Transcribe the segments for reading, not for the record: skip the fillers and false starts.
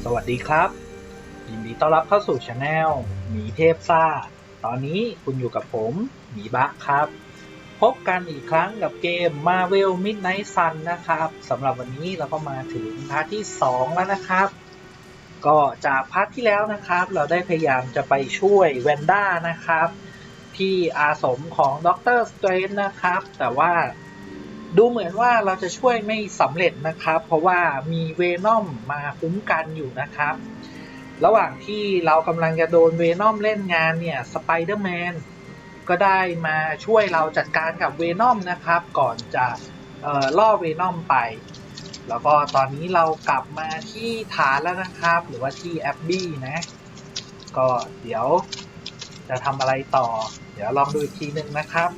สวัสดีครับยินดีต้อนรับเข้าสู่ช anel หมีเทพซ่าตอนนี้คุณอยู่กับผมหมีบะครับพบกันอีกครั้งกับเกม Marvel Midnight Sun นะครับสำหรับวันนี้เราก็มาถึงพาร์ทที่2แล้วนะครับก็จากพาร์ทที่แล้วนะครับเราได้พยายามจะไปช่วยแวนด้านะครับที่อาสมของด็อกเตอร์สเตรนจ์นะครับแต่ว่าดูเหมือนว่าเราจะช่วยไม่สำเร็จนะครับเพราะว่ามีเวนอมมาคุ้มกันอยู่นะครับระหว่างที่เรากำลังจะโดนเวนอมเล่นงานเนี่ยสไปเดอร์แมนก็ได้มาช่วยเราจัดการกับเวนอมนะครับก่อนจะล่อเวนอมไปแล้วก็ตอนนี้เรากลับมาที่ฐานแล้วนะครับหรือว่าที่แอบบี้นะก็เดี๋ยวจะทำอะไรต่อเดี๋ยวลองดูอีกทีนึงนะครับ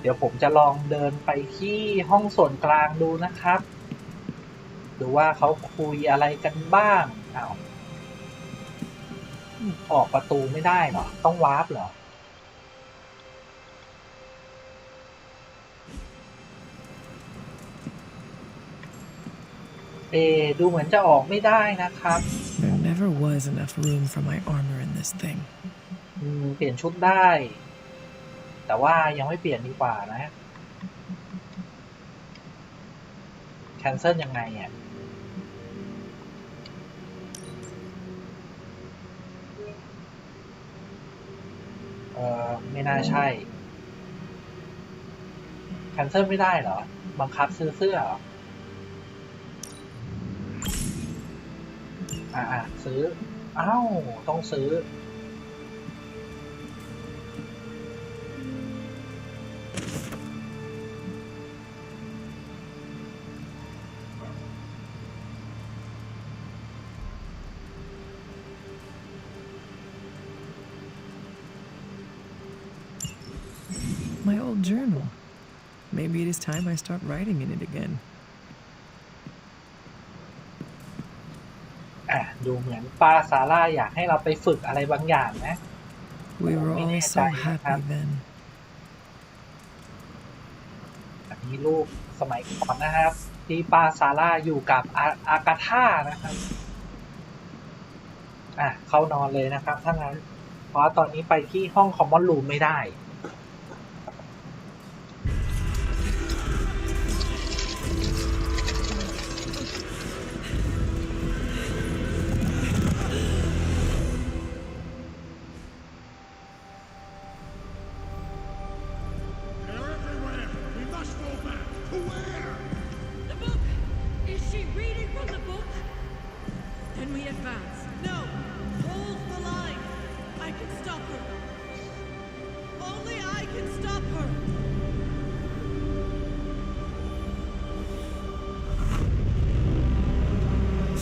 เดี๋ยวผมจะลองเดินไปที่ห้องส่วนกลางดูนะครับดูว่าเขาคุยอะไรกันบ้างออกประตูไม่ได้เหรอต้องวาร์ปเหรอดูเหมือนจะออกไม่ได้นะครับ There never was enough room for my armor in this thing. เปลี่ยนชุดได้แต่ว่ายังไม่เปลี่ยนดีกว่านะแคนเซิลยังไงอ่ะไม่น่าใช่แคนเซิลไม่ได้เหรอบังคับซื้อเสื้อเหรอซื้อต้องซื้อMy old journal. Maybe it is time I start writing in it again. ดูเหมือนป้าซาร่าอยากให้เราไปฝึกอะไรบางอย่างนะ We were all so happy then. อันนี้รูปสมัยก่อนนะครับที่ป้าซาร่าอยู่กับอากาธานะครับเข้านอนเลยนะครับถ้างั้นเพราะตอนนี้ไปที่ห้องคอมมอนรูมไม่ได้ Can we advance? No! Hold the line! I can stop her! Only I can stop her!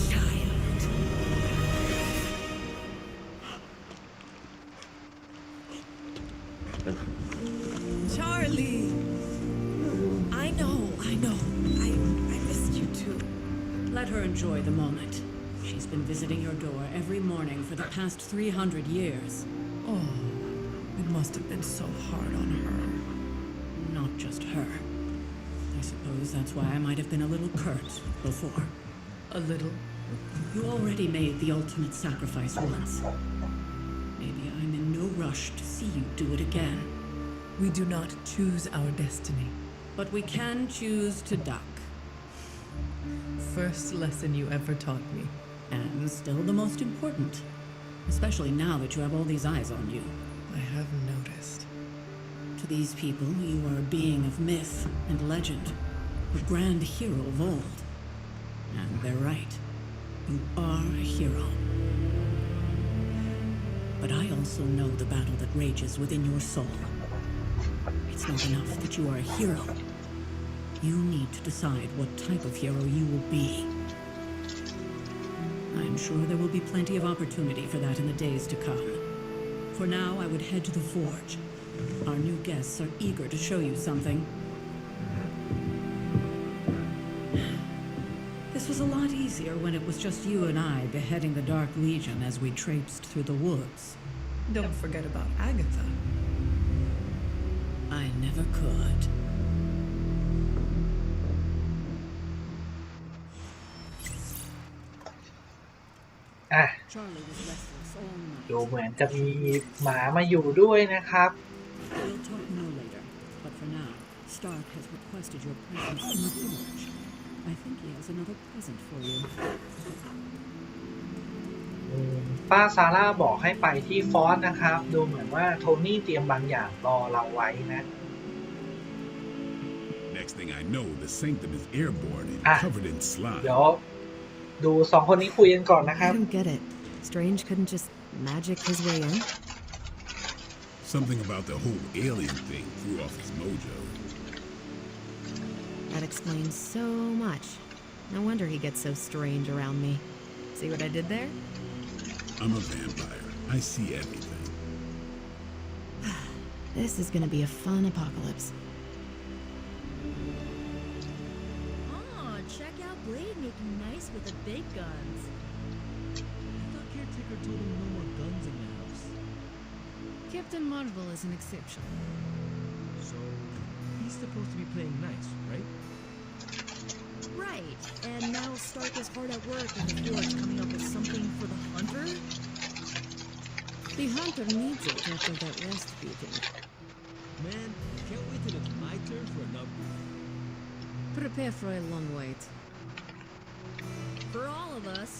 Child! Charlie! I know. I missed you too. Let her enjoy the moment. She's been visiting your door every morning for the past 300 years. Oh, it must have been so hard on her. Not just her. I suppose that's why I might have been a little curt before. A little? You already made the ultimate sacrifice once. Maybe I'm in no rush to see you do it again. We do not choose our destiny. But we can choose to duck. First lesson you ever taught me. And still the most important. Especially now that you have all these eyes on you. I have noticed. To these people, you are a being of myth and legend. A grand hero of old. And they're right. You are a hero. But I also know the battle that rages within your soul. It's not enough that you are a hero. You need to decide what type of hero you will be. I'm sure there will be plenty of opportunity for that in the days to come. For now, I would head to the forge. Our new guests are eager to show you something. This This was a lot easier when it was just you and I beheading the Dark Legion as we traipsed through the woods. Don't forget about Agatha. I never could. อ่ะ Charlie was restless all night. ดูเหมือนจะมีหมามาอยู่ด้วยนะครับ We'll talk more later, but for now, Stark has requested your presence in the village. I think he has another present for you. ป้าซาร่าบอกให้ไปที่ฟอสนะครับ ดูเหมือนว่าโทนี่เตรียมบางอย่างรอเราไว้นะ Next thing I know, the sanctum is airborne and covered in slime. เดี๋ยวดูสองคนนี้คุยกันก่อนนะครับ I don't get it. Strange couldn't just magic his way in? Something about the whole alien thing threw off his mojo. That explains so much. No wonder he gets so strange around me. See what I did there? I'm a vampire. I see everything. This is gonna be a fun apocalypse. Oh, check out Blade making nice with the big guns. I thought Caretaker told him no more guns in the house. Captain Marvel is an exception. So, he's supposed to be playing nice, right? Right, and now Stark is hard at work in the forge coming up with something for the Hunter? The hunter needs it after that last beating. Man, can't wait till it's my turn for an upgrade. Prepare for a long wait. For all of us?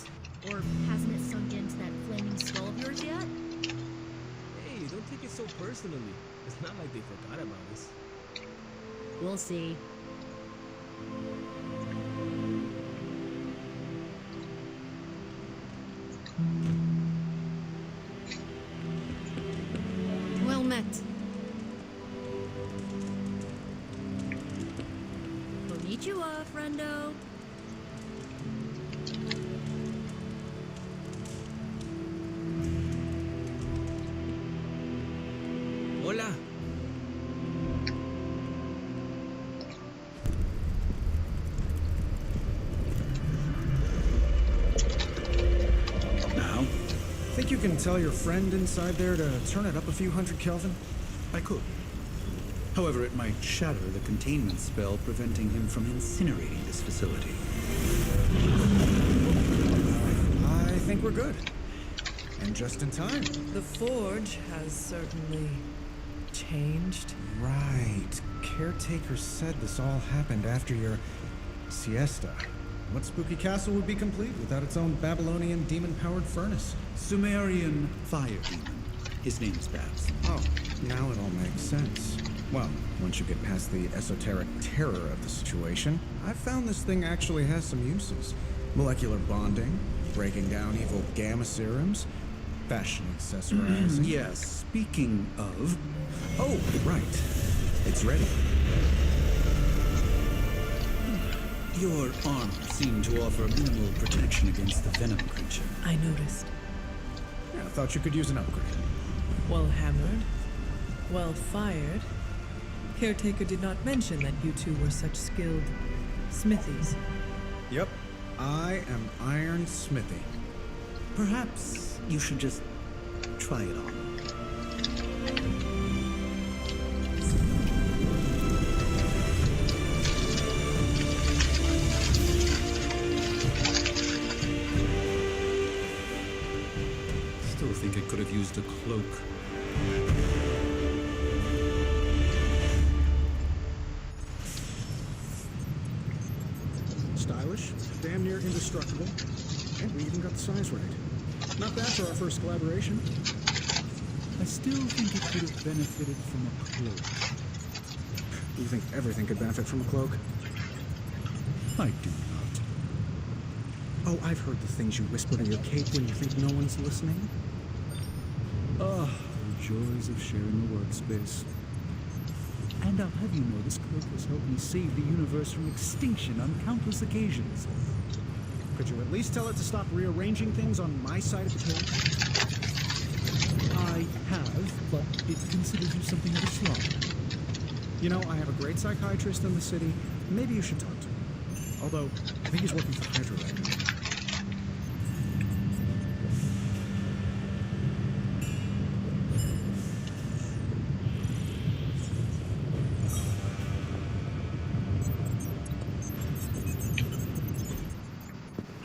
Or hasn't it sunk into that flaming skull of yours yet? Hey, don't take it so personally. It's not like they forgot about us. We'll see. Well met. Konnichiwa, friendo. Hola. Now? Think you can tell your friend inside there to turn it up a few hundred Kelvin? I could. However, it might shatter the containment spell preventing him from incinerating this facility. I think we're good. And just in time. The forge has certainly changed. Right. Caretaker said this all happened after your siesta. What spooky castle would be complete without its own Babylonian demon-powered furnace? Sumerian fire demon. His name's Babs. Oh, now it all makes sense. Well, once you get past the esoteric terror of the situation, I've found this thing actually has some uses. Molecular bonding, breaking down evil gamma serums, fashion accessorizing. Yes, speaking of... Oh, right. It's ready. Your armor seemed to offer minimal protection against the venom creature. I noticed. Yeah, I thought you could use an upgrade. Well hammered, well fired. Caretaker did not mention that you two were such skilled smithies. Yep. I am Iron Smithy. Perhaps you should just try it on. Still think it could have used a cloak. Stylish, damn near indestructible, and we even got the size right. Not bad for our first collaboration. I still think it could have benefited from a cloak. You think everything could benefit from a cloak? I do not. Oh, I've heard the things you whisper to your cape when you think no one's listening. Ah, the joys of sharing a workspace. And I'll have you know this cloak has helped me save the universe from extinction on countless occasions. Could you at least tell it to stop rearranging things on my side of the table? I have, but it considers you something of a slob. You know, I have a great psychiatrist in the city. Maybe you should talk to him. Although, I think he's working for Hydra right now.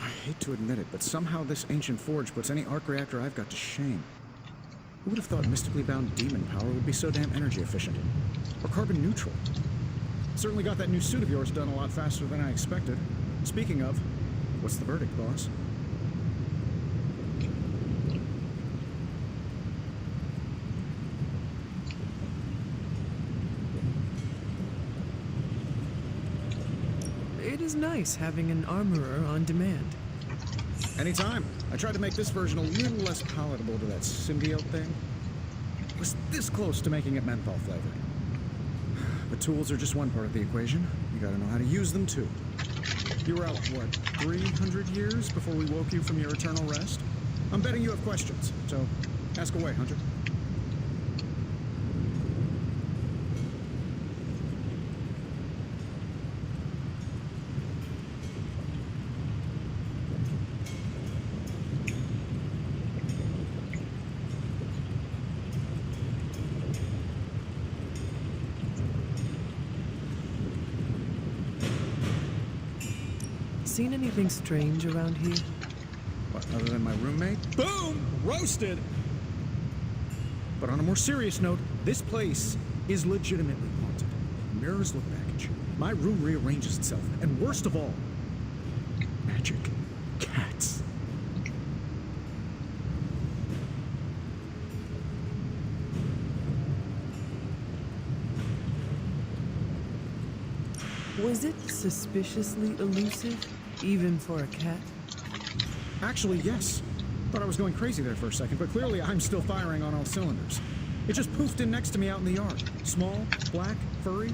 I hate to admit it, but somehow this ancient forge puts any arc reactor I've got to shame. Who would have thought mystically bound demon power would be so damn energy efficient? Or carbon neutral? Certainly got that new suit of yours done a lot faster than I expected. Speaking of, what's the verdict, boss? It is nice having an armorer on demand. Anytime. I tried to make this version a little less palatable to that symbiote thing. It was this close to making it menthol flavored. But tools are just one part of the equation. You gotta know how to use them too. You were out, what, 300 years before we woke you from your eternal rest? I'm betting you have questions, so ask away, Hunter. Seen anything strange around here? What, other than my roommate? Boom! Roasted! But on a more serious note, this place is legitimately haunted. Mirrors look baggage. My room rearranges itself. And worst of all, magic cats. Was it suspiciously elusive, even for a cat? Actually, yes. Thought I was going crazy there for a second, but clearly I'm still firing on all cylinders. It just poofed in next to me out in the yard. Small, black, furry.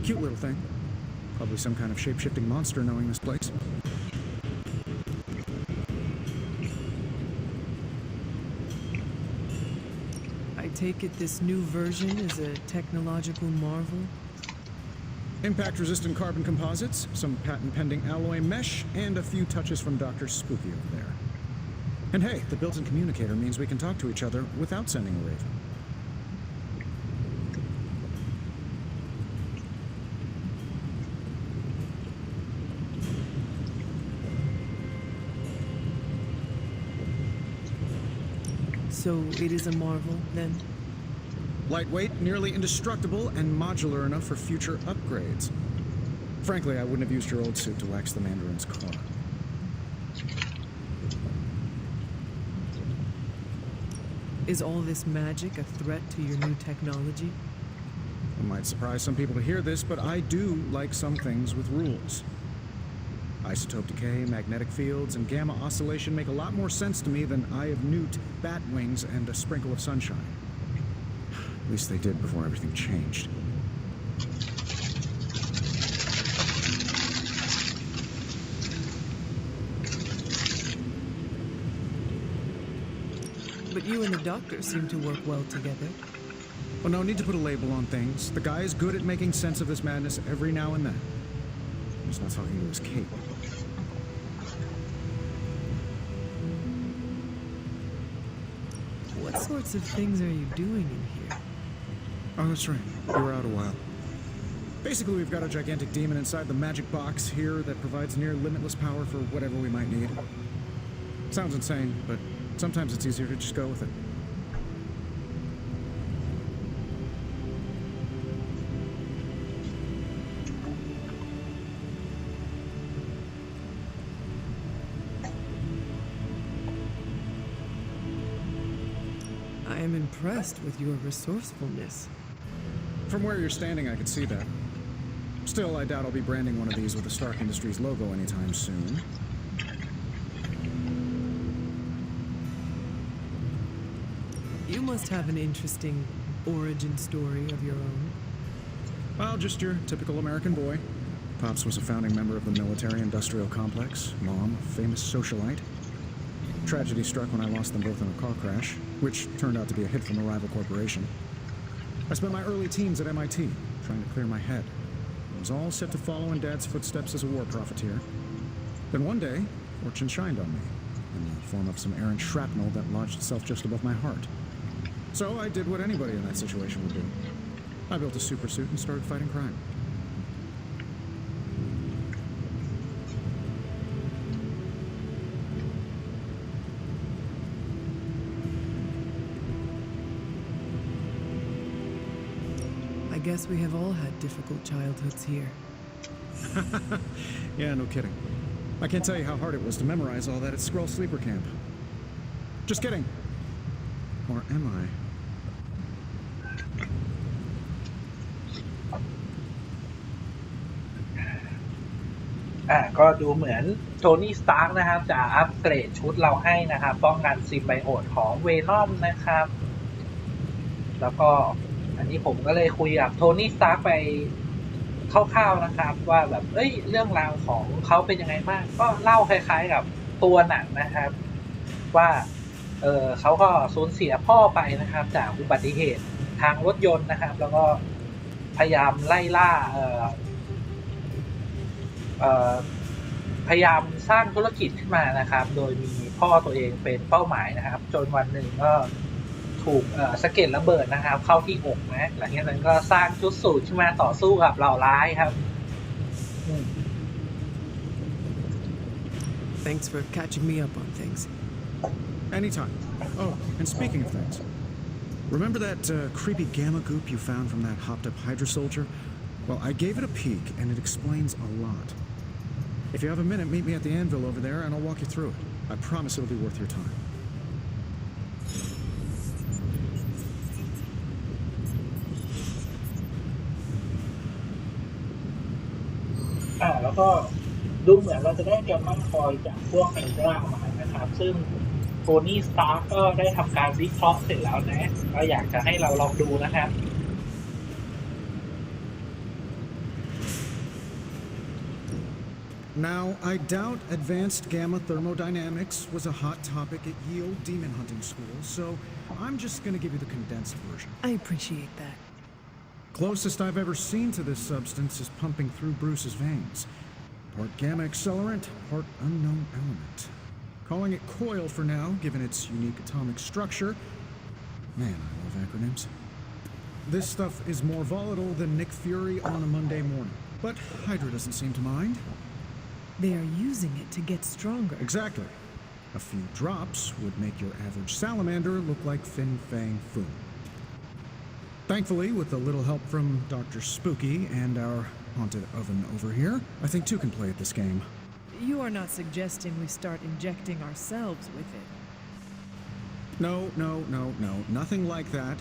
Cute little thing. Probably some kind of shape-shifting monster knowing this place. I take it this new version is a technological marvel? Impact-resistant carbon composites, some patent-pending alloy mesh, and a few touches from Dr. Spooky over there. And hey, the built-in communicator means we can talk to each other without sending a raven. So it is a marvel, then? Lightweight, nearly indestructible, and modular enough for future upgrades. Frankly, I wouldn't have used your old suit to wax the Mandarin's car. Is all this magic a threat to your new technology? It might surprise some people to hear this, but I do like some things with rules. Isotope decay, magnetic fields, and gamma oscillation make a lot more sense to me than Eye of Newt, bat wings, and a sprinkle of sunshine. At least they did before everything changed. But you and the doctor seem to work well together. Well, no need to put a label on things. The guy is good at making sense of this madness every now and then. He's not talking to his cape. What sorts of things are you doing in here? Oh, that's right. You were out a while. Basically, we've got a gigantic demon inside the magic box here that provides near limitless power for whatever we might need. Sounds insane, but sometimes it's easier to just go with it. I am impressed with your resourcefulness. From where you're standing, I could see that. Still, I doubt I'll be branding one of these with the Stark Industries logo anytime soon. You must have an interesting origin story of your own. Well, just your typical American boy. Pops was a founding member of the military-industrial complex. Mom, famous socialite. Tragedy struck when I lost them both in a car crash, which turned out to be a hit from a rival corporation. I spent my early teens at MIT, trying to clear my head. I was all set to follow in Dad's footsteps as a war profiteer. Then one day, fortune shined on me, in the form of some errant shrapnel that lodged itself just above my heart. So I did what anybody in that situation would do. I built a supersuit and started fighting crime. I guess we have all had difficult childhoods here. Yeah, no kidding. I can't tell you how hard it was to memorize all that at Skrull Sleeper Camp. Just kidding. Or am I? ก็ดูเหมือนโทนี่สตาร์กนะครับจะอัปเกรดชุดเราให้นะครับป้องกันซิมไบโอตของเวนอมนะครับแล้วก็อันนี้ผมก็เลยคุยกับโทนี่สตาร์กไปคร่าวๆนะครับว่าแบบเรื่องราวของเขาเป็นยังไงบ้างก็เล่าคล้ายๆกับตัวหนังนะครับว่าเขาก็สูญเสียพ่อไปนะครับจากอุบัติเหตุทางรถยนต์นะครับแล้วก็พยายามไล่ล่าพยายามสร้างธุรกิจขึ้นมานะครับโดยมีพ่อตัวเองเป็นเป้าหมายนะครับจนวันหนึ่งก็ถูกสะเก็ดระเบิดนะครับเข้าที่อกนะหลังจากนั้นก็สร้างชุดสูทขึ้นมาต่อสู้กับเหล่าร้ายครับ Thanks for catching me up on things. Anytime. Oh, and speaking of things, remember that creepy gamma goop you found from that hopped-up Hydra soldier? Well, I gave it a peek, and it explains a lot. If you have a minute, meet me at the anvil over there, and I'll walk you through it. I promise it'll be worth your time. แล้วก็ดูเหมือนเราจะได้แกมมาคอยจากพวกไฮดรามานะครับซึ่งโทนี่สตาร์กก็ได้ทำการวิเคราะห์เสร็จแล้วนะก็อยากจะให้เราลองดูนะครับ Now, I doubt advanced gamma thermodynamics was a hot topic at Yield Demon Hunting School, so I'm just going to give you the condensed version. I appreciate that. Closest I've ever seen to this substance is pumping through Bruce's veins. Part gamma accelerant, part unknown element. Calling it coil for now, given its unique atomic structure. Man, I love acronyms. This stuff is more volatile than Nick Fury on a Monday morning. But Hydra doesn't seem to mind. They are using it to get stronger. Exactly. A few drops would make your average salamander look like Fin Fang Foom. Thankfully, with a little help from Dr. Spooky and our haunted oven over here, I think two can play at this game. You are not suggesting we start injecting ourselves with it. No, nothing like that.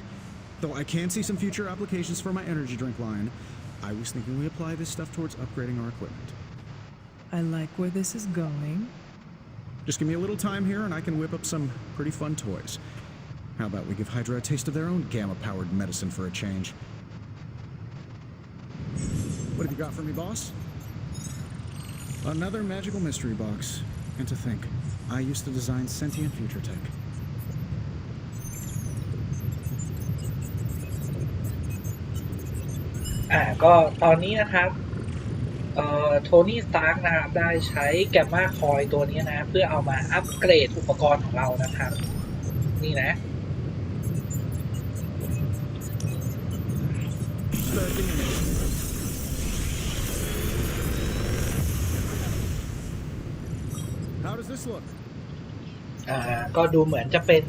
Though I can see some future applications for my energy drink line. I was thinking we apply this stuff towards upgrading our equipment. I like where this is going. Just give me a little time here and I can whip up some pretty fun toys. How about we give Hydra a taste of their own gamma-powered medicine for a change? What have you got for me, boss? Another magical mystery box. And to think, I used to design sentient future tech. ก็ตอนนี้นะครับโทนี่สตาร์กนะครับได้ใช้แกมมาคอยตัวนี้นะเพื่อเอามาอัปเกรดอุปกรณ์ของเรานะครับนี่นะ How does this look? ก็ดูเหมือนจะเป็น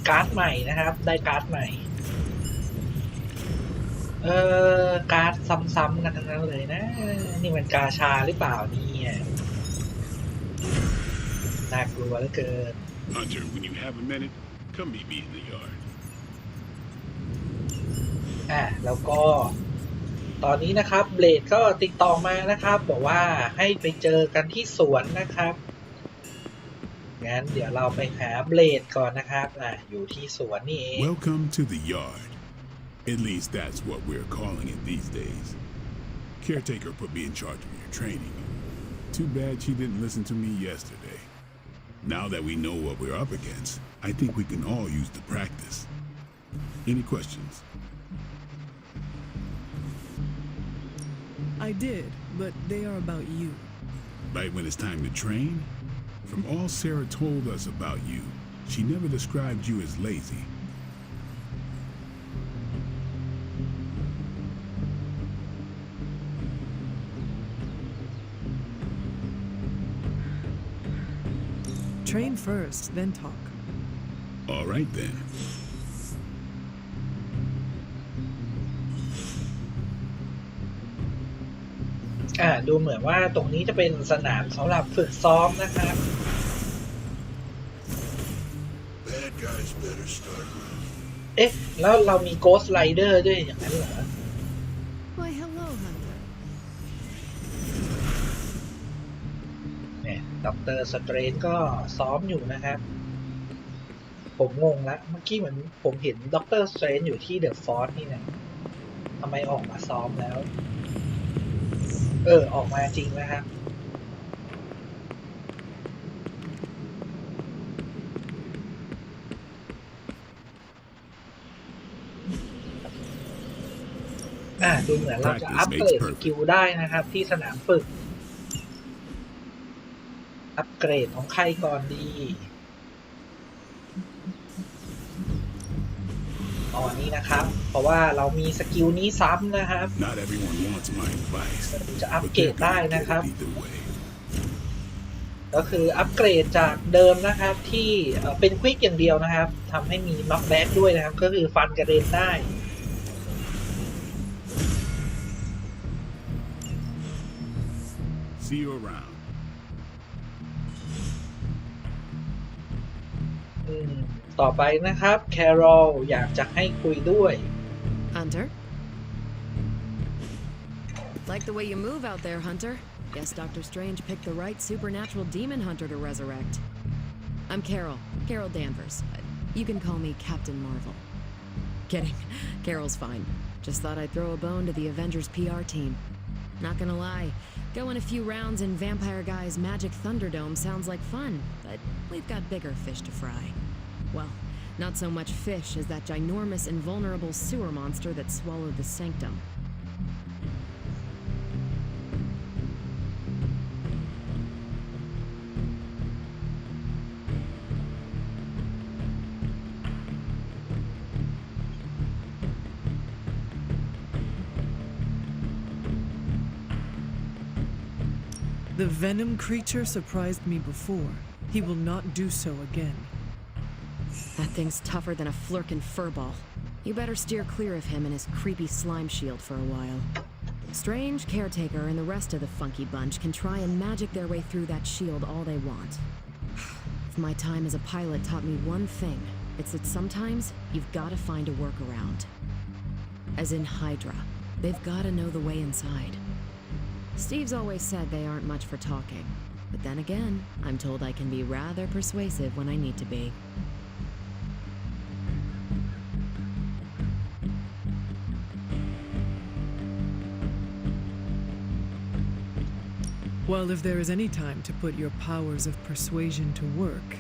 การ์ดใหม่นะครับได้การ์ดใหม่การ์ดซ้ำๆกันทั้งนั้นเลยนะนี่มันกาชาหรือเปล่าเนี่ยน่ากลัวเหลือเกิน Hunter, when you have a minute, come meet me in the yard. แล้วก็ตอนนี้นะครับเบลดก็ติดต่อมานะครับบอกว่าให้ไปเจอกันที่สวนนะครับงั้นเดี๋ยวเราไปหาเบลดก่อนนะครับอยู่ที่สวนนี่เอง Welcome to the yard. At least that's what we're calling it these days. Caretaker put me in charge of your training. Too bad she didn't listen to me yesterday. Now that we know what we're up against, I think we can all use the practice. Any questions? I did, but they are about you. Right when it's time to train? From all Sarah told us about you, she never described you as lazy. Train first, then talk. All right then. ดูเหมือนว่าตรงนี้จะเป็นสนามสำหรับฝึกซ้อมนะครับ Bad guys better start. เอ๊ะ แล้วเรามี Ghost Rider ด้วยอย่างนั้นเหรอ Why, hello, Hunter. เนี่ยด็อกเตอร์สเตรนก็ซ้อมอยู่นะครับ ผมงงละเมื่อกี้เหมือนผมเห็นด็อกเตอร์สเตรนอยู่ที่เดอะฟอร์สนี่นะทำไมออกมาซ้อมแล้ว ออกมาจริงนะครับดูเหมือนเราจะอัปเกรดสกิลได้นะครับที่สนามฝึกอัปเกรดของใครก่อนดีนี่นะครับเพราะว่าเรามีสกิลนี้ซ้ำนะครับจะอัปเกรดได้นะครับก็คืออัปเกรดจากเดิมนะครับที่เป็นควิกอย่างเดียวนะครับทำให้มีน็อกแบ็กด้วยนะครับก็คือฟันกระเด็นได้ต่อไปนะครับแคโรลอยากจะให้คุยด้วย Hunter? Like the way you move out there, Hunter. Guess Dr. Strange picked the right supernatural demon hunter to resurrect. I'm Carol Danvers. You can call me Captain Marvel. Kidding. Carol's fine. Just thought I'd throw a bone to the Avengers PR team. Not gonna lie, going a few rounds in Vampire Guy's Magic Thunderdome sounds like fun, but we've got bigger fish to fry. Well, not so much fish as that ginormous invulnerable sewer monster that swallowed the sanctum. The venom creature surprised me before. He will not do so again. That thing's tougher than a flirkin' furball. You better steer clear of him and his creepy slime shield for a while. Strange, Caretaker, and the rest of the funky bunch can try and magic their way through that shield all they want. If my time as a pilot taught me one thing, it's that sometimes you've gotta find a workaround. As in Hydra, they've gotta know the way inside. Steve's always said they aren't much for talking, but then again, I'm told I can be rather persuasive when I need to be. Well, if there is any time to put your powers of persuasion to work,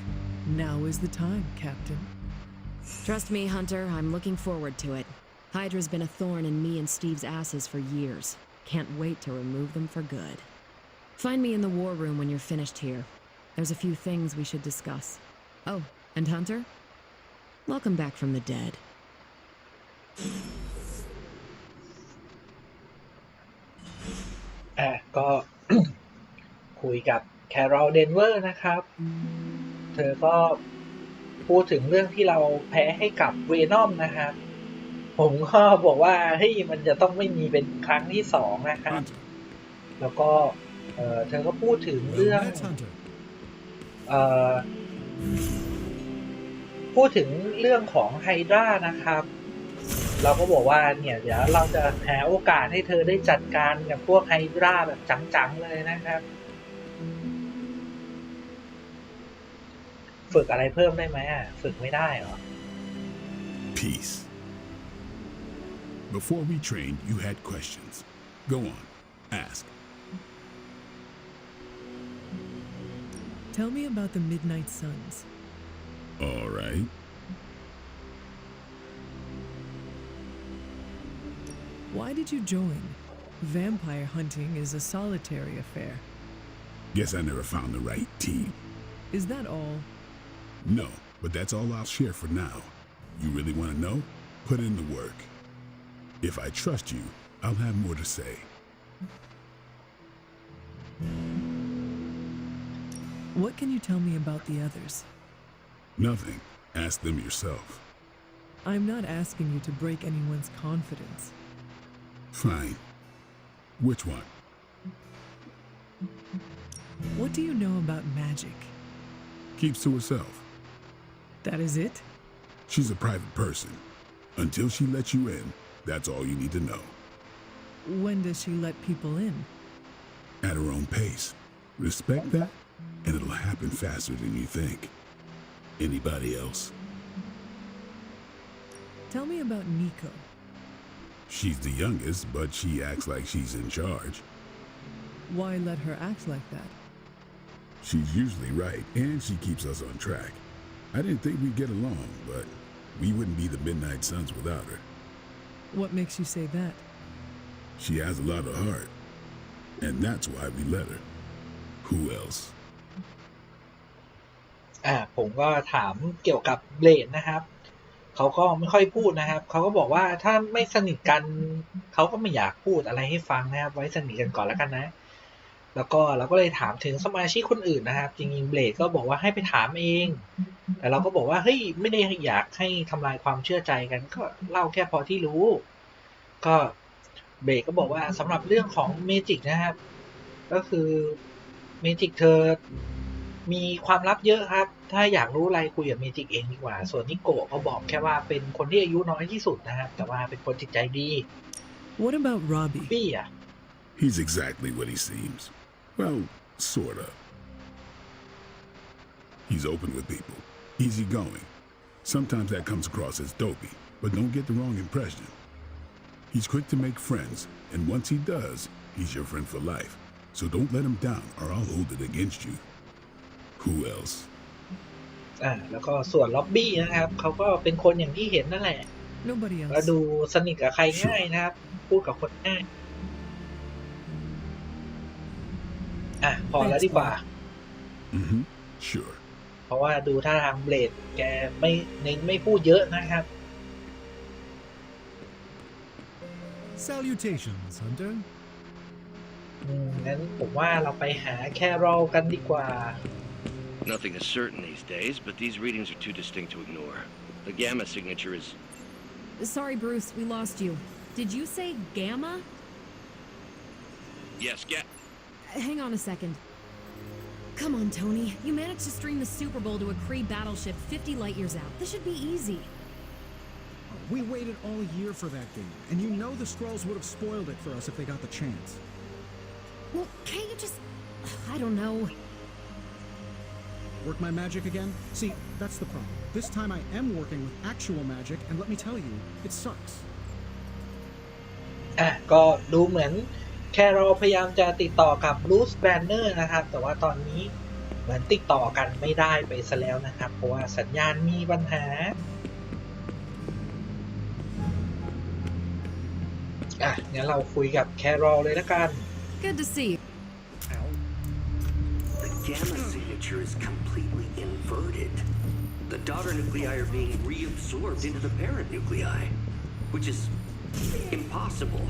now is the time, Captain. Trust me, Hunter, I'm looking forward to it. Hydra's been a thorn in me and Steve's asses for years. Can't wait to remove them for good. Find me in the war room when you're finished here. There's a few things we should discuss. Oh, and Hunter? Welcome back from the dead. ก็ คุยกับแคโรลเดนเวอร์นะครับ เธอก็พูดถึงเรื่องที่เราแพ้ให้กับเวนอมนะครับ ผมก็บอกว่าเฮ้ยมันจะต้องไม่มีเป็นครั้งที่2นะครับ แล้วก็เธอก็พูดถึงเรื่องพูดถึงเรื่องของไฮดรานะครับ เราก็บอกว่าเนี่ยเดี๋ยวเราจะหาโอกาสให้เธอได้จัดการกับพวกไฮดราแบบจังๆเลยนะครับ ฝึกอะไรเพิ่มได้ไหมฝึกไม่ได้หรอ Peace. Before we trained, you had questions. Go on, ask. Tell me about the Midnight Suns. All right. Why did you join? Vampire hunting is a solitary affair. Guess I never found the right team. Is that all? No, but that's all I'll share for now. You really want to know? Put in the work. If I trust you, I'll have more to say. What can you tell me about the others? Nothing. Ask them yourself. I'm not asking you to break anyone's confidence. Fine. Which one? What do you know about magic? Keeps to herself. That is it? She's a private person. Until she lets you in, that's all you need to know. When does she let people in? At her own pace. Respect that, and it'll happen faster than you think. Anybody else? Tell me about Nico. She's the youngest, but she acts like she's in charge. Why let her act like that? She's usually right, and she keeps us on track. I didn't think we'd get along, but we wouldn't be the Midnight Suns without her. What makes you say that? She has a lot of heart, and that's why we let her. Who else? ผมก็ถามเกี่ยวกับเบลดนะครับเขาก็ไม่ค่อยพูดนะครับเขาก็บอกว่าถ้าไม่สนิทกันเขาก็ไม่อยากพูดอะไรให้ฟังนะครับไว้สนิทกันก่อนแล้วกันนะแล้วก็เราก็เลยถามถึงสมาชิกคนอื่นนะครับจริงๆเบลดก็บอกว่าให้ไปถามเองแต่เราก็บอกว่าเฮ้ยไม่ได้อยากให้ทำลายความเชื่อใจกันก็เล่าแค่พอที่รู้ก็เบลดก็บอกว่าสำหรับเรื่องของเมจิกนะครับก็คือเมจิกเธอมีความลับเยอะครับถ้าอยากรู้อะไรคุยกับเมจิกเองดีกว่าส่วนนิโกะเขาบอกแค่ว่าเป็นคนที่อายุน้อยที่สุดนะครับแต่ว่าเป็นคนจิตใจดี What about Robbie? บี้อ่ะ He's exactly what he seems. Well, sorta. He's open with people, easygoing. Sometimes that comes across as dopey, but don't get the wrong impression. He's quick to make friends, and once he does, he's your friend for life. So don't let him down or I'll hold it against you. Who else? แล้วก็ส่วนล็อบบี้นะครับเขาก็เป็นคนอย่างที่เห็นนั่นแหละ Nobody ก็ else. ดูสนิทกับใครง่ายนะครับพูดกับคนง่ายพอแล้วดีกว่า Sure. เพราะว่าดูท่าทางเบลดแกไม่พูดเยอะนะครับ Salutations, Hunter. งั้นผมว่าเราไปหาแครอลกันดีกว่า Nothing is certain these days, but these readings are too distinct to ignore. The gamma signature is... Sorry, Bruce, we lost you. Did you say gamma? Yes, Hang on a second. Come on, Tony. You managed to stream the Super Bowl to a Kree battleship 50 light years out. This should be easy. We waited all year for that game, and you know the Skrulls would have spoiled it for us if they got the chance. Well, can't you just... I don't know. Work my magic again? See, that's the problem. This time I am working with actual magic, and let me tell you, it sucks. ก็ดูเหมือนแครอลพยายามจะติดต่อกับบรูซแบนเนอร์นะครับแต่ว่าตอนนี้เหมือนติดต่อกันไม่ได้ไปซะแล้วนะครับเพราะว่าสัญญาณมีปัญหางั้นเราคุยกับแครอลเลยละกัน Good to see you. The gamma signature is completely inverted. The daughter nuclei are being reabsorbed into the parent nuclei, which is impossible.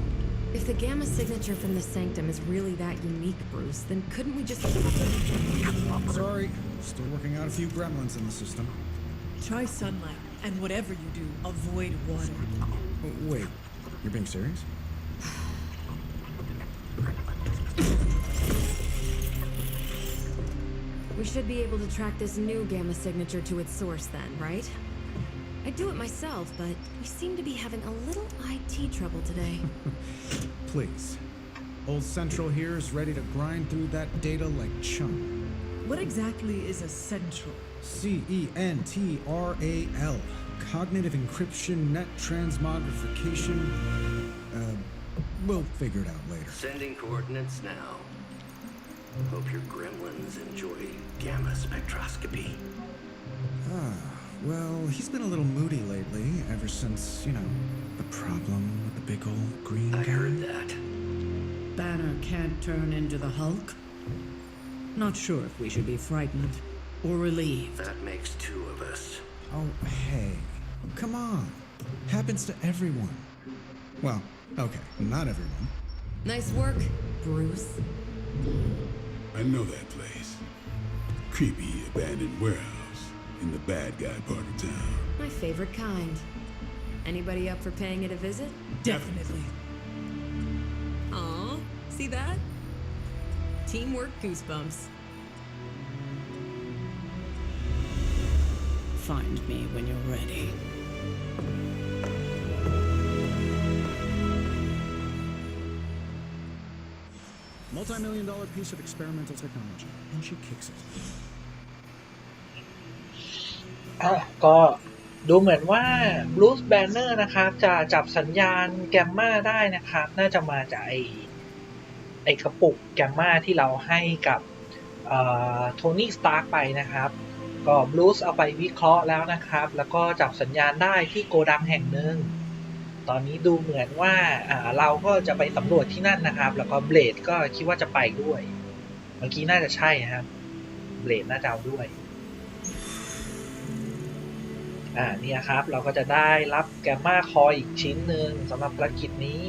If the gamma signature from the sanctum is really that unique, Bruce, then couldn't we just... Sorry, still working out a few gremlins in the system. Try sunlight, and whatever you do, avoid water. Wait, you're being serious? We should be able to track this new gamma signature to its source then, right? I'd do it myself, but we seem to be having a little IT trouble today. Please. Old Central here is ready to grind through that data like chum. What exactly is a central? CENTRAL. Cognitive encryption, net transmogrification. We'll figure it out later. Sending coordinates now. Hope your gremlins enjoy gamma spectroscopy. Well, he's been a little moody lately, ever since, the problem with the big old green guy. I heard that. Banner can't turn into the Hulk? Not sure if we should be frightened or relieved. That makes two of us. Oh, hey. Come on. Happens to everyone. Well, okay, not everyone. Nice work, Bruce. I know that place. Creepy abandoned warehouse in the bad guy part of town. My favorite kind. Anybody up for paying it a visit? Definitely. Aw, see that? Teamwork goosebumps. Find me when you're ready. Multi-million-dollar piece of experimental technology, and she kicks it. ก็ดูเหมือนว่าบลูส์แบนเนอร์นะครับจะจับสัญญาณแกมมาได้นะครับน่าจะมาจากไอกระปุกแกมมาที่เราให้กับโทนี่สตาร์กไปนะครับก็บลูส์เอาไปวิเคราะห์แล้วนะครับแล้วก็จับสัญญาณได้ที่โกดังแห่งหนึ่งตอนนี้ดูเหมือนว่าเราก็จะไปสำรวจที่นั่นนะครับแล้วก็เบลดก็คิดว่าจะไปด้วยเมื่อกี้น่าจะใช่นะครับเบลดน่าจะเอาด้วยเนี่ยครับเราก็จะได้รับแกมมาคอยอีกชิ้นหนึ่งสำหรับภารกิจนี้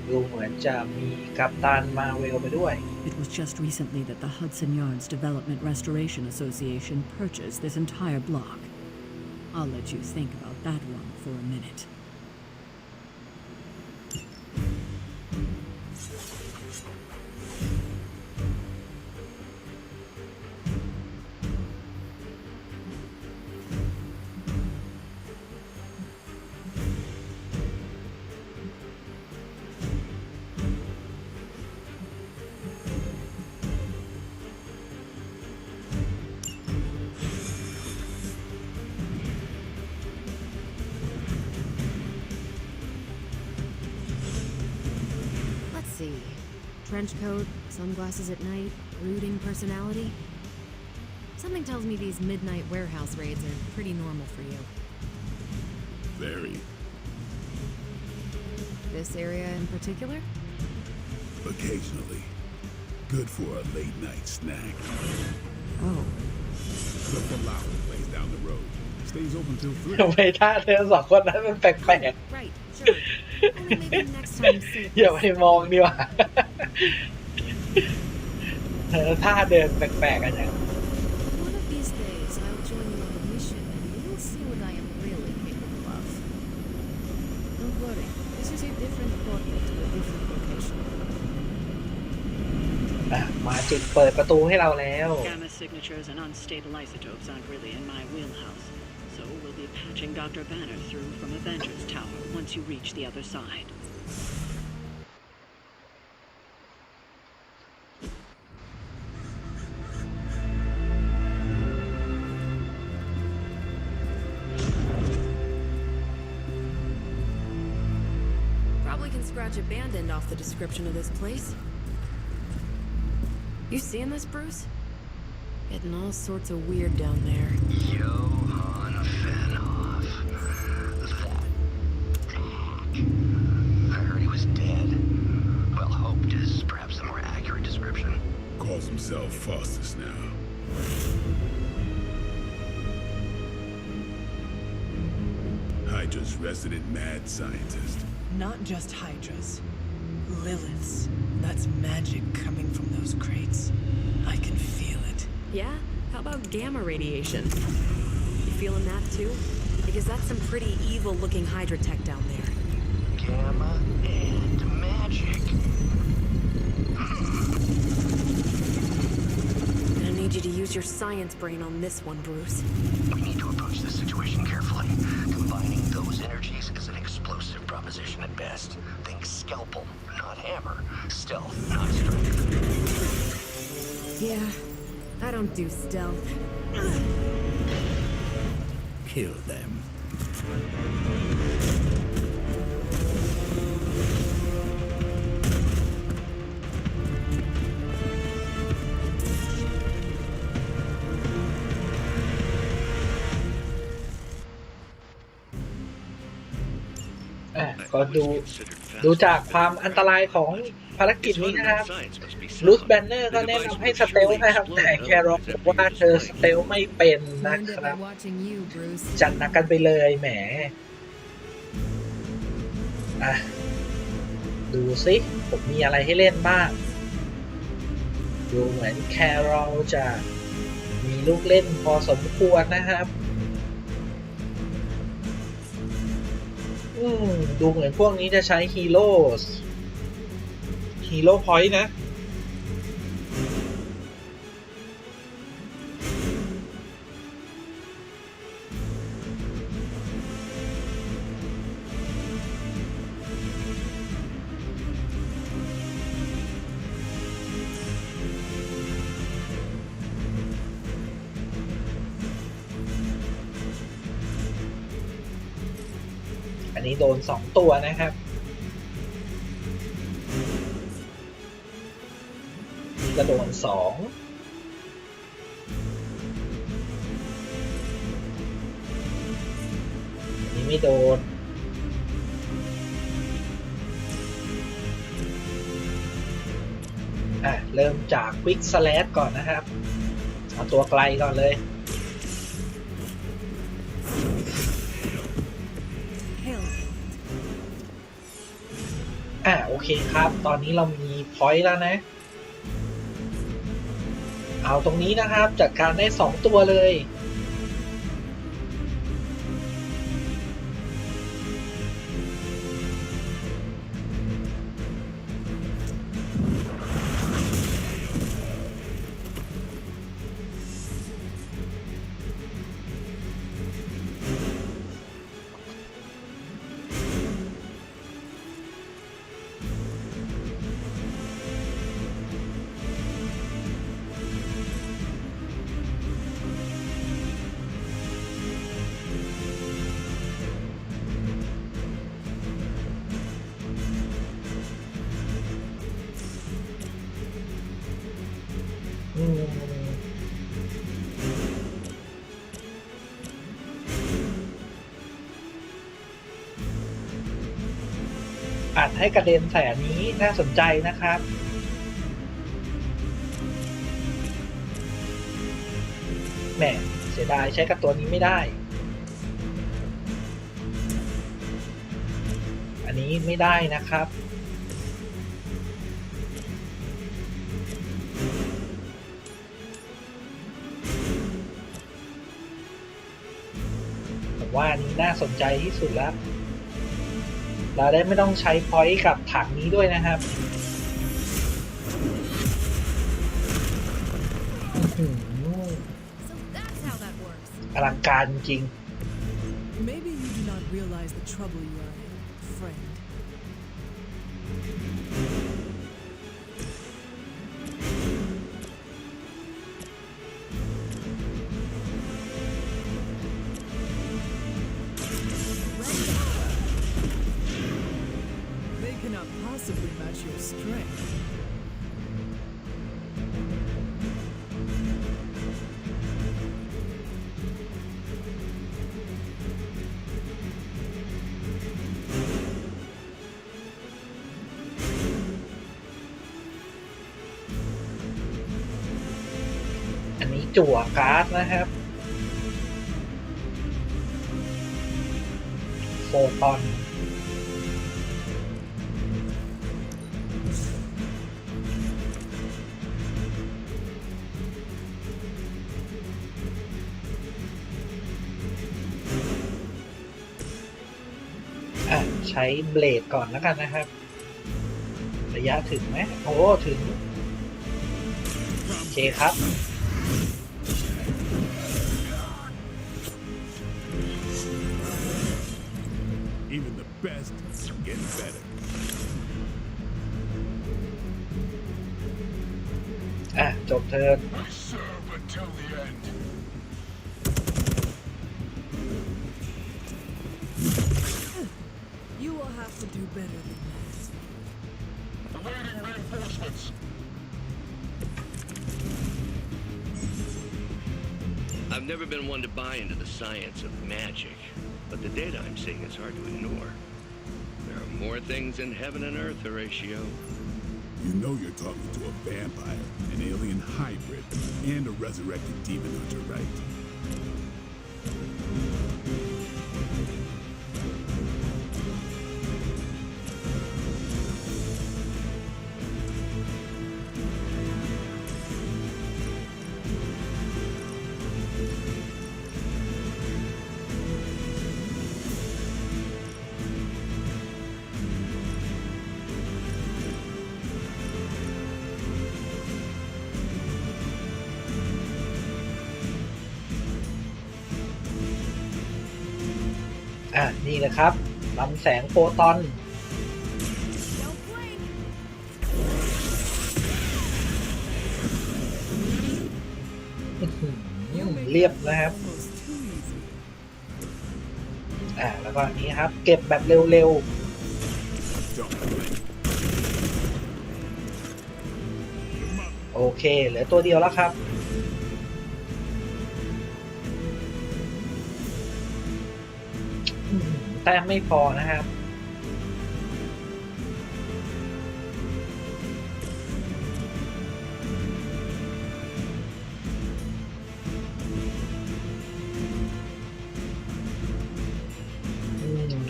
ดูเหมือนจะมีกัปตันมาเวลไปด้วย It was just recently that the Hudson Yards Development Restoration Association purchased this entire block. I'll let you think about that one for a minute. See. Trench coat, sunglasses at night, brooding personality. Something tells me these midnight warehouse raids are pretty normal for you. Very. This area in particular? Occasionally. Good for a late night snack. Oh. The flower place down the road. Stays open till 3. ทำไมท่าเธอสองคนนั้นมันแปลก Right, sure. Only maybe next time say ๆอย่าไปมองดีกว่าท่าเดินแปลกๆกันอย่าง One of these days I'll join you on the mission and you'll see what I am really capable of. Don't worry, this is a different portal to a different location. มาจิตเปิดประตูให้เราแล้ว Gamma signatures and unstable isotopes aren't really in my wheelhouse, so we'll be patching Dr. Banner through from Avengers Tower once you reach the other side. Probably can scratch abandoned off the description of this place. You seeing this, Bruce? Getting all sorts of weird down there. Johann Fanoff. I heard he was dead. Well, hoped is perhaps the more accurate description. Calls himself Faustus now. Hydra's resident mad scientist. Not just Hydras. Liliths. That's magic coming from those crates. I can feel it. Yeah? How about gamma radiation? You feeling that too? Because that's some pretty evil-looking Hydra tech down there. Gamma and magic. I need you to use your science brain on this one, Bruce. We need to approach this situation carefully. Combining those energies is an explosive proposition at best. Think scalpel, not hammer. Stealth, not strength. Yeah, I don't do stealth. Kill them. ก็ดูจากความอันตรายของ ภารกิจนี้นะครับลูสแบนเนอร์ก็แนะนำให้สเตลนะครับแต่แครอทบอกว่าเธอสเตลไม่เป็นนะครับจัดหนักกันไปเลยแหมดูสิผมมีอะไรให้เล่นบ้างดูเหมือนแครอทจะมีลูกเล่นพอสมควรนะครับดูเหมือนพวกนี้จะใช้ฮีโร่พอยต์นะอันนี้โดน2ตัวนะครับก็โดน2อันนี้ไม่โดนเริ่มจากควิกสแลชก่อนนะครับเอาตัวไกลก่อนเลยโอเคครับตอนนี้เรามีพอยต์แล้วนะเอาตรงนี้นะครับจัดการได้2ตัวเลยอาจให้กระเด็นใส่อันนี้น่าสนใจนะครับแหมเสียดายใช้กับตัวนี้ไม่ได้อันนี้ไม่ได้นะครับผมว่าอันนี้น่าสนใจที่สุดแล้วเราได้ไม่ต้องใช้พอยต์กับถังนี้ด้วยนะครับอลังการจริง Maybe you do not realize the trouble you are in, friend. They cannot possibly match your strength.อันนี้จั่วการ์ดนะครับโฟตอนใช้เบลดก่อนแล้วกันนะครับระยะถึงไหมโอ้ถึงโอเคครับEven the best get better. จบเทิร์น Serve until the end. You will have to do better than that. Awaiting reinforcements. I've never been one to buy into the science of magic, but the data I'm seeing is hard to ignore. There are more things in heaven and earth, Horatio. You know you're talking to a vampire, an alien hybrid, and a resurrected demon hunter, right?นี่นะครับลำแสงโฟตอนเรียบนะครับแล้วก็นี้ครับเก็บแบบเร็วๆโอเคเหลือตัวเดียวแล้วครับแต้มไม่พอนะครับ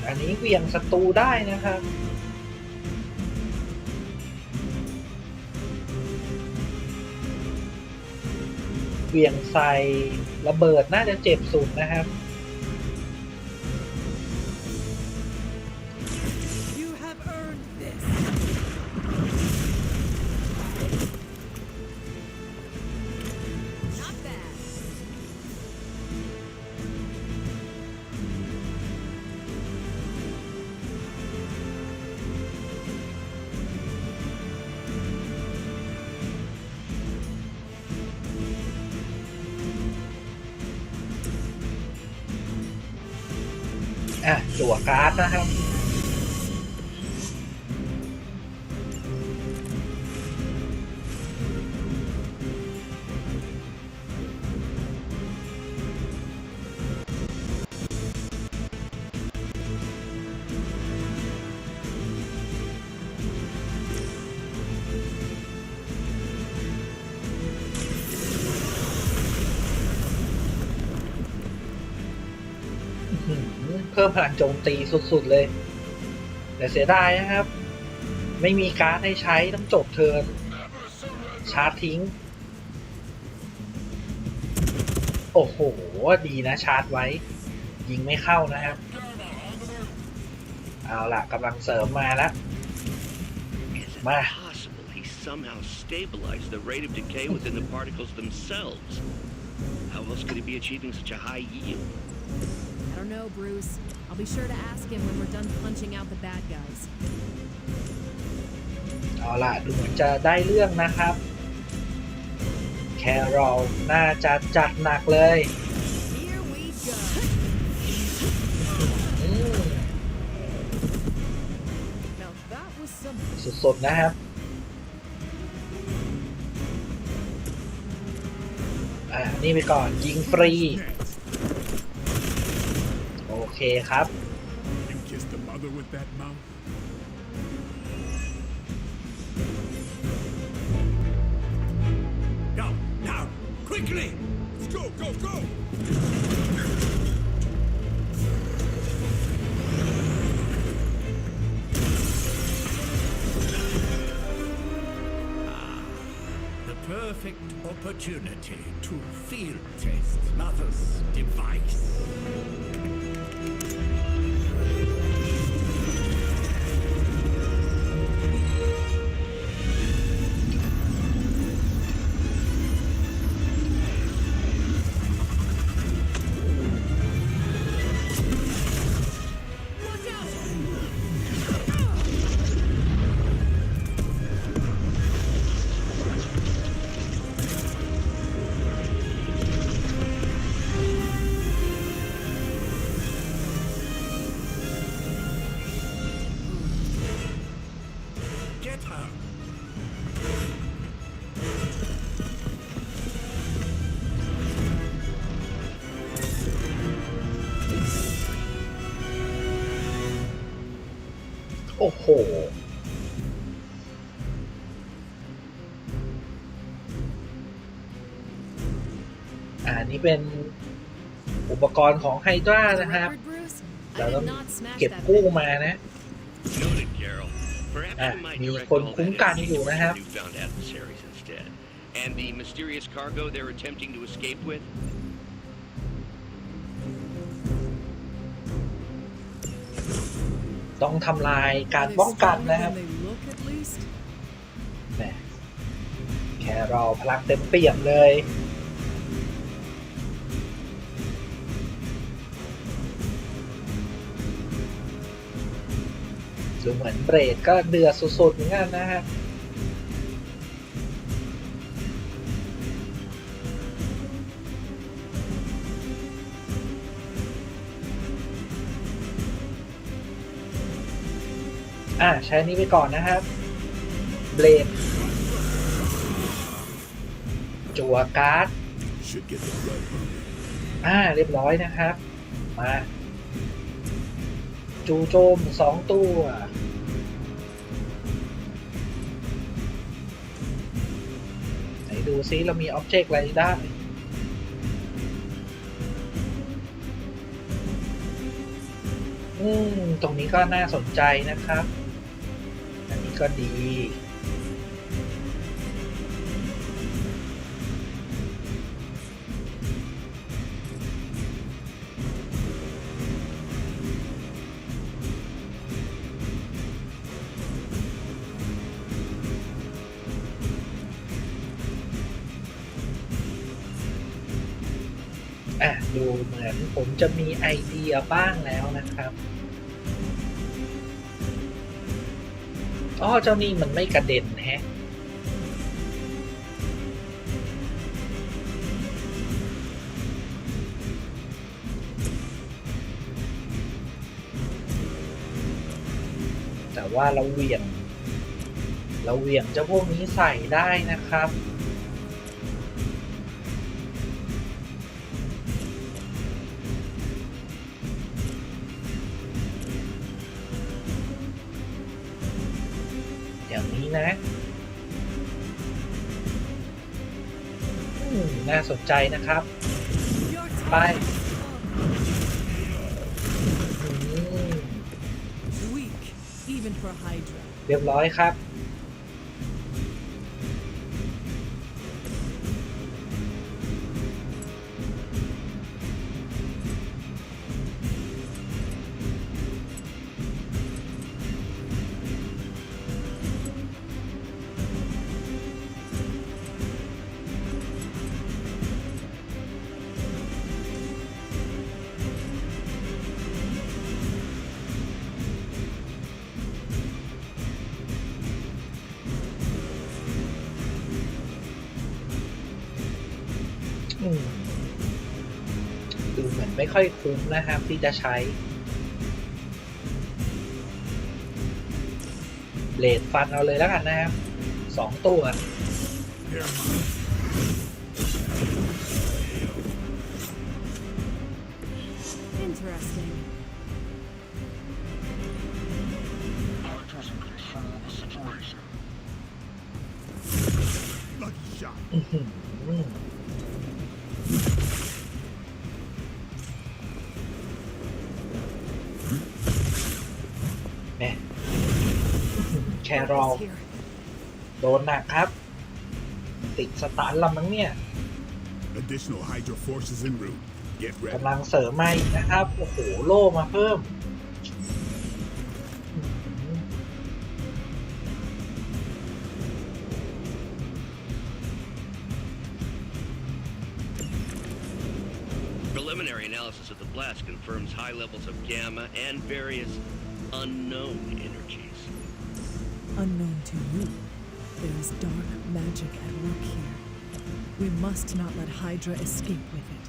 อันนี้เหวี่ยงศัตรูได้นะครับเหวี่ยงใส่ระเบิดน่าจะเจ็บสุดนะครับ จั่วการ์ดนะครับเพิ่มพลังโจมตีสุดๆเลยแต่เสียดายนะครับไม่มีการ์ดให้ใช้ต้องจบเทิร์นชาร์จทิ้งโอ้โหดีนะชาร์จไว้ยิงไม่เข้านะครับเอาล่ะกำลังเสริมมาแล้วมา somehow stabilize the rate of decay within the particles themselves. How else could he be achieving such a high yield? I don't know, Bruce. I'll be sure to ask him when we're done punching out the bad guys. เอาล่ะดูเหมือนจะได้เรื่องนะครับแครอลน่าจะจัดหนักเลย Here we go. สุดๆนะครับนี่ไปก่อนยิงฟรีโอเคครับ You kissed the mother with that mouth? Go now, quickly! Let's go, go, go! Perfect opportunity to field test Mother's device. Watch out! โอ้โห นี่เป็นอุปกรณ์ของไฮดรานะครับ เราต้องเก็บกู้มานะ มีคนคุ้มกันอยู่นะครับ And the mysterious cargo they're attempting to escape with? ต้องทำลายการป้องกันนะครับแหมแค่เราพลังเต็มเปี่ยมเลยดูเหมือนเบรดก็เดือดสุดๆเหมือนกันนะฮะใช้นี้ไปก่อนนะครับเบลดจั่วการ์ดเรียบร้อยนะครับมาจู่โจม2ตัวไหนดูซิเรามีอ็อบเจกต์อะไรได้ตรงนี้ก็น่าสนใจนะครับอันนี้ก็ดีดูเหมือนผมจะมีไอเดียบ้างแล้วนะครับเจ้านี่มันไม่กระเด็นแฮะแต่ว่าเราเหวี่ยงเจ้าพวกนี้ใส่ได้นะครับอย่างนี้นะน่าสนใจนะครับไปเรียบร้อยครับดูเหมือนไม่ค่อยคุ้มนะครับที่จะใช้เบลดฟันเอาเลยแล้วกันนะครับ2ตัวแครอลโดนหนักครับติดสตาร์ทลำมั้งเนี่ยกำลังเสริมมาอีกนะครับโอ้โหโล่มาเพิ่มPreliminary analysis of the blast confirms high levels of gamma and various unknown energies. Unknown to you, there is dark magic at work here. We must not let Hydra escape with it.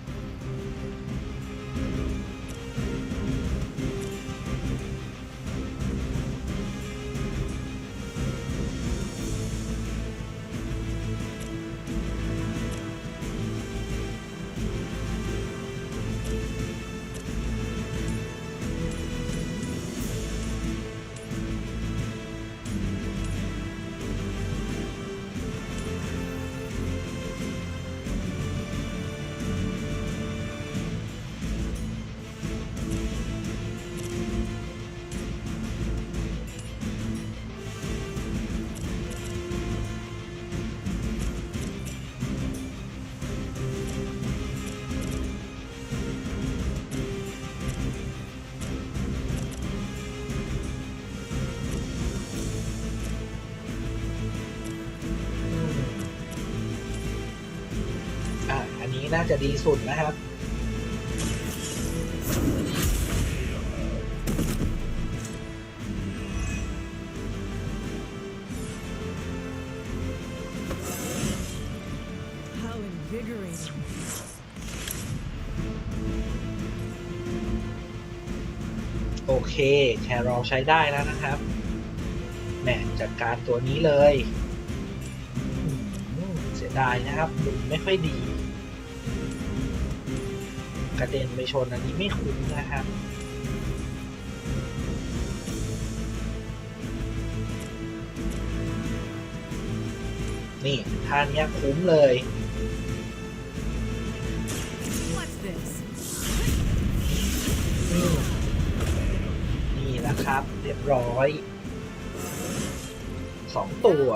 นี้น่าจะดีสุดนะครับโอเคแครอลใช้ได้แล้วนะครับแหมจัดการตัวนี้เลยเสียดายนะครับมุมไม่ค่อยดีกระเด็นไปชนอันนี้ไม่คุ้มนะครับนี่ท่านี้คุ้มเลยนี่นะครับเรียบร้อย2 ตัว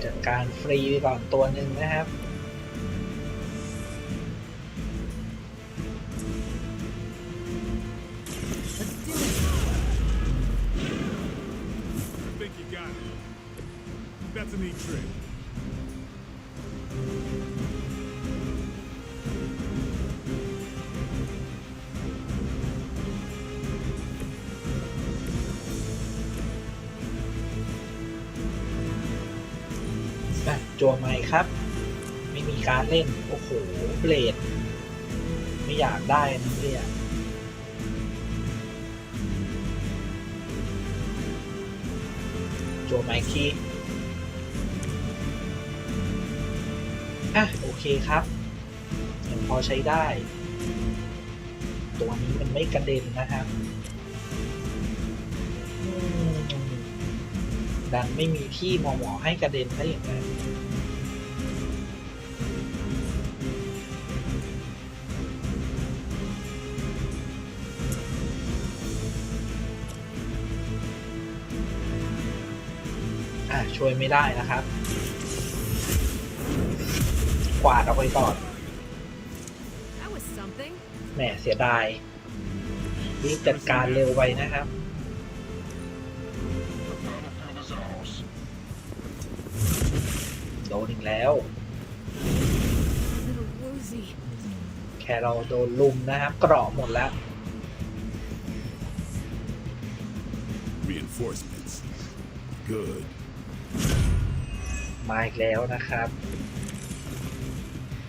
จัดการฟรีไปก่อนตัวหนึ่งนะครับ think you got it. That's a neat trick. จั่วใหม่ครับไม่มีการเล่นโอ้โหเบลดไม่อยากได้อันนี้เลยอะจั่วใหม่คีโอเคครับยังพอใช้ได้ตัวนี้มันไม่กระเด็นนะครับดันไม่มีที่หมอให้กระเด็นได้อย่างนั้นช่วยไม่ได้นะครับกวาดเอาไปก่อนแหมเสียดายรีบจัดการเร็วไปนะครับโดนอีกแล้วแค่เราโดนลุมนะครับเกราะหมดแล้ว Reinforcements. Good. มาอีกแล้วนะครับ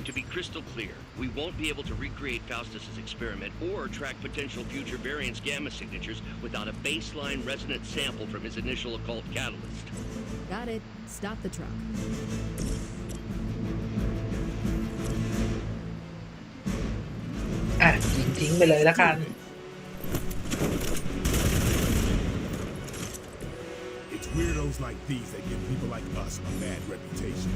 To be crystal clear, we won't be able to recreate Faustus's experiment or track potential future variance gamma signatures without a baseline resonant sample from his initial occult catalyst. Got it. Stop the truck. ทิ้งไปเลยแล้วกัน It's weirdos like these that give people like us a bad reputation.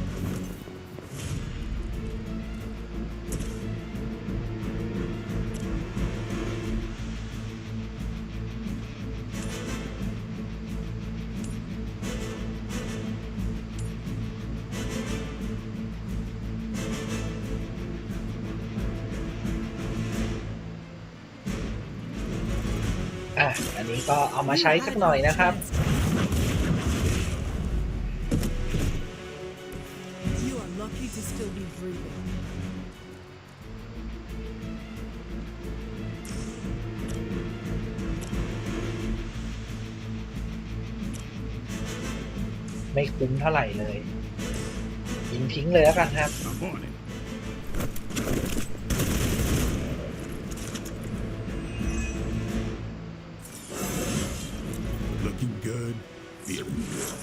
อันนี้ก็เอามาใช้สักหน่อยนะครับ You are lucky to still be breathing. ไม่คุ้มเท่าไหร่เลยยิงทิ้งเลยแล้วกันครับ I'm on it. Looking good, feeling good.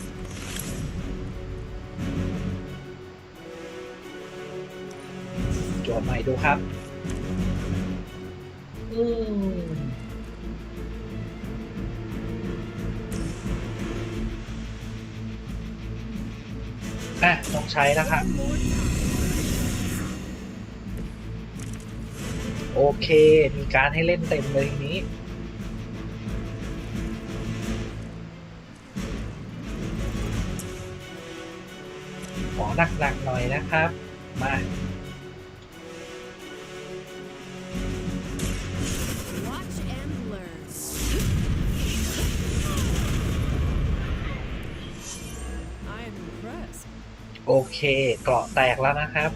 จั่วใหม่ดูครับ ต้องใช้แล้วครับโอเคมีการให้เล่นเต็มเลยทีนี้ขอหนักๆหน่อยนะครับมา Watch and learn. I am impressed. โอเคเกราะแตกแล้วนะครับ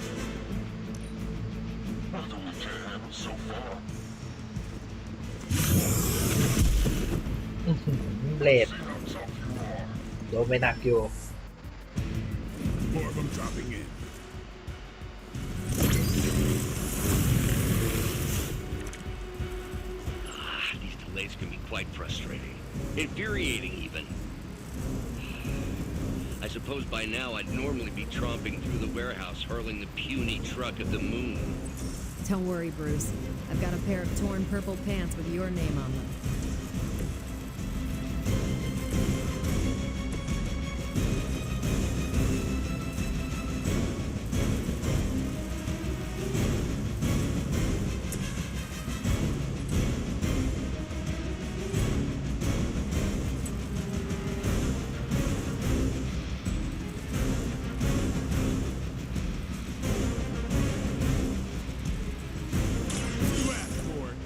เบลดโดนไปหนักอยู่ More of them dropping in. These delays can be quite frustrating. Infuriating, even. I suppose by now I'd normally be tromping through the warehouse hurling the puny truck of the moon. Don't worry, Bruce. I've got a pair of torn purple pants with your name on them. You asked for it.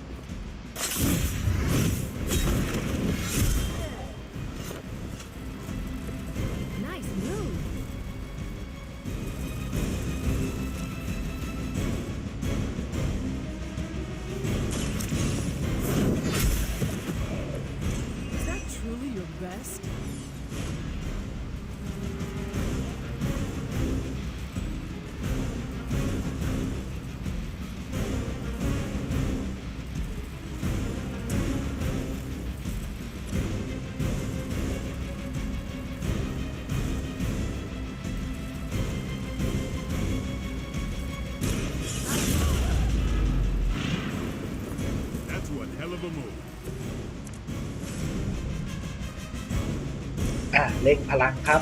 Nice move. Is that truly your best? That's one hell of a move. เร่งพลังครับ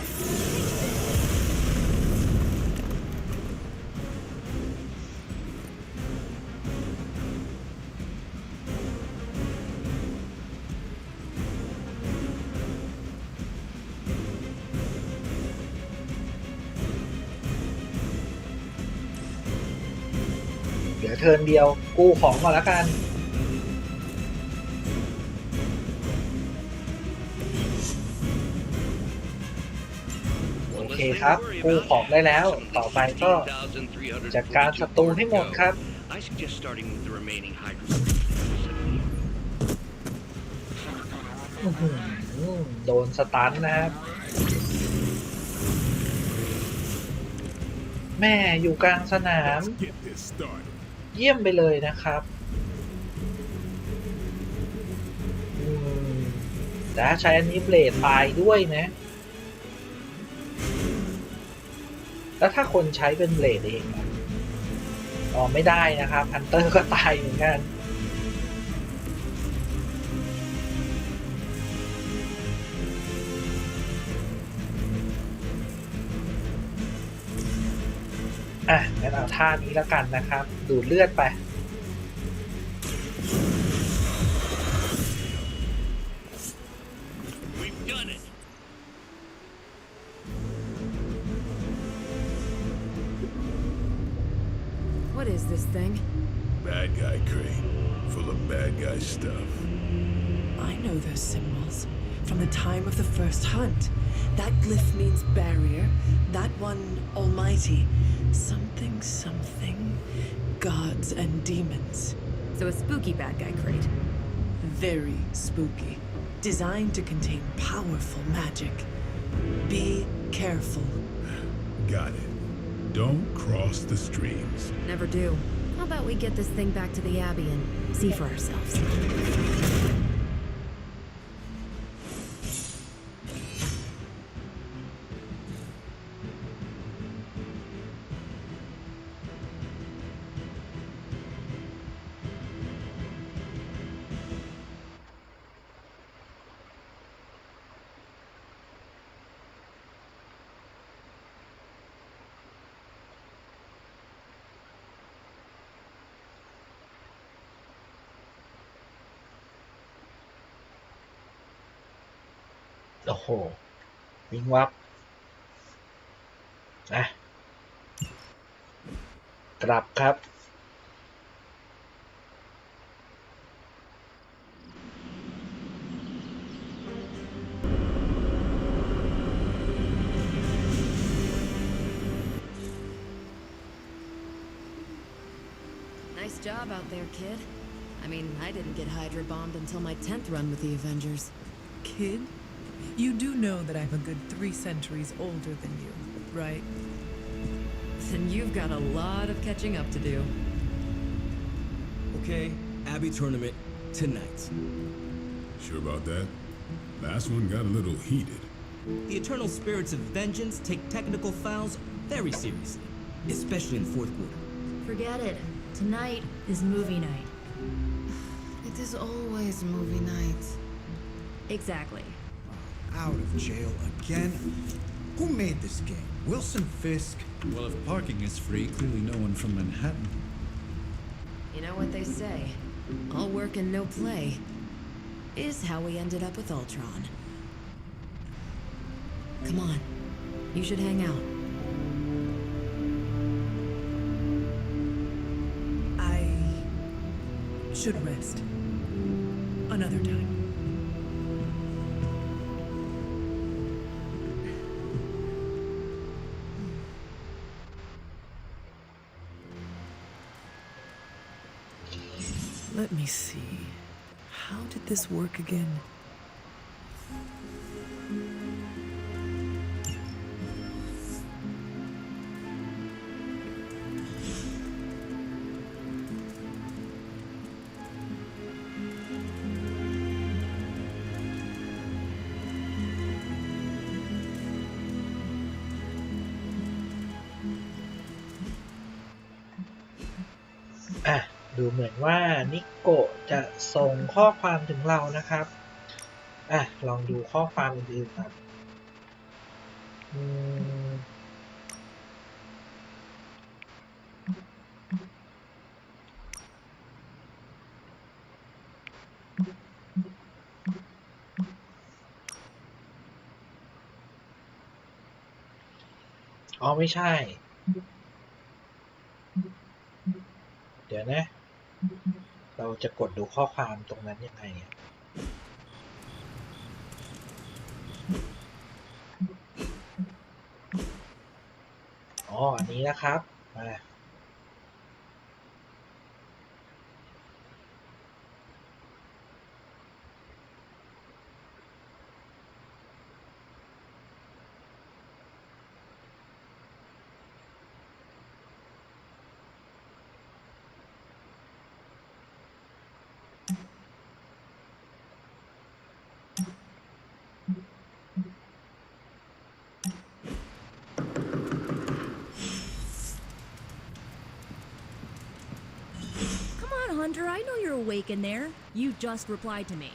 เหลือเทิร์นเดียวกู้ของมาแล้วกัน โอเคครับกู้ของได้แล้วต่อไปก็จัดการศัตรูให้หมดครับ I suggest starting with the remaining hydro. โดนสตันนะครับแม่อยู่กลางสนาม Let's get this started. เยี่ยมไปเลยนะครับแต่ถ้าใช้อันนี้เบลดตายด้วยนะแล้วถ้าคนใช้เป็นเบลดเองไม่ได้นะครับฮันเตอร์ก็ตายเหมือนกันงั้นเอาท่านี้แล้วกันนะครับดูดเลือดไป We've done it. What is this thing? Bad guy crate, full of bad guy stuff. I know those symbols from the time of the first hunt. That glyph means barrier, that one almighty. Something, something, gods and demons. So a spooky bad guy crate. Very spooky. Designed to contain powerful magic. Be careful. Got it. Don't cross the streams. Never do. How about we get this thing back to the Abbey and see for ourselves? โอ้โหวิ่งวับกลับครับ Nice job out there, kid. I mean, I didn't get Hydra bombed until my 10th run with the Avengers. Kid, you do know that I'm a good 3 centuries older than you, right? Then you've got a lot of catching up to do. Okay, Abbey tournament tonight. Sure about that? Last one got a little heated. The eternal spirits of vengeance take technical fouls very seriously, especially in the fourth quarter. Forget it. Tonight is movie night. It is always movie night. Exactly. Out of jail again? Who made this game? Wilson Fisk? Well, if parking is free, clearly no one from Manhattan. You know what they say? All work and no play is how we ended up with Ultron. Come on. You should hang out. I should rest. Another time. Let me see. How did this work again?ดูเหมือนว่านิโกะจะส่งข้อความถึงเรานะครับลองดูข้อความอื่นๆครับอ๋อไม่ใช่เดี๋ยวนะเราจะกดดูข้อความตรงนั้นยังไงอ๋ออันนี้นะครับมาHunter, I know you're awake in there. You just replied to me.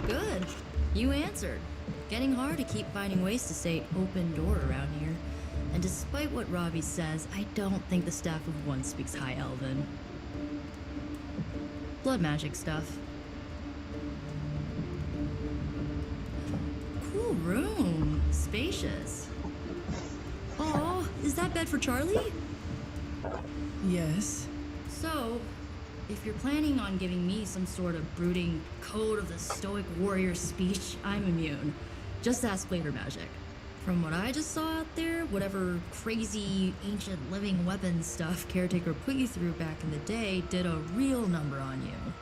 Good. You answered. Getting hard to keep finding ways to say open door around here. And despite what Robbie says, I don't think the staff of One speaks High Elven. Blood magic stuff. Cool room. Spacious. Oh, is that bed for Charlie? Yes. So, if you're planning on giving me some sort of brooding code of the stoic warrior speech, I'm immune. Just ask flavor magic. From what I just saw out there, whatever crazy ancient living weapon stuff Caretaker put you through back in the day did a real number on you.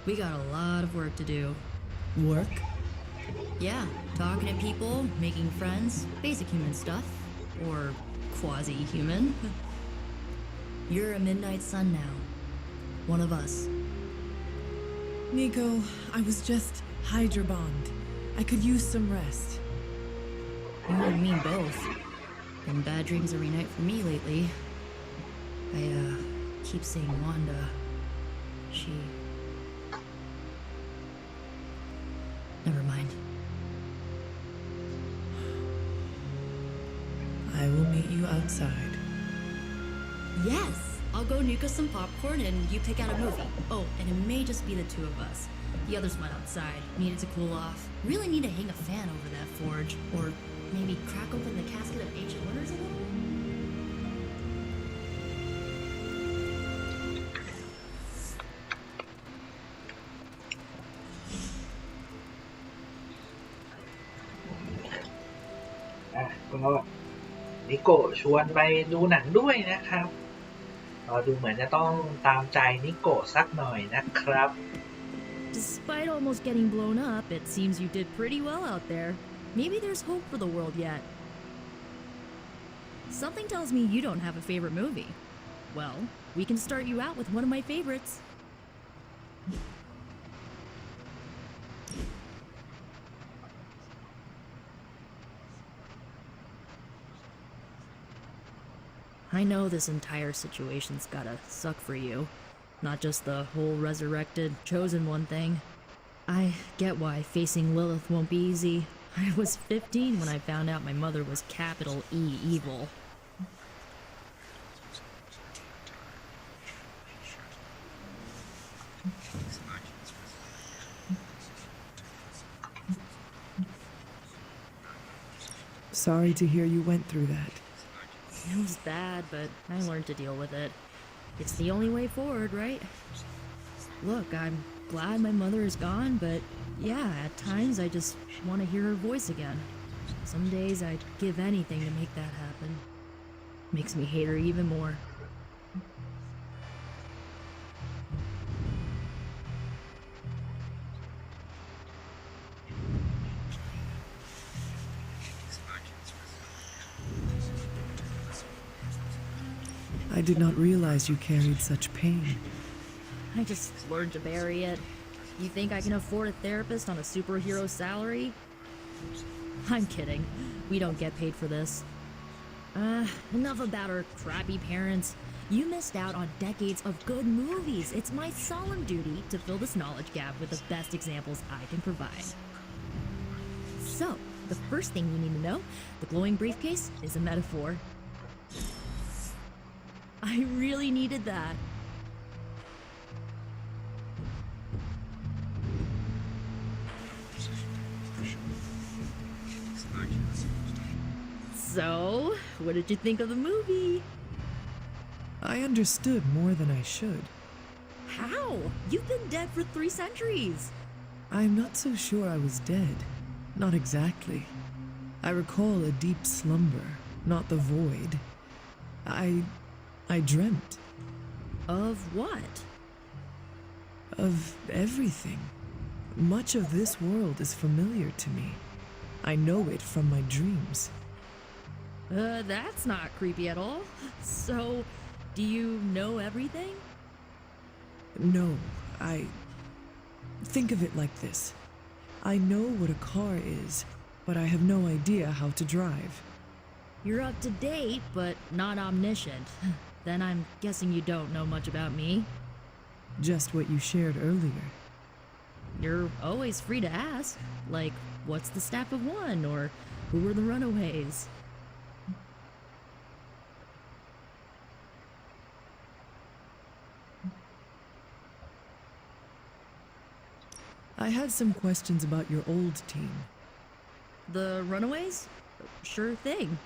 We got a lot of work to do. Work? Yeah, talking to people, making friends, basic human stuff. Or quasi-human. You're a Midnight Sun now. One of us. Nico, I was just Hydra bombed. I could use some rest. You and me both. Been bad dreams every night for me lately. I, keep seeing Wanda. She... Never mind. I will meet you outside. Yes! I'll go nuke us some popcorn and you pick out a movie. Oh, and it may just be the two of us. The others went outside, needed to cool off. Really need to hang a fan over that forge. Or maybe crack open the casket of ancient winners a little? ก็นิโกะชวนไปดูหนังด้วยนะครับดูเหมือนจะต้องตามใจนิโกะสักหน่อยนะครับ Despite almost getting blown up, it seems you did pretty well out there. Maybe there's hope for the world yet. Something tells me you don't have a favorite movie. Well, we can start you out with one of my favorites. I know this entire situation's gotta suck for you. Not just the whole resurrected, chosen one thing. I get why facing Lilith won't be easy. I was 15 when I found out my mother was capital E evil. Sorry to hear you went through that. It was bad, but I learned to deal with it. It's the only way forward, right? Look, I'm glad my mother is gone, but yeah, at times I just want to hear her voice again. Some days I'd give anything to make that happen. Makes me hate her even more. I did not realize you carried such pain. I just learned to bury it. You think I can afford a therapist on a superhero salary? I'm kidding. We don't get paid for this. Enough about our crappy parents. You missed out on decades of good movies. It's my solemn duty to fill this knowledge gap with the best examples I can provide. So, the first thing you need to know, the glowing briefcase is a metaphor. I really needed that. So, what did you think of the movie? I understood more than I should. How? You've been dead for 3 centuries. I'm not so sure I was dead. Not exactly. I recall a deep slumber, not the void. I dreamt. Of what? Of everything. Much of this world is familiar to me. I know it from my dreams. That's not creepy at all. So, do you know everything? No, Think of it like this. I know what a car is, but I have no idea how to drive. You're up to date, but not omniscient. Then I'm guessing you don't know much about me. Just what you shared earlier. You're always free to ask. Like, what's the staff of one? Or who were the runaways? I had some questions about your old team. The runaways? Sure thing.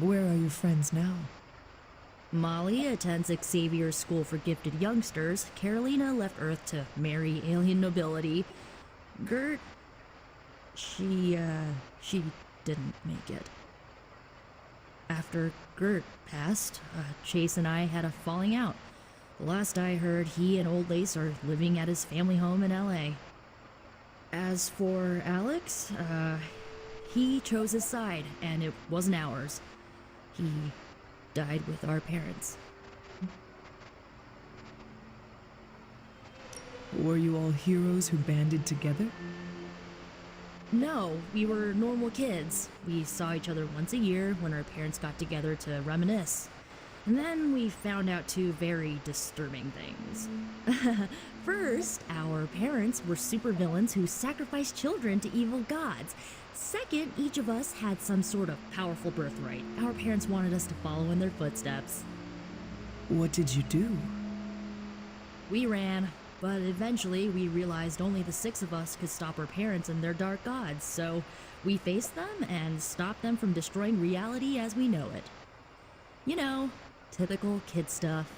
Where are your friends now? Molly attends Xavier's School for Gifted Youngsters. Carolina left Earth to marry alien nobility. Gert... She didn't make it. After Gert passed, Chase and I had a falling out. The last I heard, he and Old Lace are living at his family home in LA. As for Alex, he chose his side, and it wasn't ours. He died with our parents. Were you all heroes who banded together? No, we were normal kids. We saw each other once a year when our parents got together to reminisce. And then we found out 2 very disturbing things. First, our parents were supervillains who sacrificed children to evil gods. Second, each of us had some sort of powerful birthright. Our parents wanted us to follow in their footsteps. What did you do? We ran, but eventually we realized only the 6 of us could stop our parents and their dark gods, so we faced them and stopped them from destroying reality as we know it. You know, typical kid stuff.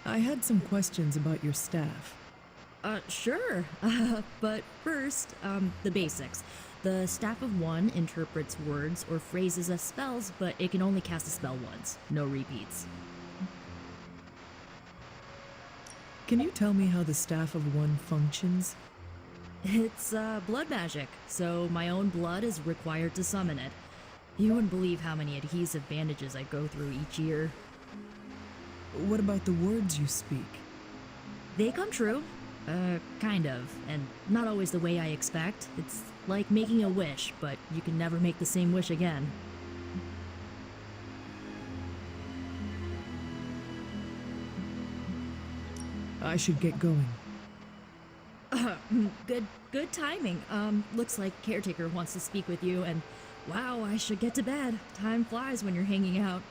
I had some questions about your staff. Sure. But first, the basics. The Staff of One interprets words or phrases as spells, but it can only cast a spell once. No repeats. Can you tell me how the Staff of One functions? It's, blood magic, so my own blood is required to summon it. You wouldn't believe how many adhesive bandages I go through each year. What about the words you speak? They come true. Kind of, and not always the way I expect. It's like making a wish, but you can never make the same wish again. I should get going. Good timing. Looks like Caretaker wants to speak with you, and wow, I should get to bed. Time flies when you're hanging out.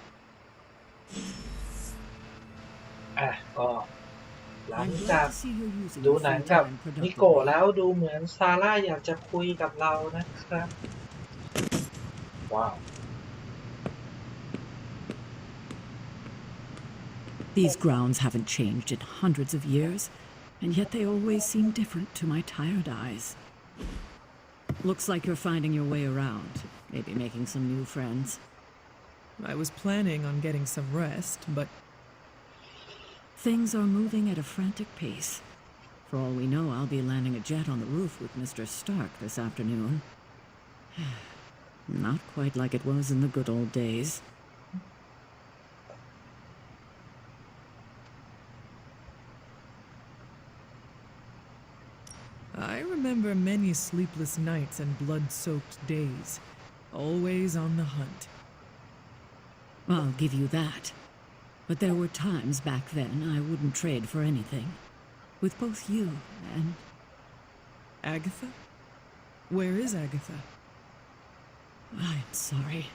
ก็หลังจากดูหนังกับนิโกะแล้วดูเหมือนซาร่าอยากจะคุยกับเรานะครับ ว้าว These grounds haven't changed in hundreds of years, and yet they always seem different to my tired eyes. Looks like you're finding your way around, maybe making some new friends. I was planning on getting some rest, but things are moving at a frantic pace. For all we know, I'll be landing a jet on the roof with Mr. Stark this afternoon. Not quite like it was in the good old days. I remember many sleepless nights and blood-soaked days, always on the hunt. I'll give you that. But there were times back then I wouldn't trade for anything. With both you and... Agatha? Where is Agatha? I'm sorry.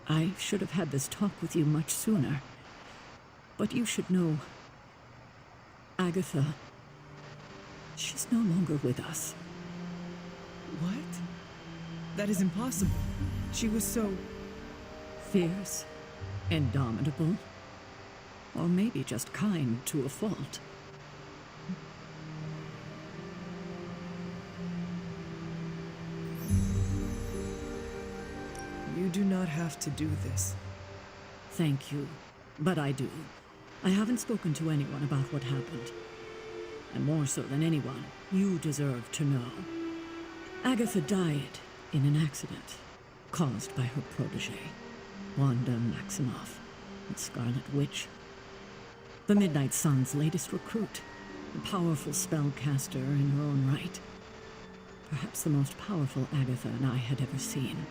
I should have had this talk with you much sooner. But you should know... Agatha... She's no longer with us. What? That is impossible. She was so... fierce, indomitable, or maybe just kind to a fault. You do not have to do this. Thank you, but I do. I haven't spoken to anyone about what happened. And more so than anyone, you deserve to know. Agatha died in an accident caused by her protege, Wanda Maximoff, the Scarlet Witch. The Midnight Sun's latest recruit, a powerful spellcaster in her own right. Perhaps the most powerful Agatha and I had ever seen.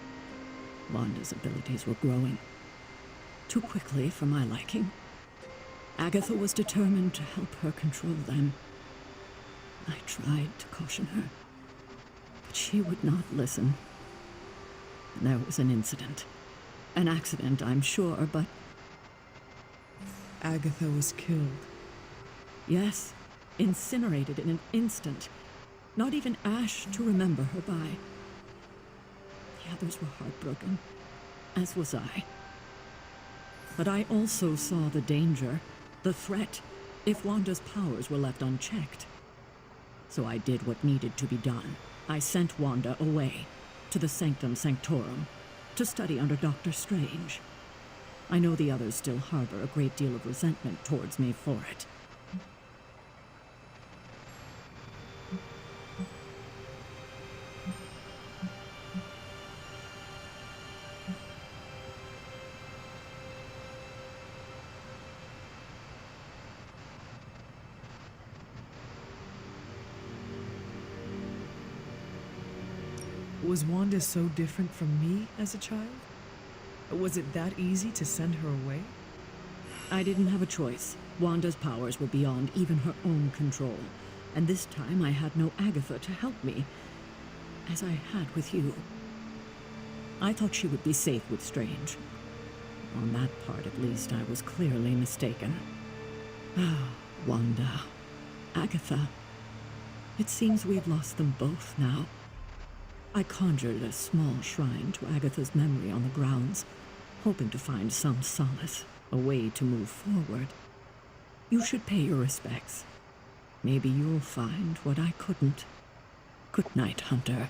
Wanda's abilities were growing. Too quickly for my liking. Agatha was determined to help her control them. I tried to caution her, but she would not listen. There was an incident. An accident, I'm sure, but... Agatha was killed. Yes, incinerated in an instant. Not even ash to remember her by. The others were heartbroken, as was I. But I also saw the danger, the threat, if Wanda's powers were left unchecked. So I did what needed to be done. I sent Wanda away, to the Sanctum Sanctorum, to study under Dr. Strange. I know the others still harbor a great deal of resentment towards me for it. Was Wanda so different from me as a child? Was it that easy to send her away? I didn't have a choice. Wanda's powers were beyond even her own control. And this time I had no Agatha to help me, as I had with you. I thought she would be safe with Strange. On that part, at least, I was clearly mistaken. Ah, Wanda. Agatha. It seems we've lost them both now. I conjured a small shrine to Agatha's memory on the grounds, hoping to find some solace, a way to move forward. You should pay your respects. Maybe you'll find what I couldn't. Good night, Hunter.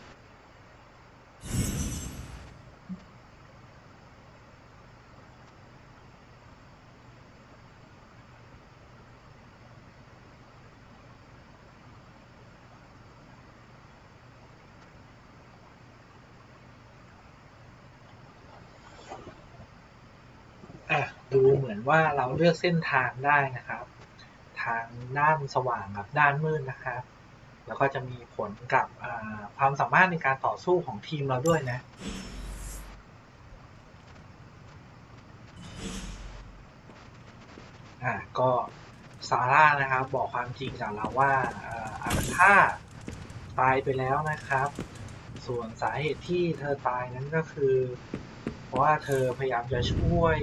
ดูเหมือนว่าเราเลือกเส้นทางได้นะครับ ทางด้านสว่างกับด้านมืดนะครับ แล้วก็จะมีผลกับความสามารถในการต่อสู้ของทีมเราด้วยนะก็ซาร่านะครับบอกความจริงกับเราว่าอาร์ธาตายไปแล้วนะครับ ส่วนสาเหตุที่เธอตายนั้นก็คือเพราะว่าเธอพยายามจะช่วย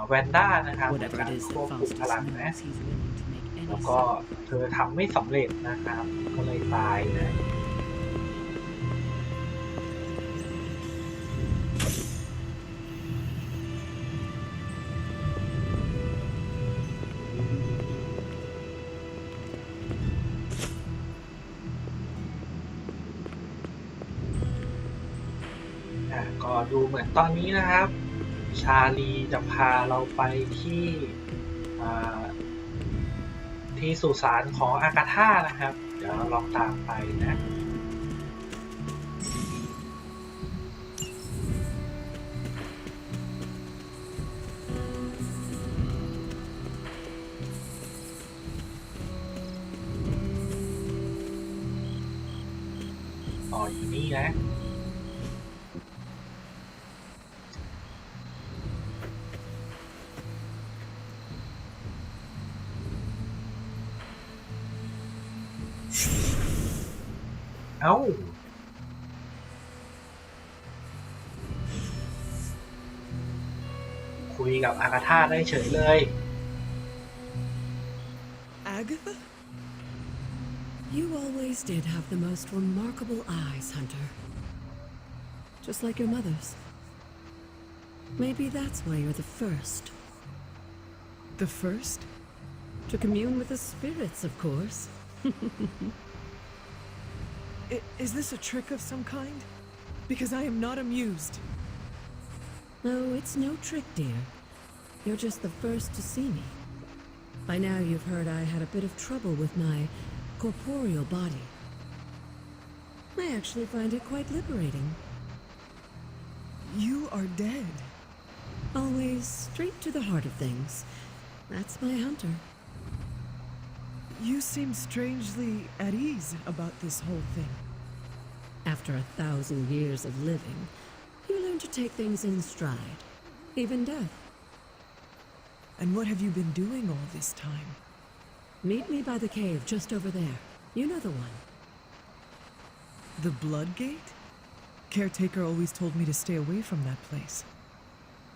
แวนด้านะครับในการควบคุมพลังนะแล้วก็เธอทำไม่สำเร็จนะครับก็เลยตายนะก็ดูเหมือนตอนนี้นะครับชาลีจะพาเราไปที่สุสานของอากาธานะครับเดี๋ยวลองตามไปนะอยู่นี่นะคุยกับอากาธาได้เฉยเลย Agatha? You always did have the most remarkable eyes, Hunter. Just like your mother's. Maybe that's why you're the first. The first? To commune with the spirits, of course. Is this a trick of some kind? Because I am not amused. No, it's no trick, dear. You're just the first to see me. By now you've heard I had a bit of trouble with my corporeal body. I actually find it quite liberating. You are dead. Always straight to the heart of things. That's my Hunter. You seem strangely at ease about this whole thing. After 1,000 years of living, you learn to take things in stride, even death. And what have you been doing all this time? Meet me by the cave just over there. You know the one. The Blood Gate? Caretaker always told me to stay away from that place.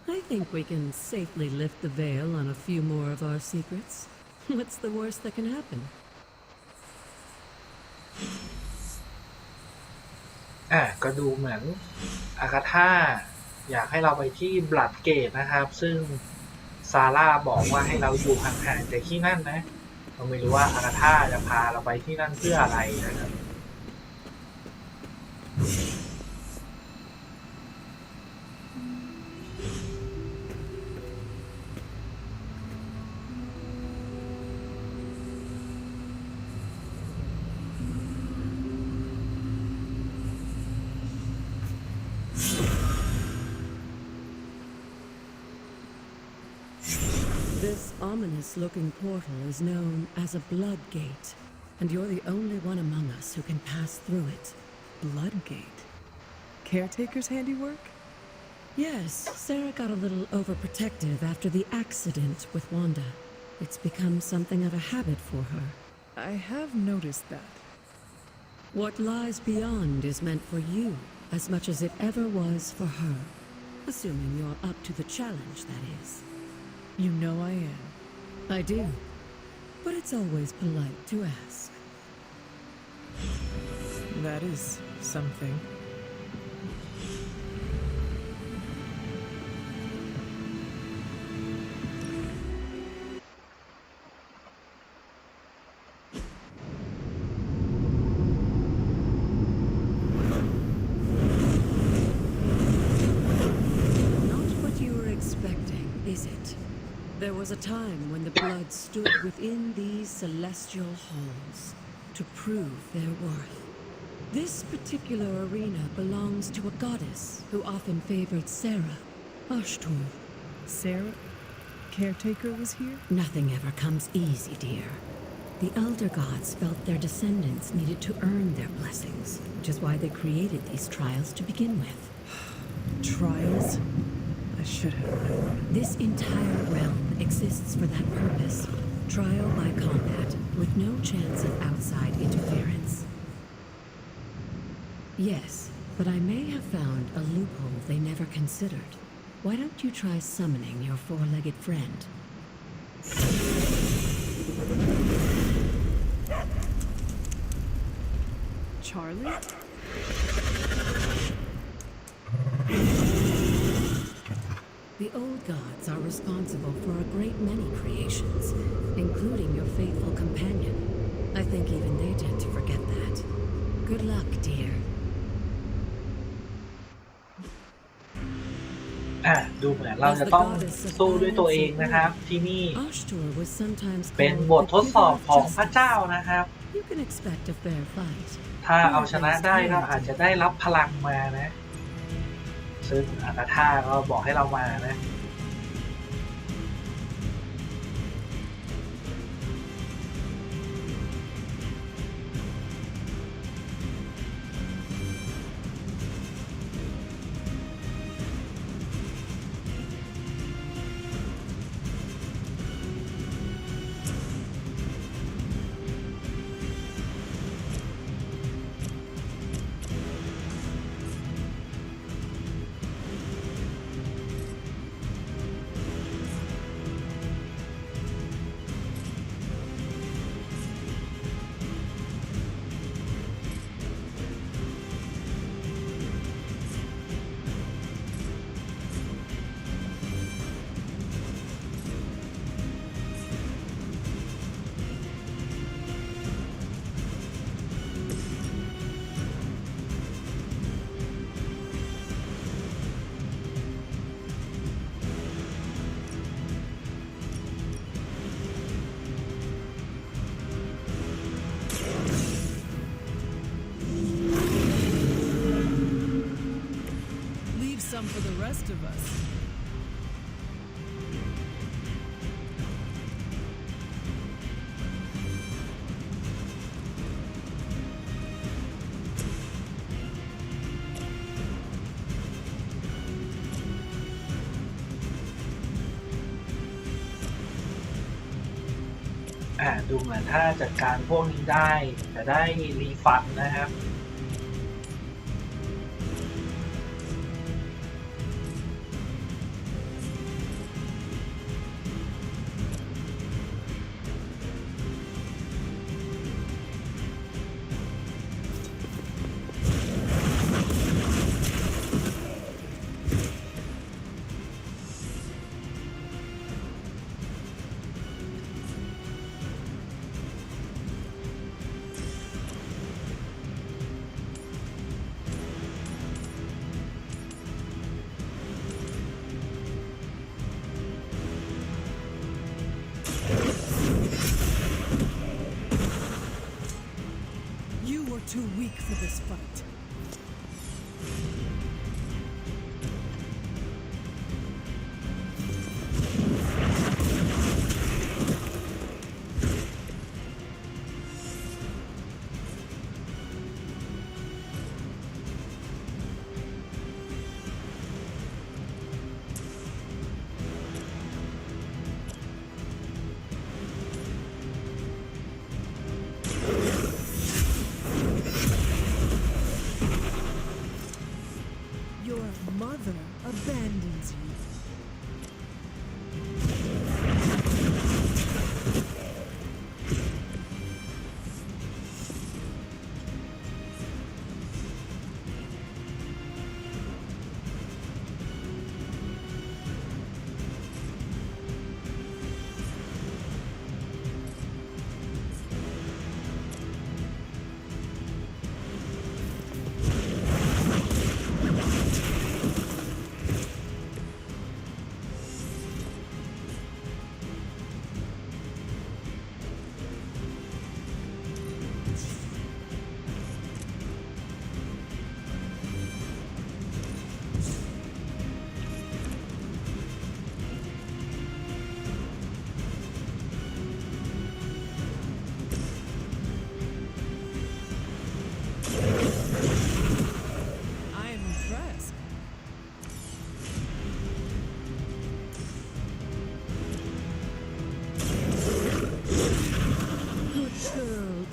I think we can safely lift the veil on a few more of our secrets. What's the worst that can happen? ก็ดูเหมือนอากาธาอยากให้เราไปที่บลัดเกตนะครับซึ่งซาร่าบอกว่าให้เราอยู่ห่างๆจากที่นั่นนะเราไม่รู้ว่าอากาธาจะพาเราไปที่นั่นเพื่ออะไรนะครับ This ominous-looking portal is known as a blood gate, and you're the only one among us who can pass through it. Blood Gate? Caretaker's handiwork? Yes, Sarah got a little overprotective after the accident with Wanda. It's become something of a habit for her. I have noticed that. What lies beyond is meant for you as much as it ever was for her. Assuming you're up to the challenge, that is. You know I am. I do. But it's always polite to ask. That is something. Not what you were expecting, is it? There was a time when the blood stood within these celestial halls to prove their worth. This particular arena belongs to a goddess who often favored Sarah, Ashtur. Sarah? Caretaker was here? Nothing ever comes easy, dear. The elder gods felt their descendants needed to earn their blessings, which is why they created these trials to begin with. Trials? I should have known. This entire realm exists for that purpose. Trial by combat, with no chance of outside interference. Yes, but I may have found a loophole they never considered. Why don't you try summoning your four-legged friend? Charlie? The old gods are responsible for a great many creations, including your faithful companion. I think even they tend to forget that. Good luck, dear. ดูเหมือนเราจะต้องสู้ด้วยตัวเองนะครับ ที่นี่เป็นบททดสอบของพระเจ้านะครับ ถ้าเอาชนะได้ก็อาจจะได้รับพลังมานะ ซึ่งอากาธาก็บอกให้เรามานะ Some for the rest of us. À, ดูเหมือนถ้าจัดการพวกนี้ได้จะได้รีฟันนะครับ Too weak for this fight.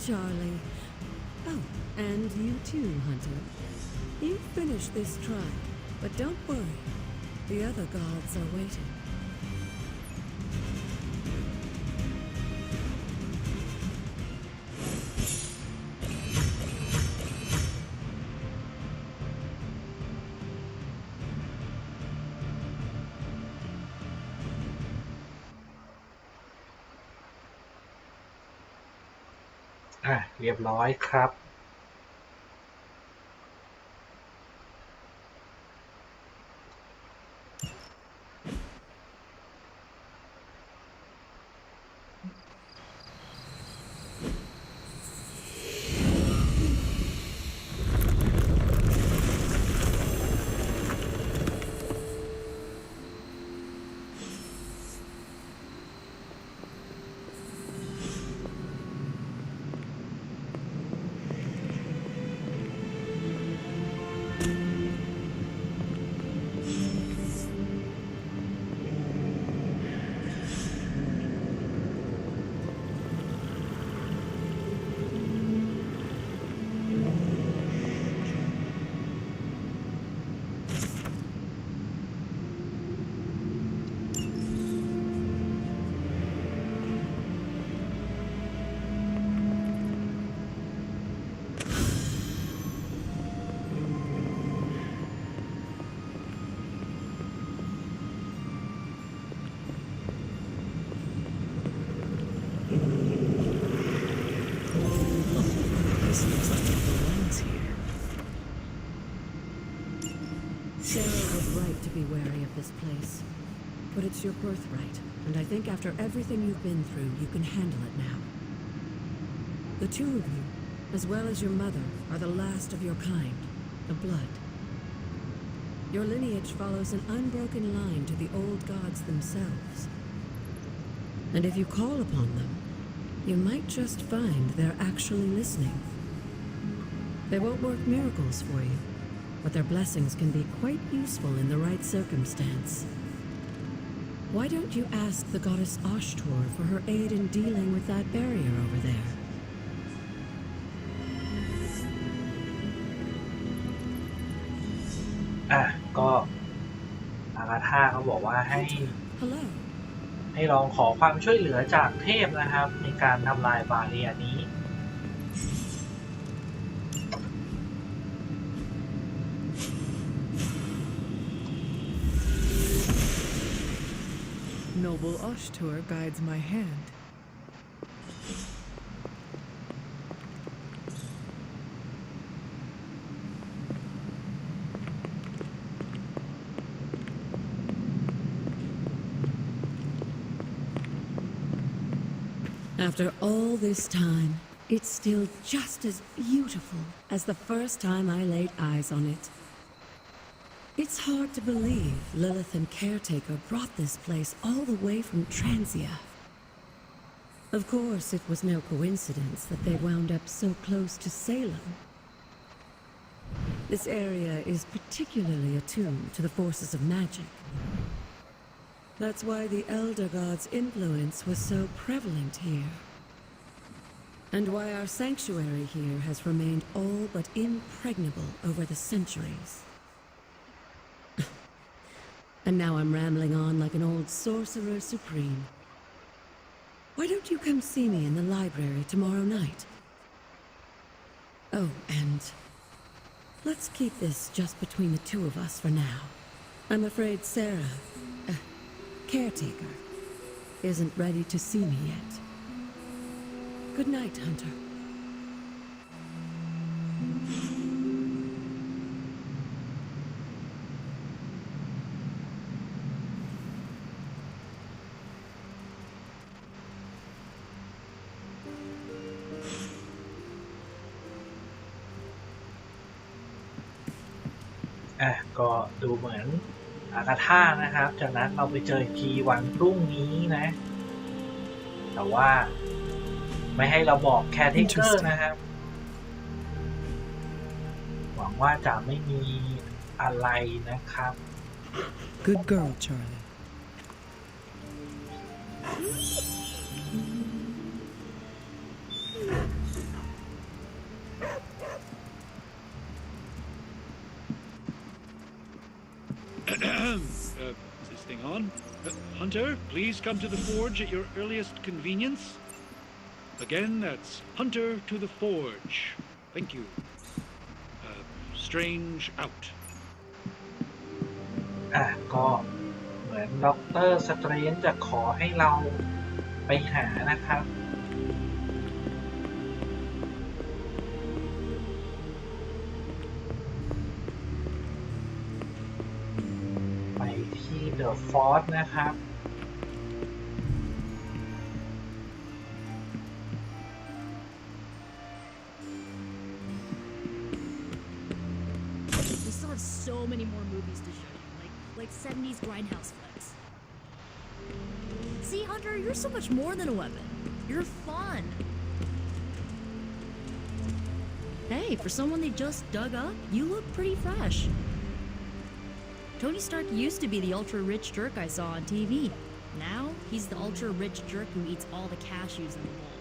Charlie. Oh, and you too, Hunter. You finished this trial, but don't worry. The other gods are waiting. 아, เรียบร้อยครับSarah was right to be wary of this place. But it's your birthright, and I think after everything you've been through, you can handle it now. The two of you, as well as your mother, are the last of your kind, the blood. Your lineage follows an unbroken line to the old gods themselves. And if you call upon them, you might just find they're actually listening. They won't work miracles for you, but their blessings can be quite useful in the right circumstance. Why don't you ask the goddess Ashtor for her aid in dealing with that barrier over there? ก็อาราธาเขาบอกว่าให้ Hello. ให้ลองขอความช่วยเหลือจากเทพนะครับในการทำลายบาเรียนี้ Noble Ashtur guides my hand. After all this time, it's still just as beautiful as the first time I laid eyes on it. It's hard to believe Lilith and Caretaker brought this place all the way from Transia. Of course, it was no coincidence that they wound up so close to Salem. This area is particularly attuned to the forces of magic. That's why the Elder God's influence was so prevalent here. And why our sanctuary here has remained all but impregnable over the centuries. And now I'm rambling on like an old sorcerer supreme. Why don't you come see me in the library tomorrow night? Oh, and let's keep this just between the two of us for now. I'm afraid Sarah, Caretaker, isn't ready to see me yet. Good night, Hunter. ก็ดูเหมือนอากาธานะครับจากนั้นเราไปเจอทีวันพรุ่งนี้นะ แต่ว่าไม่ให้เราบอกแคร์เทเกอร์นะครับ หวังว่าจะไม่มีอะไรนะครับ Good girl, Charlie. on. Hunter, please come to the forge at your earliest convenience. Again, that's Hunter to the forge. Thank you. Strange out. ก็เหมือนด็อกเตอร์สเตรนจ์จะขอให้เราไปหานะครับไปที่เดอะฟอร์สนะครับ We still have so many more movies to show you, like 70s grindhouse flicks. See, Hunter, you're so much more than a weapon. You're fun. Hey, for someone they just dug up, you look pretty fresh. Tony Stark used to be the ultra-rich jerk I saw on TV. Now, he's the ultra-rich jerk who eats all the cashews in the bowl.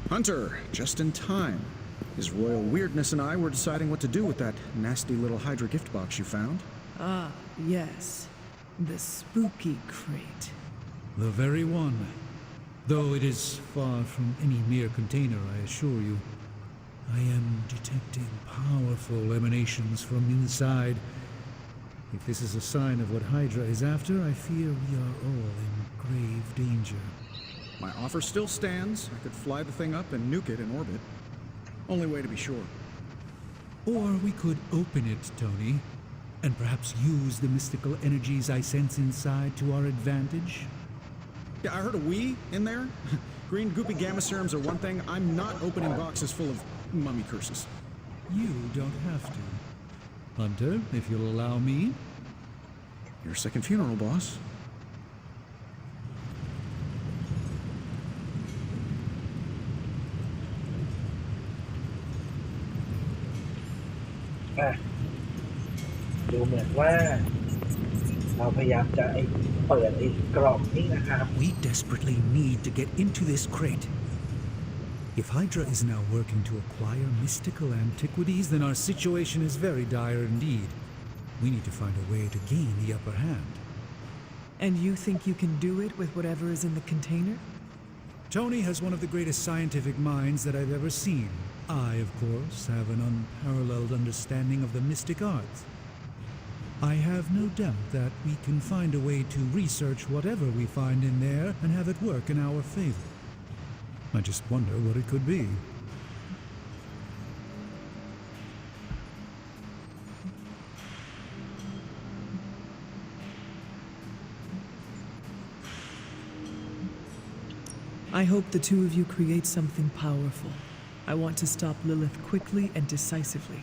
Hunter, just in time. His royal weirdness and I were deciding what to do with that nasty little Hydra gift box you found. Ah, yes. The spooky crate. The very one. Though it is far from any mere container, I assure you. I am detecting powerful emanations from inside. If this is a sign of what Hydra is after, I fear we are all in grave danger. My offer still stands. I could fly the thing up and nuke it in orbit. Only way to be sure. Or we could open it, Tony, and perhaps use the mystical energies I sense inside to our advantage. Yeah, I heard a "we" in there. Green goopy gamma serums are one thing. I'm not opening boxes full of mummy curses. You don't have to. Hunter, if you'll allow me. Your second funeral, boss.อ่ะดูเหมือนว่าเราพยายามจะเปิดกล่องนี่นะครับ We desperately need to get into this crate. If Hydra is now working to acquire mystical antiquities, then our situation is very dire indeed. We need to find a way to gain the upper hand. And you think you can do it with whatever is in the container? Tony has one of the greatest scientific minds that I've ever seen. I, of course, have an unparalleled understanding of the mystic arts. I have no doubt that we can find a way to research whatever we find in there and have it work in our favor. I just wonder what it could be. I hope the two of you create something powerful. I want to stop Lilith quickly and decisively.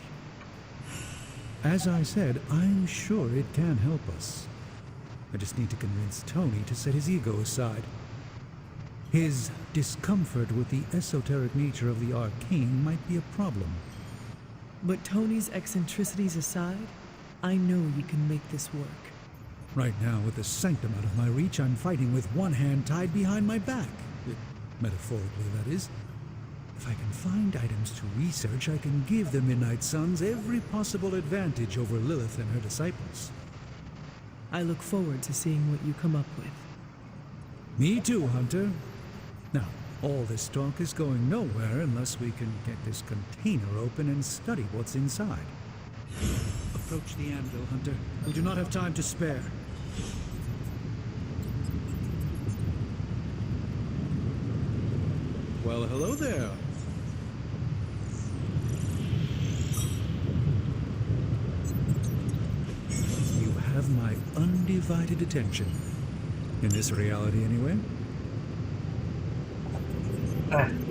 As I said, I'm sure it can help us. I just need to convince Tony to set his ego aside. His discomfort with the esoteric nature of the arcane might be a problem. But Tony's eccentricities aside, I know you can make this work. Right now, with the sanctum out of my reach, I'm fighting with one hand tied behind my back. Metaphorically, that is. If I can find items to research, I can give the Midnight Suns every possible advantage over Lilith and her disciples. I look forward to seeing what you come up with. Me too, Hunter. Now, all this talk is going nowhere unless we can get this container open and study what's inside. Approach the anvil, Hunter. We do not have time to spare. Well, hello there. You have my undivided attention. In this reality, anyway.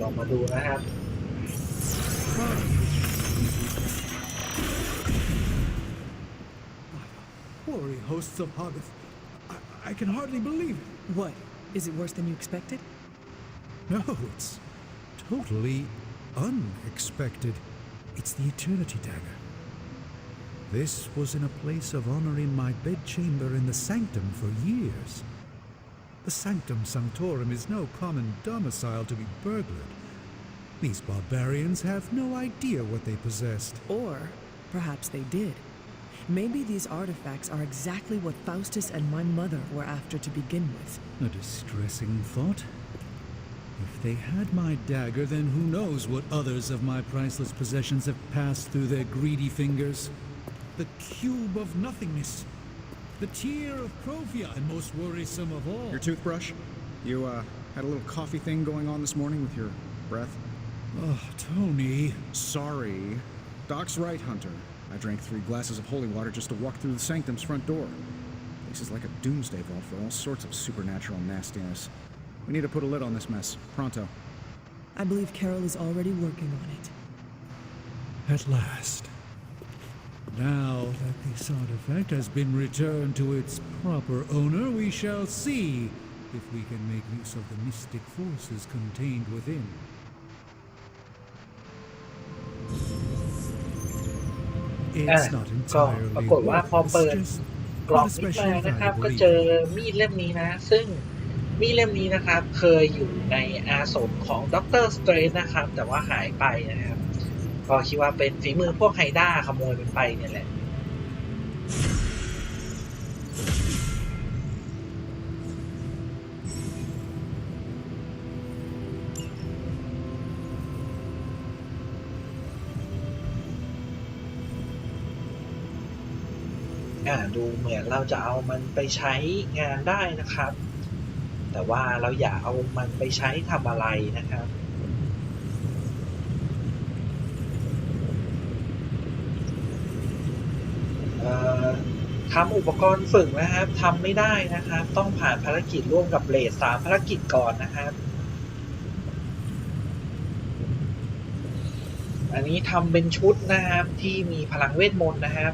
ลองมาดูนะครับ Hoary hosts of Hoggith. I can hardly believe it. What? Is it worse than you expected? No, it's totally unexpected. It's the Eternity Dagger. This was in a place of honor in my bedchamber in the sanctum for years. The sanctum sanctorum is no common domicile to be burglared. These barbarians have no idea what they possessed. Or perhaps they did. Maybe these artifacts are exactly what Faustus and my mother were after to begin with. A distressing thought. If they had my dagger, then who knows what others of my priceless possessions have passed through their greedy fingers. The cube of nothingness. The tear of Profia, and most worrisome of all. Your toothbrush? You, had a little coffee thing going on this morning with your breath? Oh, Tony. Sorry. Doc's right, Hunter. I drank 3 glasses of holy water just to walk through the sanctum's front door. This is like a doomsday vault for all sorts of supernatural nastiness. We need to put a lid on this mess. Pronto. I believe Carol is already working on it. At last. Now that this artifact has been returned to its proper owner, we shall see if we can make use of the mystic forces contained within. ก็ปรากฏว่าพอเปิดกล่องนี้มานะครับก็เจอมีดเล่มนี้นะซึ่งมีดเล่มนี้นะครับเคยอยู่ในอาสมของด็อกเตอร์สเตรนนะครับแต่ว่าหายไปนะครับก็คิดว่าเป็นฝีมือพวกไฮด้าขโมยมันไปเนี่ยแหละดูเหมือนเราจะเอามันไปใช้งานได้นะครับแต่ว่าเราอย่าเอามันไปใช้ทำอะไรนะครับทำอุปกรณ์ฝึกนะครับทำไม่ได้นะครับต้องผ่านภารกิจร่วมกับเบลด3ภารกิจก่อนนะครับอันนี้ทำเป็นชุดนะครับที่มีพลังเวทมนต์นะครับ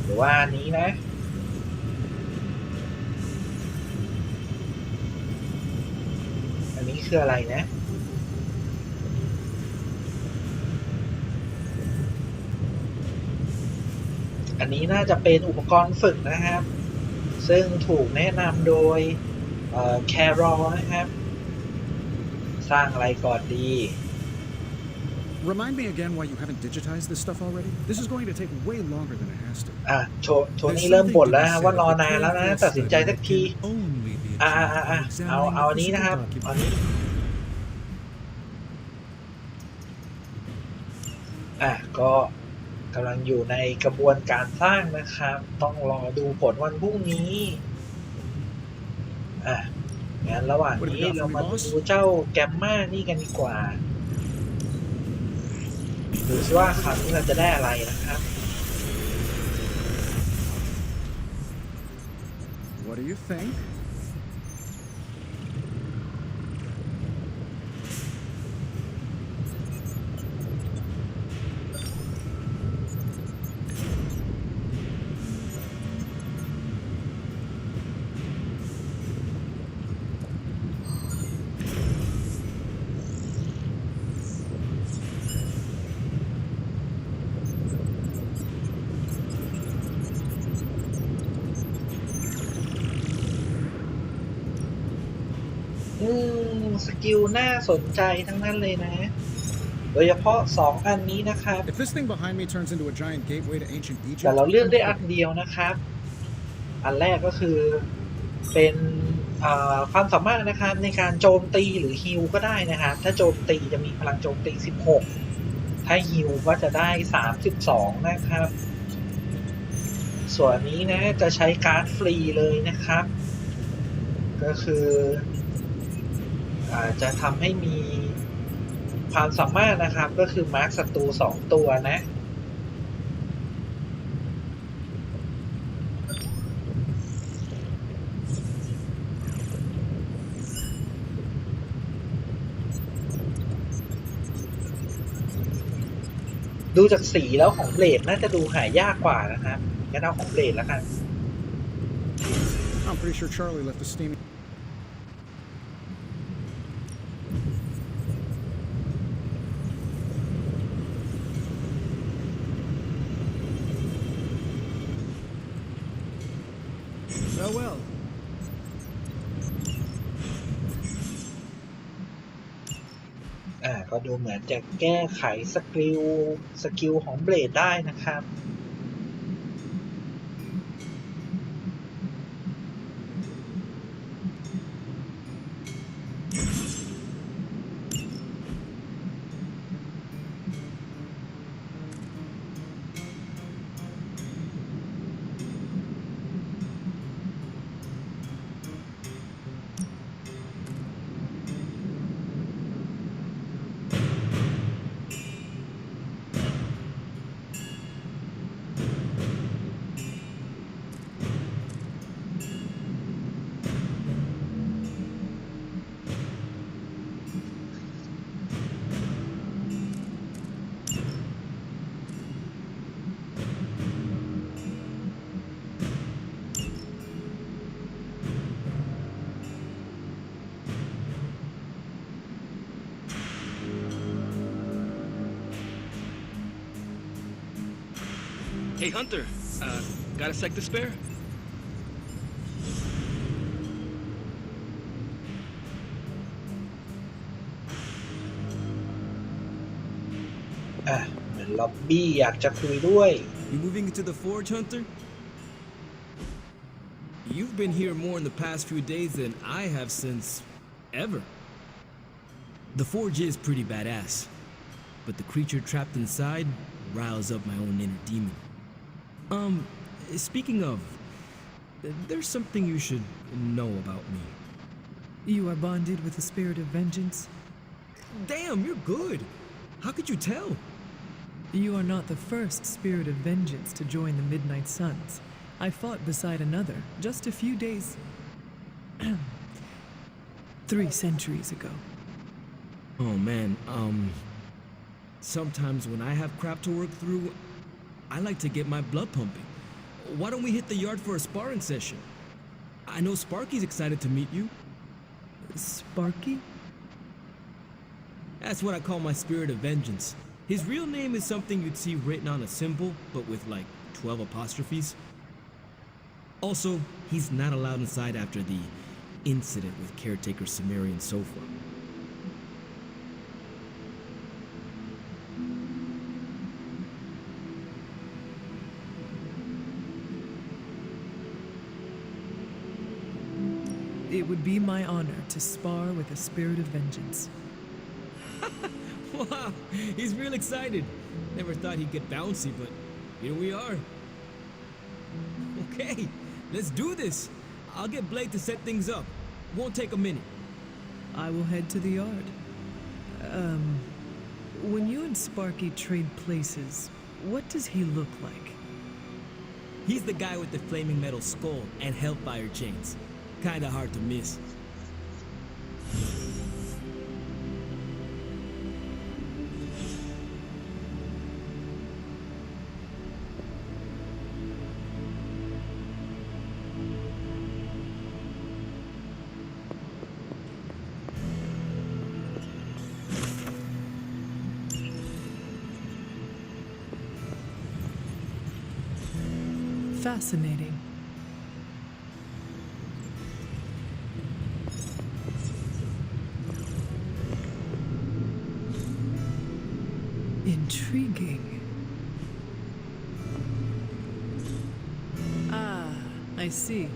หรือว่าอันนี้นะอันนี้คืออะไรนะอันนี้น่าจะเป็นอุปกรณ์ฝึกนะครับซึ่งถูกแนะนำโดยแครอลนะครับสร้างอะไรก่อนดี Remind me again why you haven't digitized this stuff already? This is going to take way longer than it has to. โทนี่เริ่มบ่นแล้วว่ารอนานแล้วนะตัดสินใจสักทีเอาอันนี้นะครับอันนี้ก็กำลังอยู่ในกระบวนการสร้างนะครับต้องรอดูผลวันพรุ่งนี้งั้นระหว่างนี้เรามาดูเจ้าแกมม่านี่กันดีกว่าดูซิว่าคราวนี้เราจะได้อะไรนะครับ What do you think?สกิลน่าสนใจทั้งนั้นเลยนะโดยเฉพาะ2อันนี้นะครับแต่เราเลือกได้อันเดียวนะครับอันแรกก็คือเป็นความสามารถนะครับในการโจมตีหรือฮีลก็ได้นะครับถ้าโจมตีจะมีพลังโจมตี16ถ้าฮีลก็จะได้32นะครับส่วนนี้นะจะใช้การ์ดฟรีเลยนะครับก็คือจะทำให้มีความสามารถนะครับก็คือมาร์คศัตรู2ตัวนะดูจากสีแล้วของเบลดน่าจะดูหายากกว่านะครับงั้นเอาของเบลดแล้วกัน I'm pretty sure Charlie left the steam Farewell. ก็ดูเหมือนจะแก้ไขสกิลของเบลดได้นะครับHey, Hunter, got a sec to spare? เหมือนล็อบบี้อยากจะคุยด้วย You moving into the forge, Hunter? You've been here more in the past few days than I have since ever. The forge is pretty badass, but the creature trapped inside riles up my own inner demon. Speaking of, there's something you should know about me. You are bonded with the spirit of vengeance? Damn, you're good. How could you tell? You are not the first spirit of vengeance to join the Midnight Suns. I fought beside another just a few days... 3 centuries ago. Oh man, sometimes when I have crap to work through, I like to get my blood pumping. Why don't we hit the yard for a sparring session? I know Sparky's excited to meet you. Sparky? That's what I call my spirit of vengeance. His real name is something you'd see written on a symbol, but with like 12 apostrophes. Also, he's not allowed inside after the incident with caretaker Sumerian sofa. It would be my honor to spar with a spirit of vengeance. Wow, he's real excited. Never thought he'd get bouncy, but here we are. Okay, let's do this. I'll get Blake to set things up. Won't take a minute. I will head to the yard. When you and Sparky trade places, what does he look like? He's the guy with the flaming metal skull and hellfire chains. Kinda hard to miss. Fascinating. Intriguing. Ah, I see.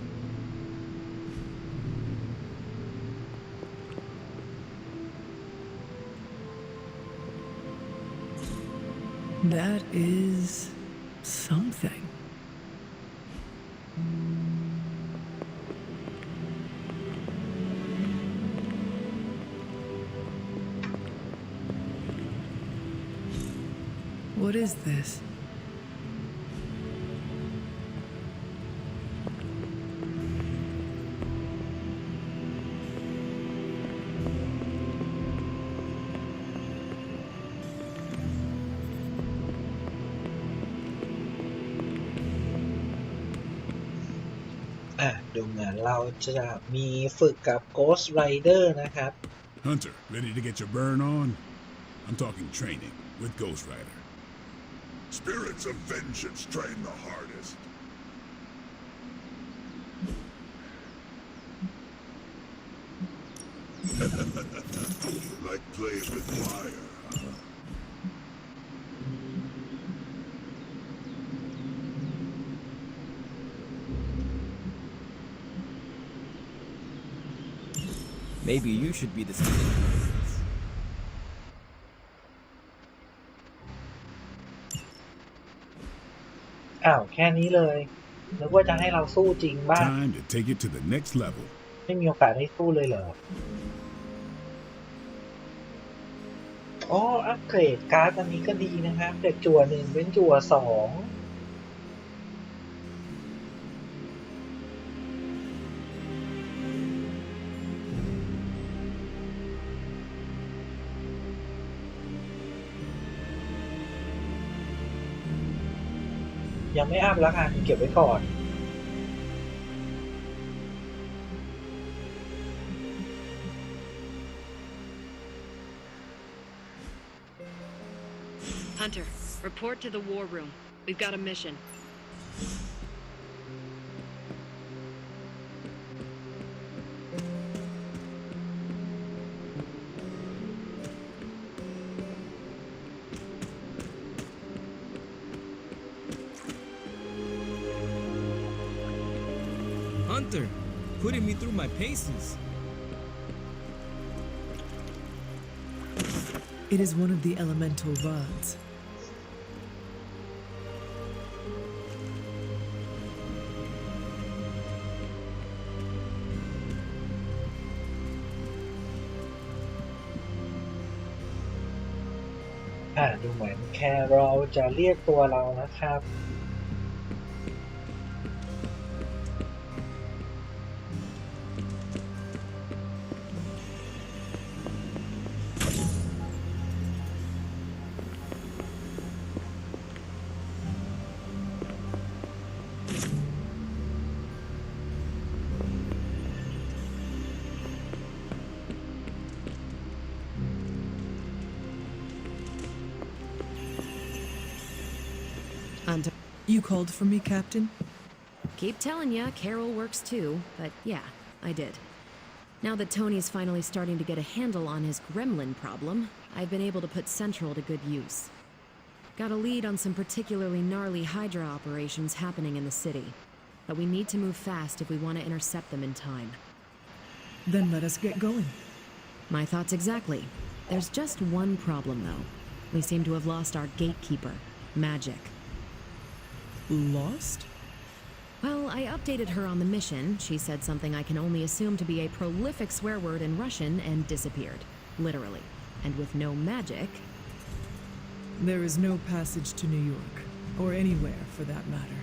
That is something. What is this?ดูเหมือนเราจะมีฝึกกับ Ghost Rider นะครับ Hunter, ready to get your burn on? I'm talking training with Ghost Rider. Spirits of vengeance train the hardest. playing with fire. Maybe you should be the student. อ้าวแค่นี้เลยนึกว่าจะให้เราสู้จริงบ้าง Time to take it to the next level. ไม่มีโอกาสให้สู้เลยเหรออ๋ออัปเกรดการ์ดอันนี้ก็ดีนะครับจากจั่ว1เป็นจั่ว2ยังไม่อัพแล้วกันเก็บไว้ก่อน Hunter, report to the war room. We've got a mission. Hunter, putting me through my paces. It is one of the elemental rods. Ah, ดูเหมือนแครอลจะเรียกตัวเรานะครับ Hunter. You called for me, Captain? Keep telling ya, Carol works too, but yeah, I did. Now that Tony's finally starting to get a handle on his gremlin problem, I've been able to put Central to good use. Got a lead on some particularly gnarly Hydra operations happening in the city, but we need to move fast if we want to intercept them in time. Then let us get going. My thoughts exactly. There's just one problem, though. We seem to have lost our gatekeeper, Magic. Lost? Well, I updated her on the mission. She said something I can only assume to be a prolific swear word in Russian and disappeared. Literally. And with no magic... There is no passage to New York, or anywhere for that matter.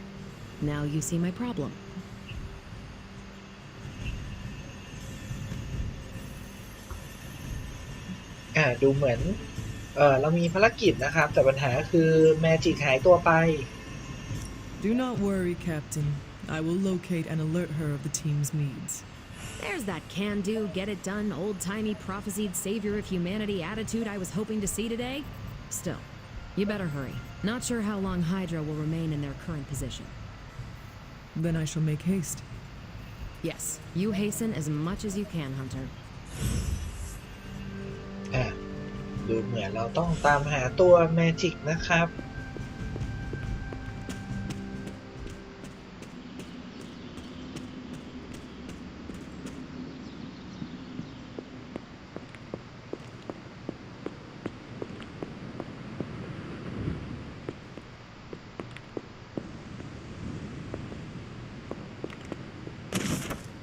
Now you see my problem. ดูเหมือนเรามีภารกิจนะครับแต่ปัญหาคือแมจิกหายตัวไป Do not worry, Captain. I will locate and alert her of the team's needs. There's that can-do, get-it-done, old-timey prophesied savior of humanity attitude I was hoping to see today. Still, you better hurry. Not sure how long Hydra will remain in their current position. Then I shall make haste. Yes, you hasten as much as you can, Hunter. ดูเหมือนเราต้องตามหาตัวแมจิกนะครับ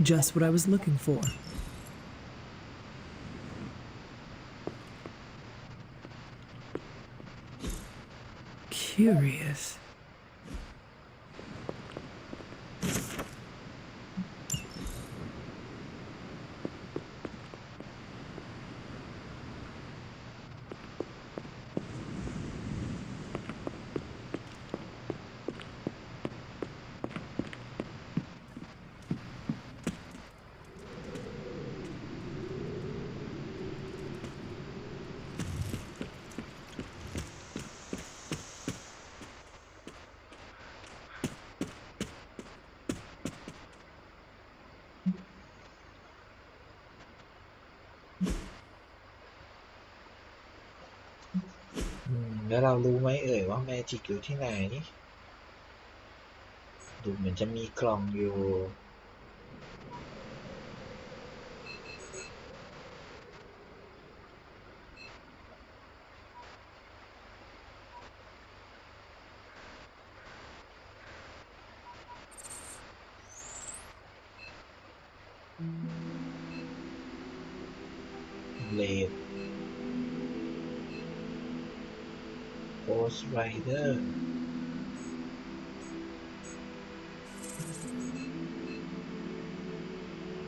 Just what I was looking for. Curious. แล้วเรารู้ไหมเอ่ยว่าแมจิกอยู่ที่ไหนดูเหมือนจะมีกล่องอยู่เลดโกสต์ไรเดอร์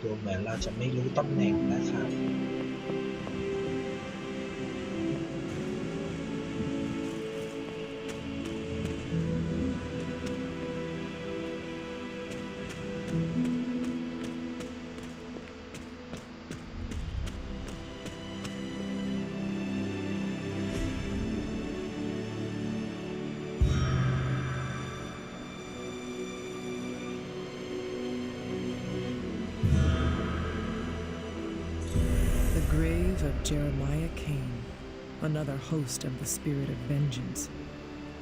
ดูเหมือนเราจะไม่รู้ตำแหน่งนะครับGrave of Jeremiah Cain, another host of the spirit of vengeance.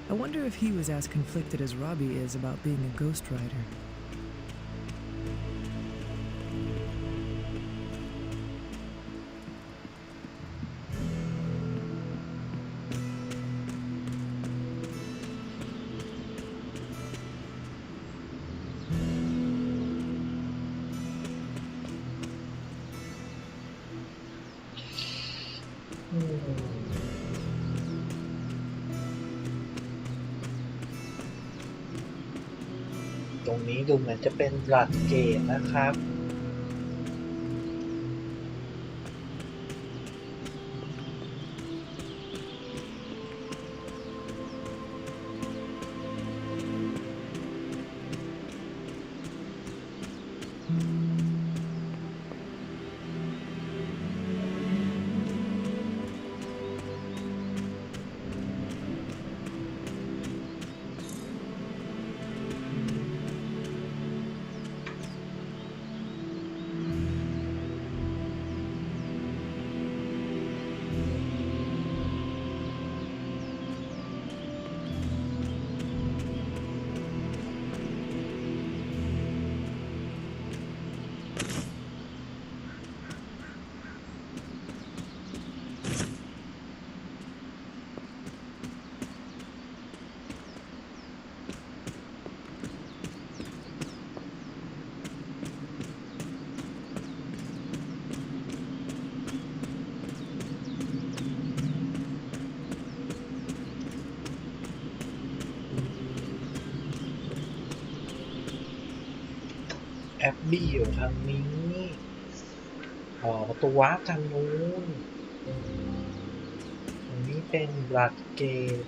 I wonder if he was as conflicted as Robbie is about being a Ghost Rider.ตรงนี้ดูเหมือนจะเป็นบลัดเกตนะครับแอปบี้อยู่ทางนี้ประตูวาร์ปทางนู้นตรงนี้เป็นบลัดเกต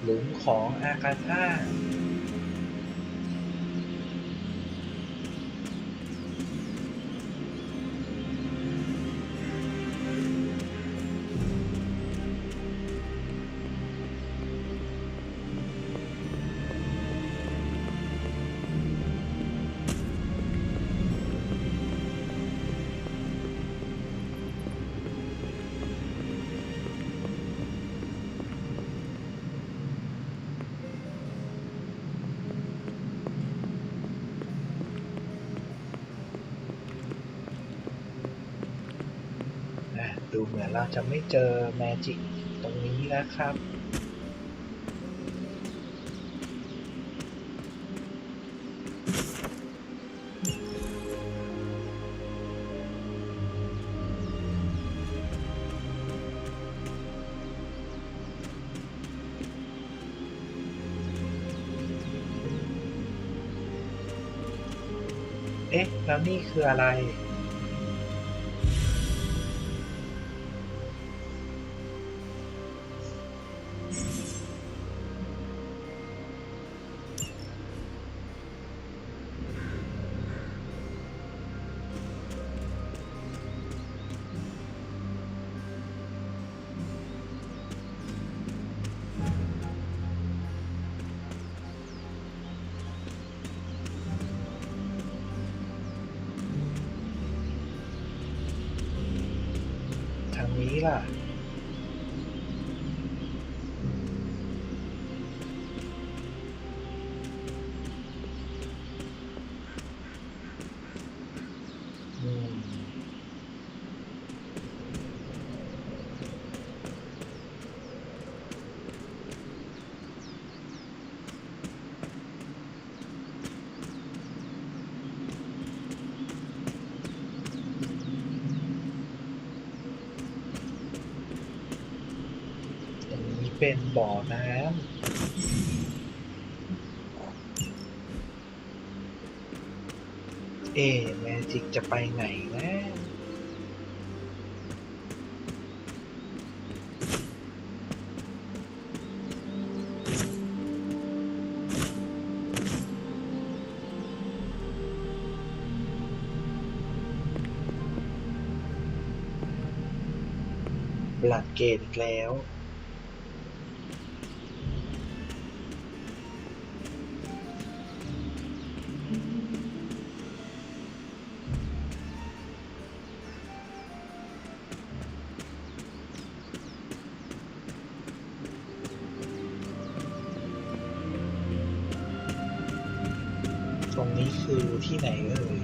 หลุมของอากาธาดูเหมือนเราจะไม่เจอแมจิกตรงนี้นะครับเอ๊ะแล้วนี่คืออะไร อ นี้ล่ะเป็นบ่อน้ำแมจิกจะไปไหนนะบลัดเกตอีกแล้วตรงนี้คือที่ไหนเอ่ย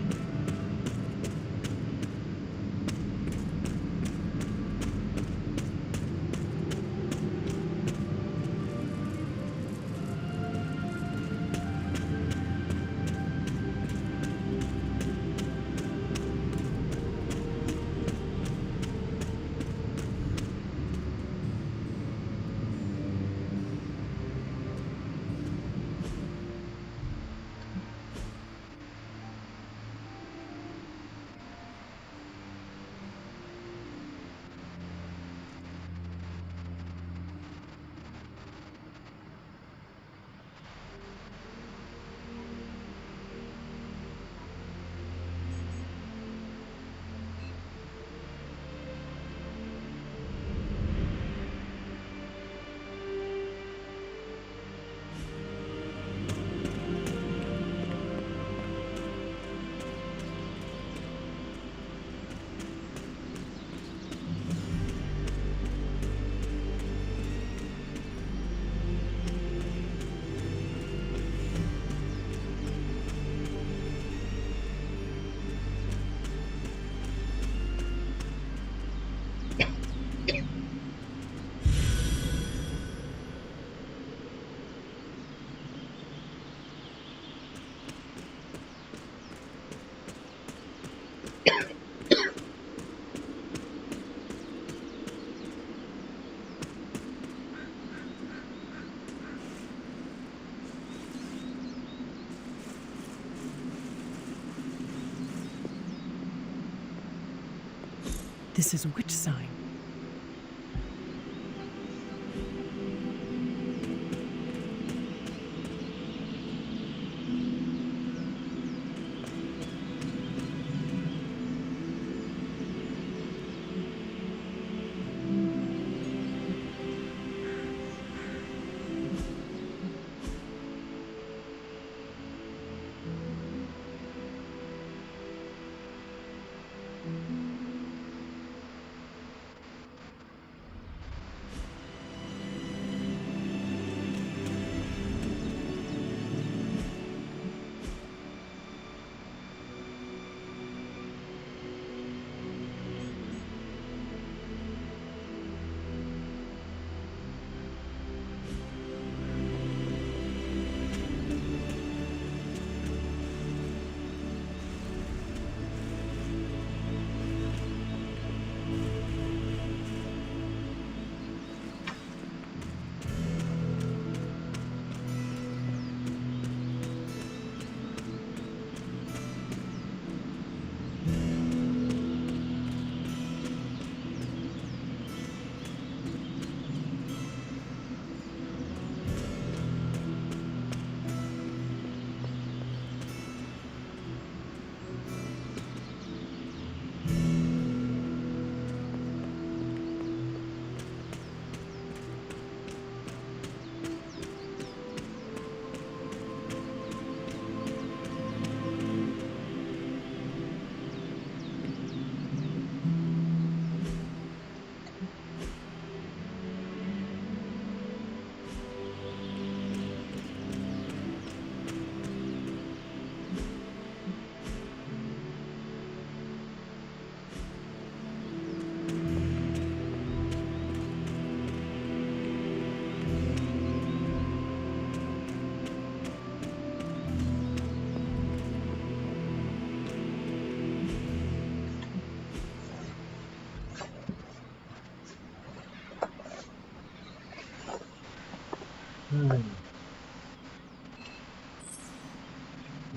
This is which sign?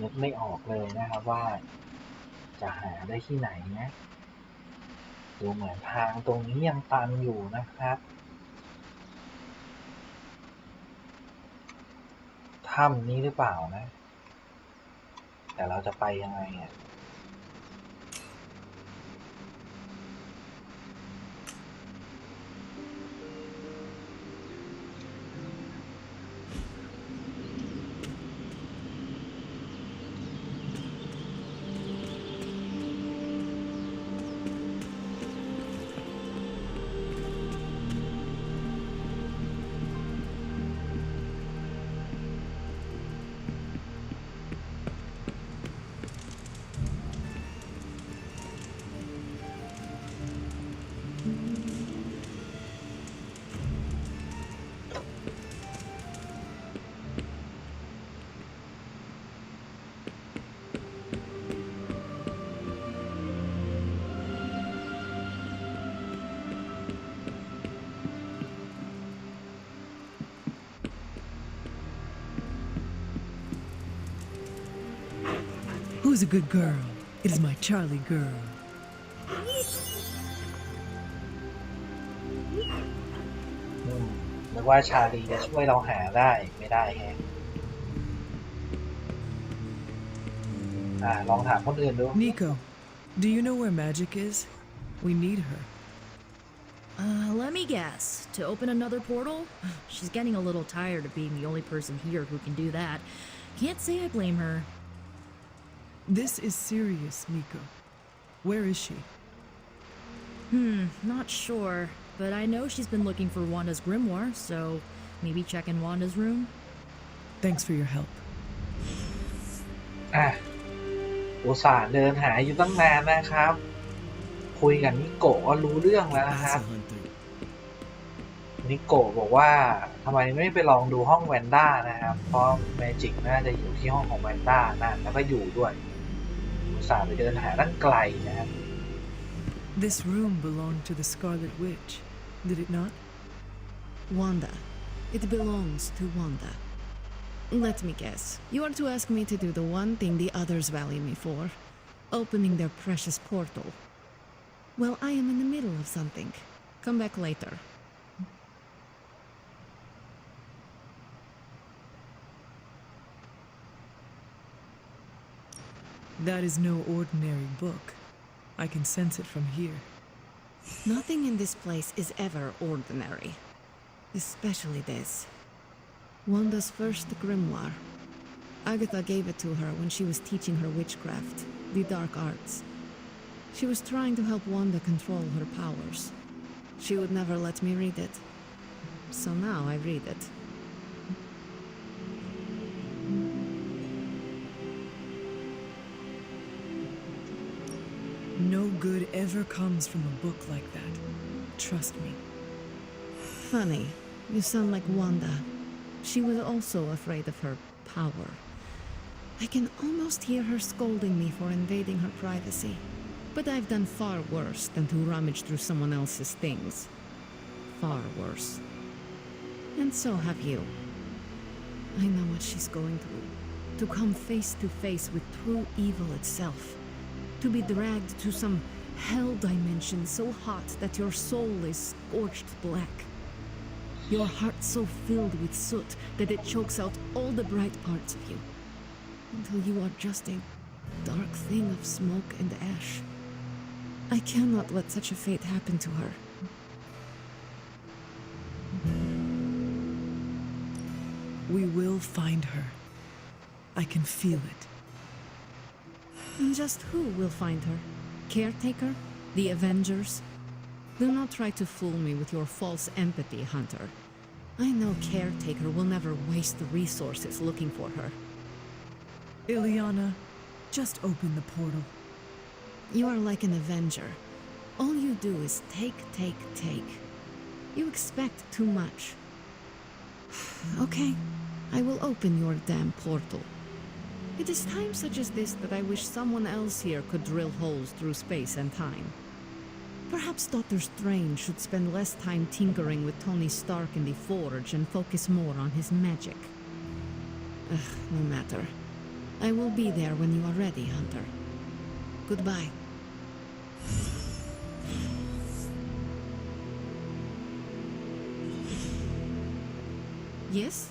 นึกไม่ออกเลยนะครับว่าจะหาได้ที่ไหนนะดูเหมือนทางตรงนี้ยังตันอยู่นะครับถ้ำนี้หรือเปล่านะแต่เราจะไปยังไงอ่ะWho's a good girl? It is my Charlie girl. นึกว่าชาลีจะช่วยเราหาได้ไม่ได้แฮะลองถามคนอื่นดู Nico, do you know where Magic is? We need her. Let me guess. To open another portal? She's getting a little tired of being the only person here who can do that. Can't say I blame her. This is serious, Nico. Where is she? Not sure. But I know she's been looking for Wanda's grimoire, so maybe check in Wanda's room? Thanks for your help. อุตส่าห์เดินหาอยู่ตั้งนานนะครับคุยกับนิโกะก็รู้เรื่องแล้วนะครับนิโกะบอกว่าทำไมไม่ไปลองดูห้องแวนด้านะครับเพราะแมจิกน่าจะอยู่ที่ห้องของแวนด้านั่นแล้วก็อยู่ด้วยอุตส่าห์ไปเดินหาตั้งไกลนะครับ This room belonged to the Scarlet Witch, did it not? Wanda. It belongs to Wanda. Let me guess. You are to ask me to do the one thing the others value me for. Opening their precious portal. Well, I am in the middle of something. Come back later. That is no ordinary book. I can sense it from here. Nothing in this place is ever ordinary. Especially this. Wanda's first grimoire. Agatha gave it to her when she was teaching her witchcraft, the dark arts. She was trying to help Wanda control her powers. She would never let me read it. So now I read it. No good ever comes from a book like that. Trust me. Funny. You sound like Wanda. She was also afraid of her power. I can almost hear her scolding me for invading her privacy. But I've done far worse than to rummage through someone else's things. Far worse. And so have you. I know what she's going through. To come face to face with true evil itself. To be dragged to some hell dimension so hot that your soul is scorched black. Your heart so filled with soot that it chokes out all the bright parts of you. Until you are just a dark thing of smoke and ash. I cannot let such a fate happen to her. We will find her. I can feel it. And just who will find her? Caretaker? The Avengers? Do not try to fool me with your false empathy, Hunter. I know Caretaker will never waste the resources looking for her. Ileana, just open the portal. You are like an Avenger. All you do is take. You expect too much. Okay, I will open your damn portal. It is times such as this that I wish someone else here could drill holes through space and time. Perhaps Doctor Strange should spend less time tinkering with Tony Stark in the Forge and focus more on his magic. No matter. I will be there when you are ready, Hunter. Goodbye. Yes?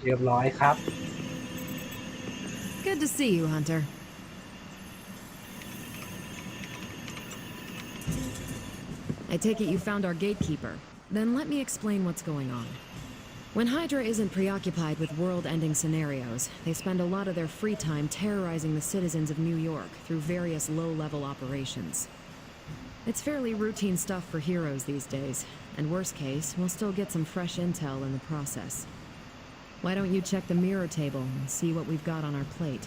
เรียบร้อยครับ Good to see you, Hunter. I take it you found our gatekeeper. Then let me explain what's going on. When Hydra isn't preoccupied with world-ending scenarios, they spend a lot of their free time terrorizing the citizens of New York through various low-level operations. It's fairly routine stuff for heroes these days, and worst case, we'll still get some fresh intel in the process. Why don't you check the mirror table and see what we've got on our plate?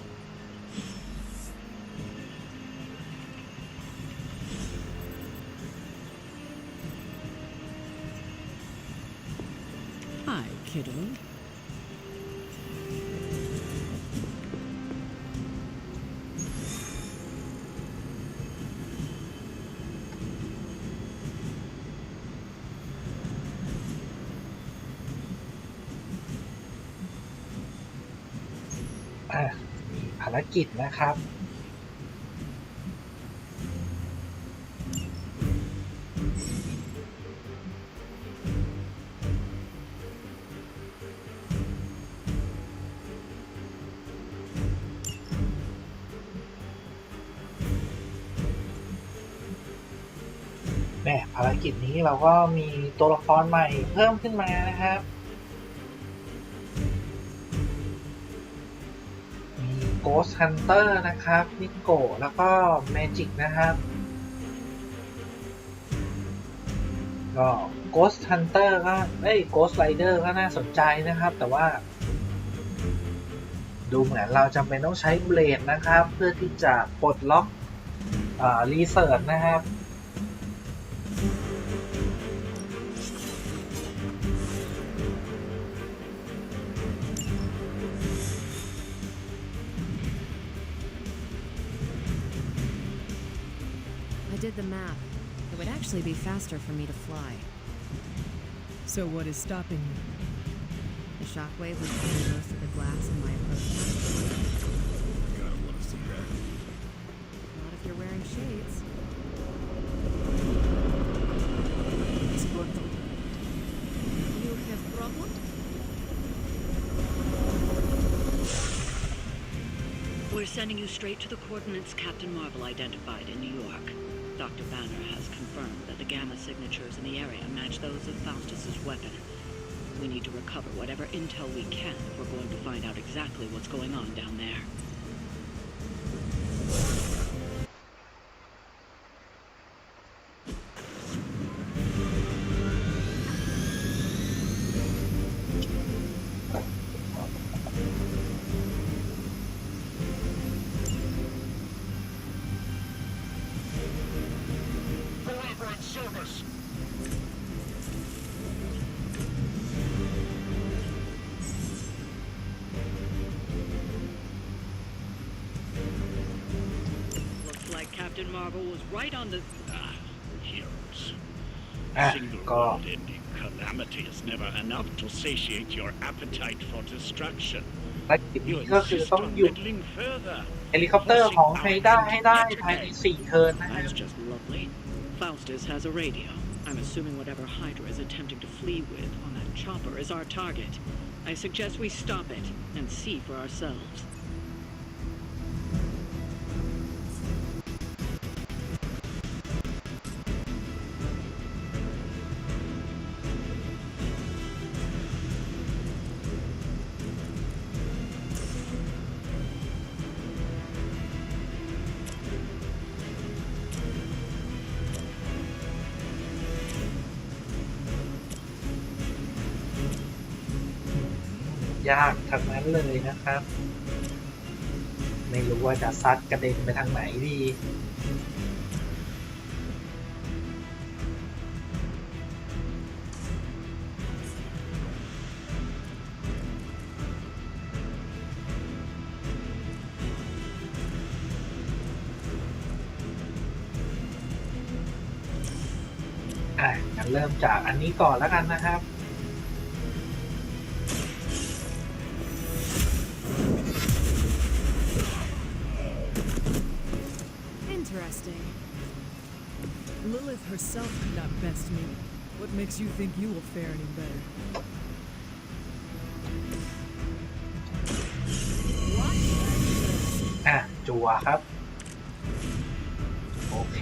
Hi, kiddo.มีภารกิจนะครับ ภารกิจนี้เราก็มีตัวละครใหม่เพิ่มขึ้นมานะครับ มี Ghost Hunter นะครับ นิโกะแล้วก็ Magic นะครับ ก็ Ghost Hunter ก็Ghost Rider ก็น่าสนใจนะครับ แต่ว่าดูเหมือนเราจำเป็นต้องใช้เบลดนะครับ เพื่อที่จะปลดล็อกรีเสิร์ชนะครับ I did the math. It would actually be faster for me to fly. So what is stopping you? The shockwave would carry most of the glass in my approach. Gotta want to see that. Not if you're wearing shades. You have problem? We're sending you straight to the coordinates Captain Marvel identified in New York. Dr. Banner has confirmed that the gamma signatures in the area match those of Faustus's weapon. We need to recover whatever intel we can if we're going to find out exactly what's going on down there. Captain Marvel was right on the... heroes. ก็ Single-world-ending calamity is never enough to satiate your appetite for destruction. ภารกิจนี้ก็คือต้องหยุด Meddling further. เฮลิคอปเตอร์ของไฮด้าให้ได้ภายใน4 เทิร์นนะครับ That's just lovely. Faustus has a radio. I'm assuming whatever Hydra is attempting to flee with on that chopper is our target. I suggest we stop it and see for ourselves.ยากทั้งนั้นเลยนะครับ ไม่รู้ว่าจะซัดกระเด็นไปทางไหนดี งั้นเริ่มจากอันนี้ก่อนแล้วกันนะครับ Interesting. Lilith herself could not best me. What makes you think you will fare any better? What? จัวครับ โอเค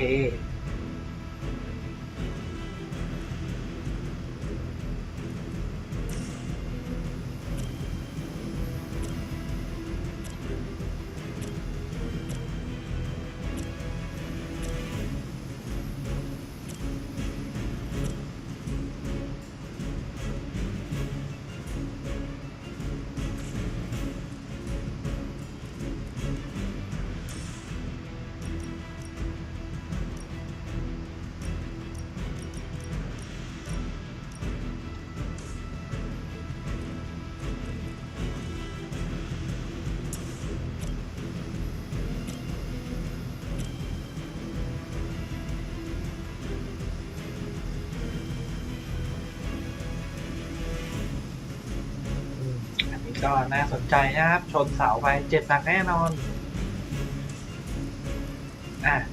อันนี้ก็น่าสนใจนะครับ ชนเสาไปเจ็บหนักแน่นอน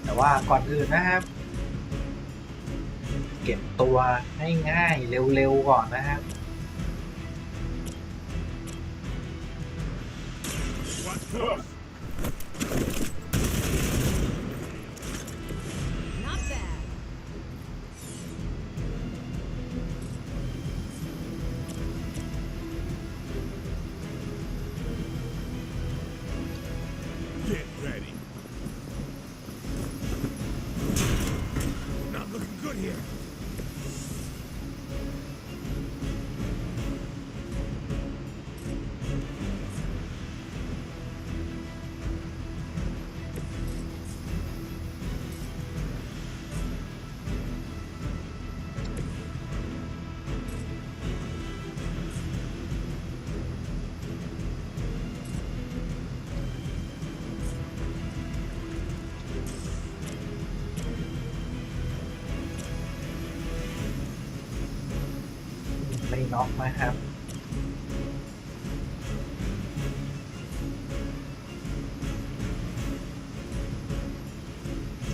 แต่ว่าก่อนอื่นนะครับ เก็บตัวให้ง่ายเร็วๆก่อนนะครับ Not bad. Get ready. Not looking good here.ไม่น็อกนะครับ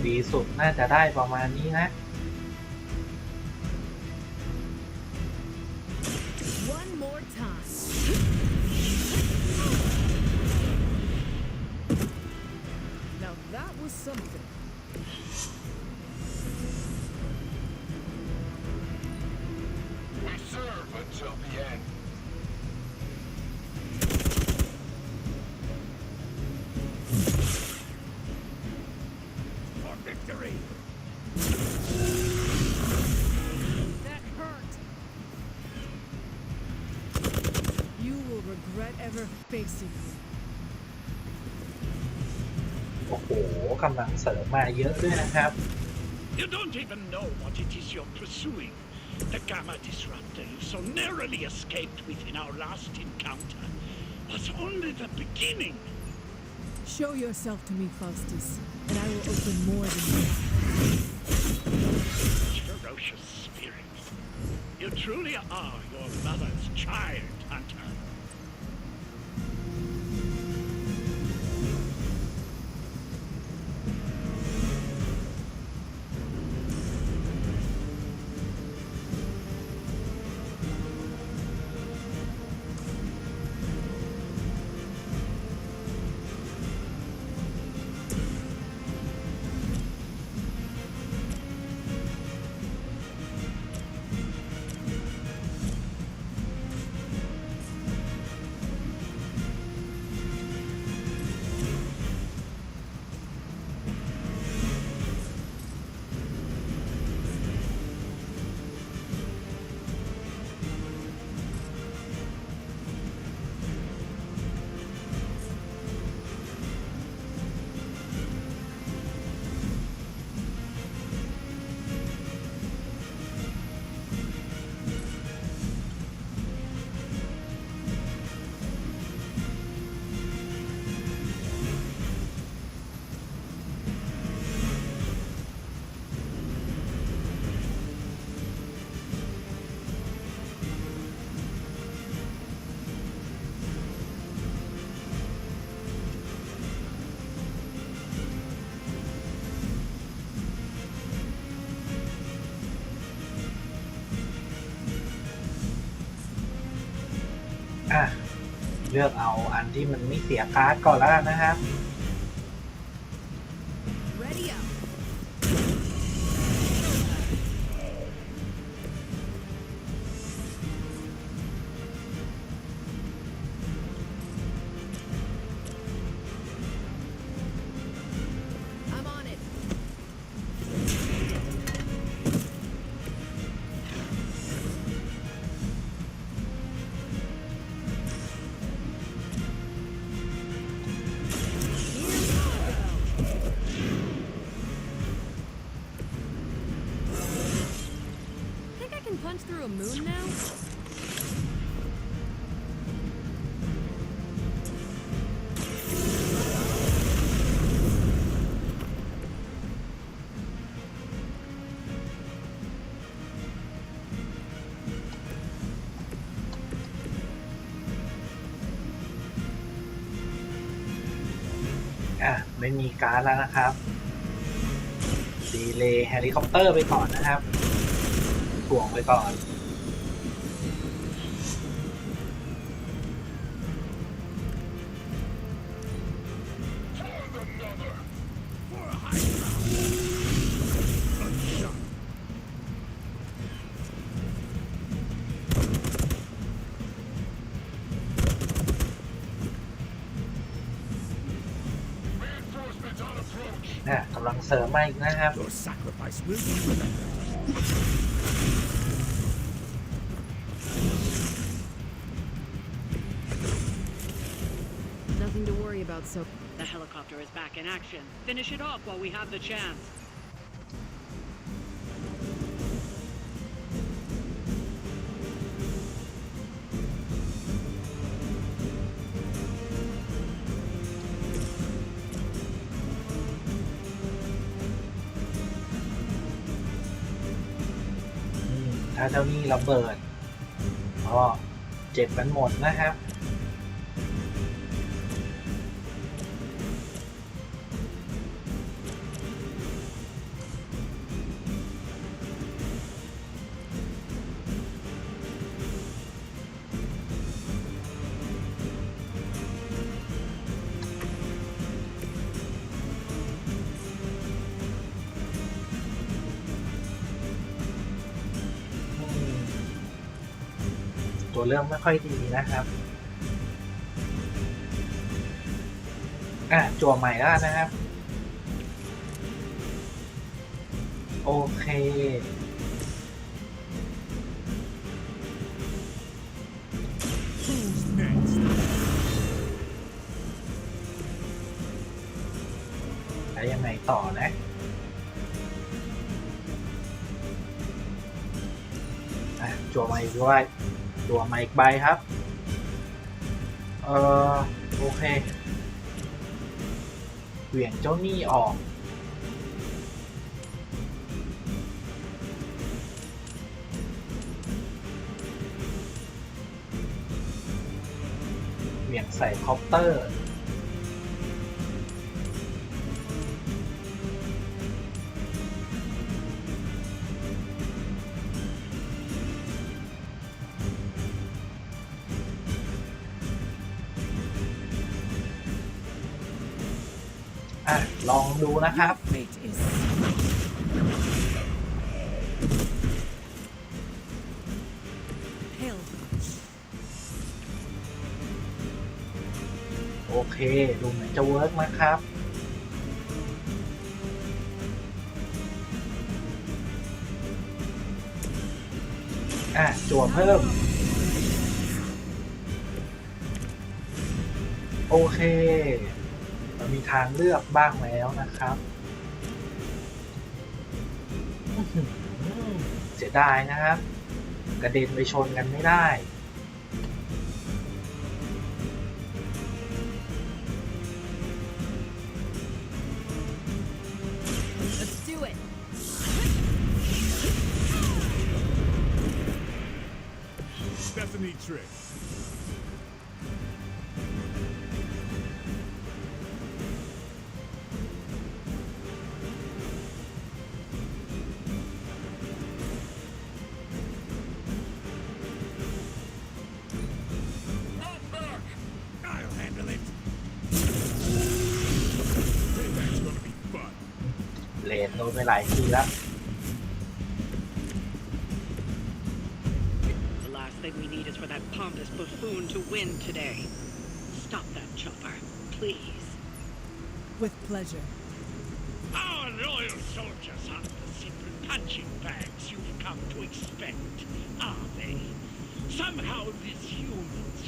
ดีสุดน่าจะได้ประมาณนี้นะ One more time. Now that was something. We serve until the end. For victory. That hurt. You will regret ever facing me. โอ้โหกำลังเสริมมาเยอะด้วยนะครับ You don't even know what it is you're pursuing. The Gamma Disruptor you so narrowly escaped with in our last encounter was only the beginning. Show yourself to me, Faustus, and I will open more than you. Ferocious spirit. You truly are your mother's child, Hunter. เลือกเอาอันที่มันไม่เสียการ์ดก่อนแล้วกันนะครับ Ready up. punch through a moon now? ไม่มีการ์ดแล้วนะครับดีเลย์เฮลิคอปเตอร์ไปก่อนนะครับถ่วงไปก่อนกำลังเสริมมาอีกนะครับ Nothing to worry about, so the helicopter is back in action. Finish it off while we have the chance.ถ้าเจ้านี่ระเบิดก็เจ็บกันหมดนะครับตัวเรื่องไม่ค่อยดีนะครับจั่วใหม่แล้วนะครับโอเคแล้วยังไงต่อนะจั่วใหม่ด้วยตัวมาอีกใบครับโอเคเหวี่ยงเจ้าหนี้ออกเหวี่ยงใส่คอปเตอร์ลองดูนะครับโอเคดูเหมือนจะเวิร์กนะครับจั่วเพิ่มโอเคมีทางเลือกบ้างแล้วนะครับเสียดายนะครับกระเด็นไปชนกันไม่ได้ โดนไปหลายทีแล้ว The last thing we need is for that pompous buffoon to win today. Stop that chopper, please. With pleasure. Our loyal soldiers aren't the simple punching bags you've come to expect, are they? Somehow these humans,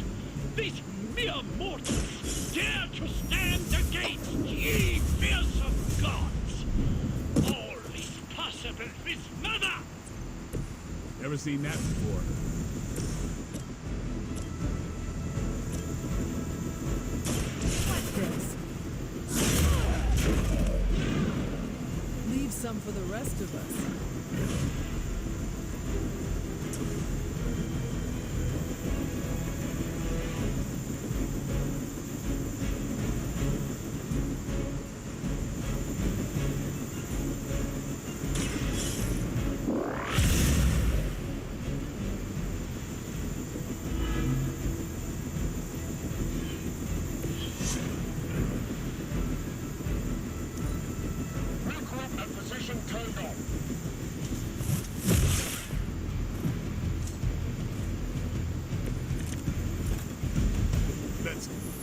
these mere mortals, dare to stand against ye fearsome gods. All is possible with Mother! Never seen that before. What this? Leave some for the rest of us.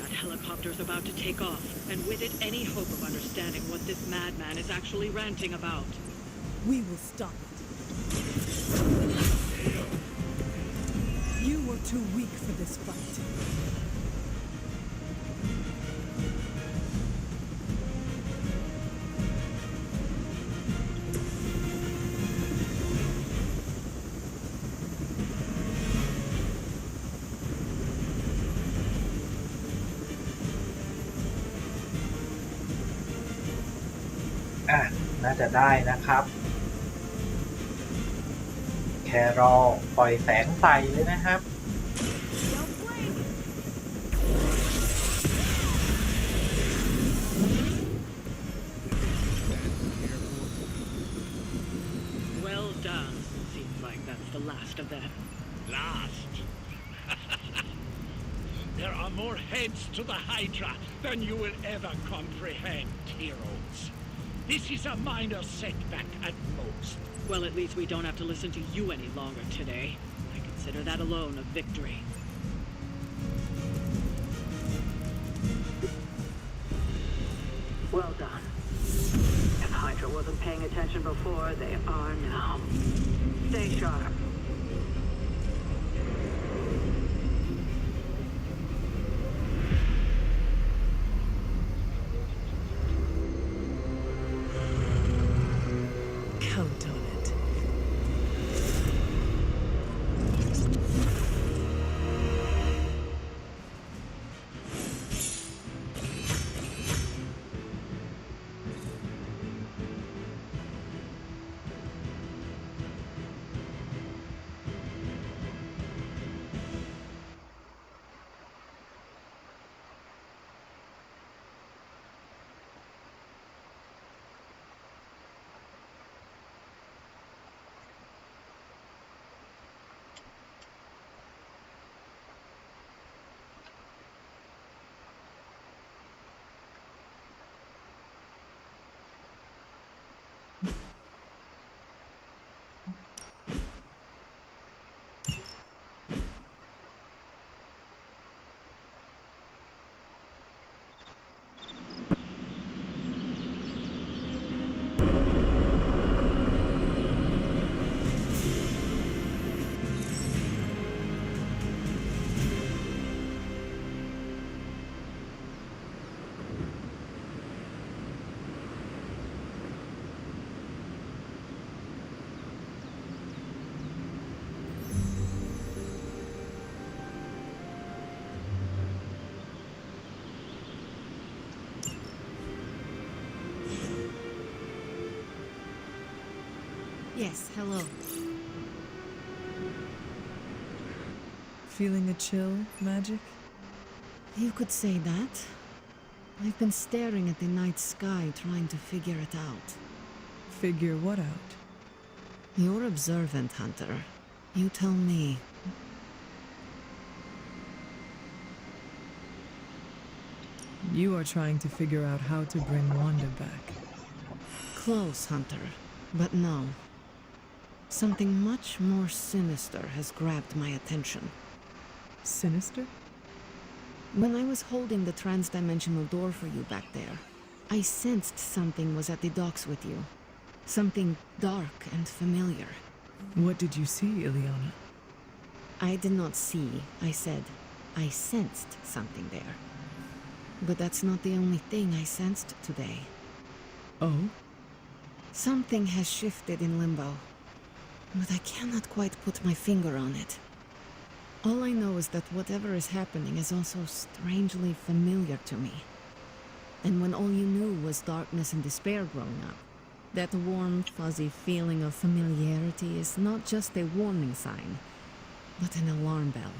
That helicopter's about to take off, and with it any hope of understanding what this madman is actually ranting about. We will stop it. You were too weak for this fight.น่าจะได้นะครับ แครอลปล่อยแสงใส่เลยนะครับ Well done. Seems like that's the last of them. Last? There are more heads to the Hydra than you will ever comprehend, heroes. This is a minor setback at most. Well, at least we don't have to listen to you any longer today. I consider that alone a victory. Well done. If Hydra wasn't paying attention before, they are now. Stay sharp. Count on it. Yes, hello. Feeling a chill, Magic? You could say that. I've been staring at the night sky trying to figure it out. Figure what out? You're observant, Hunter. You tell me. You are trying to figure out how to bring Wanda back. Close, Hunter, but no. Something much more sinister has grabbed my attention. Sinister? When I was holding the trans-dimensional door for you back there, I sensed something was at the docks with you. Something dark and familiar. What did you see, Ileana? I did not see, I said. I sensed something there. But that's not the only thing I sensed today. Oh? Something has shifted in Limbo, but I cannot quite put my finger on it. All I know is that whatever is happening is also strangely familiar to me. And when all you knew was darkness and despair growing up, that warm, fuzzy feeling of familiarity is not just a warning sign, but an alarm bell.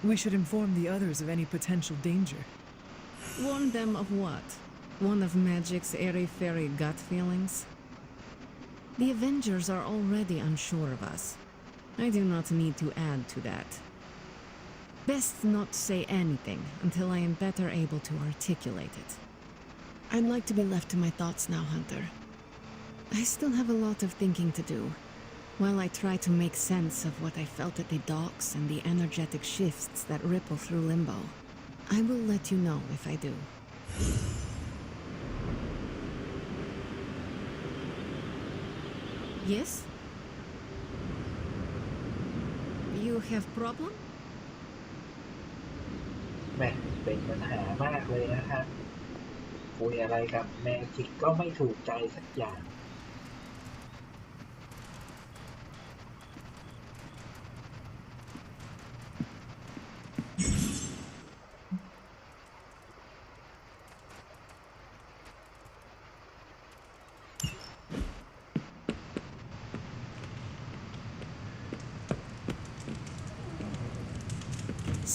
We should inform the others of any potential danger. Warn them of what? One of Magic's airy-fairy gut feelings? The Avengers are already unsure of us. I do not need to add to that. Best not say anything until I am better able to articulate it. I'd like to be left to my thoughts now, Hunter. I still have a lot of thinking to do, while I try to make sense of what I felt at the docks and the energetic shifts that ripple through Limbo. I will let you know if I do. Yes? You have problem? แหม่เป็นปัญหามากเลยนะครับคุยอะไรกับแมจิกก็ไม่ถูกใจสักอย่าง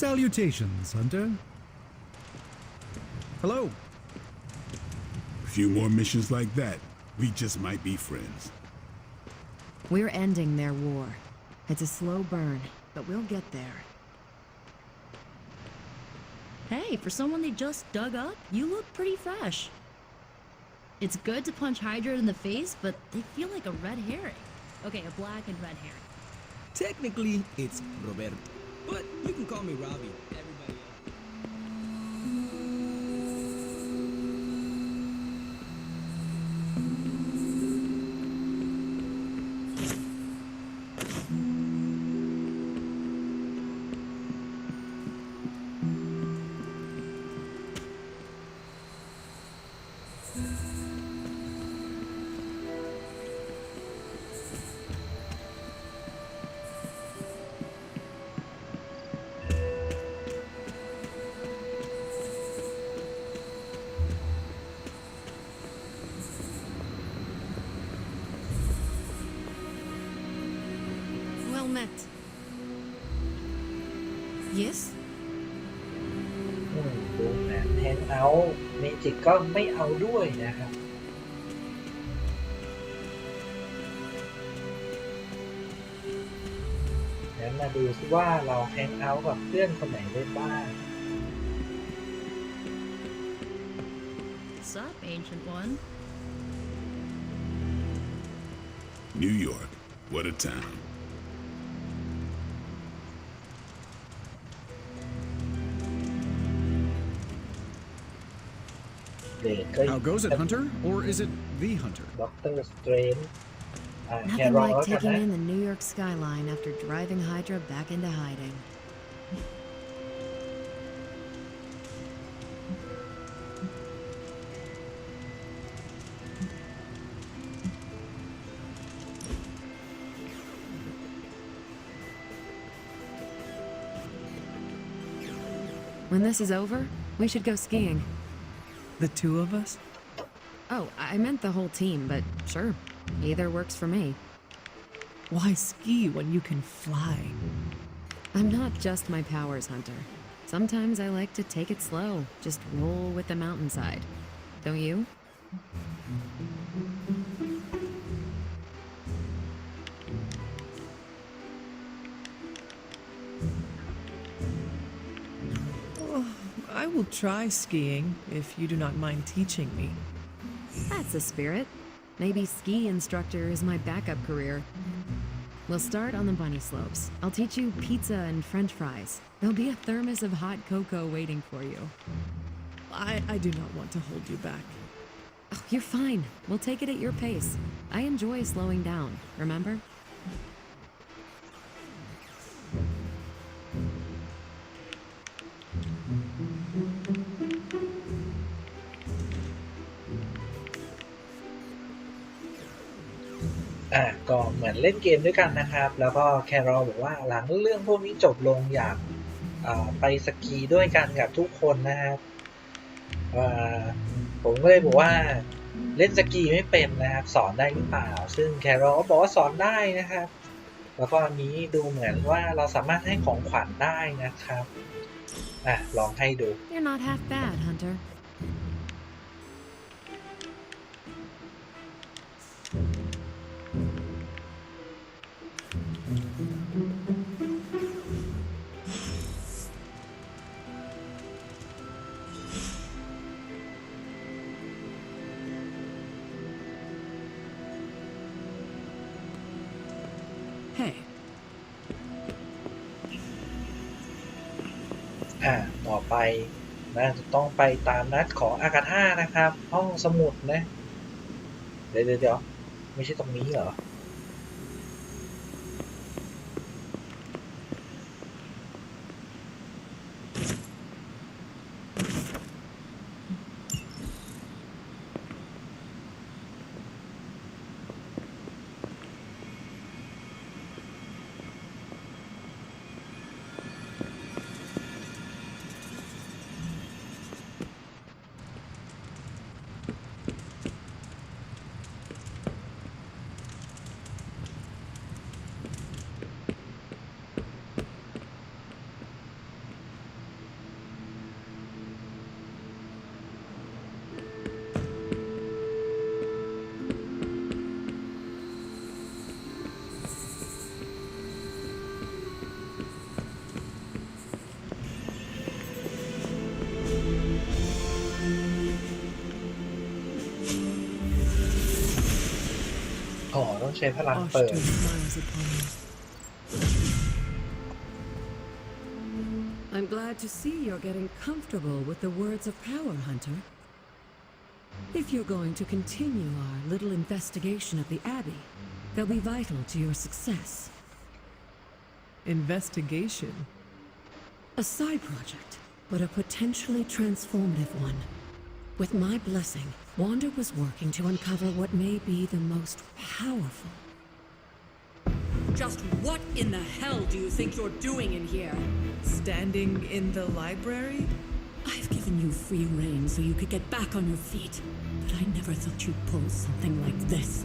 Salutations, Hunter. Hello. A few more missions like that, we just might be friends. We're ending their war. It's a slow burn, but we'll get there. Hey, for someone they just dug up, you look pretty fresh. It's good to punch Hydra in the face, but they feel like a red herring. Okay, a black and red herring. Technically, it's Roberto, but you can call me Robbie. Everybody else. Well met. Yes? ดูแบบแฮงเอาท์เมจิกก็ไม่เอาด้วยนะครับงั้นมาดูซิว่าเราแฮงเอาท์กับเพื่อนคนไหนได้บ้าง What's up, Ancient One? New York, what a town. How goes it, Hunter? Or is it the Hunter? Doctor Strange Nothing like taking in the New York skyline after driving Hydra back into hiding. When this is over, we should go skiing. The two of us? Oh, I meant the whole team, but sure. Either works for me. Why ski when you can fly? I'm not just my powers, Hunter. Sometimes I like to take it slow, just roll with the mountainside. Don't you? will try skiing if you do not mind teaching me. That's the spirit. Maybe ski instructor is my backup career. We'll start on the bunny slopes. I'll teach you pizza and french fries. There'll be a thermos of hot cocoa waiting for you. I do not want to hold you back. Oh, you're fine. We'll take it at your pace. I enjoy slowing down, remember?ก็เหมือนเล่นเกมด้วยกันนะครับแล้วก็แครอลบอกว่าหลังเรื่องพวกนี้จบลงอยากไปสกีด้วยกันกับทุกคนนะครับผมก็เลยบอกว่าเล่นสกีไม่เป็นนะครับสอนได้หรือเปล่าซึ่งแครอลก็บอกว่าสอนได้นะครับแล้วก็อันนี้ดูเหมือนว่าเราสามารถให้ของขวัญได้นะครับลองให้ดู You're not half bad, Hunter. Hey. ต่อไปน่าจะต้องไปตามนัดของอากาธานะครับห้องสมุดนะเดี๋ยวไม่ใช่ตรงนี้เหรอต้องใช้พลังเปิด I'm glad to see you're getting comfortable with the words of power, Hunter. If you're going to continue our little investigation of the Abbey, they'll be vital to your success. Investigation? A side project, but a potentially transformative one. With my blessing, Wanda was working to uncover what may be the most powerful. Just what in the hell do you think you're doing in here? Standing in the library? I've given you free rein so you could get back on your feet, but I never thought you'd pull something like this.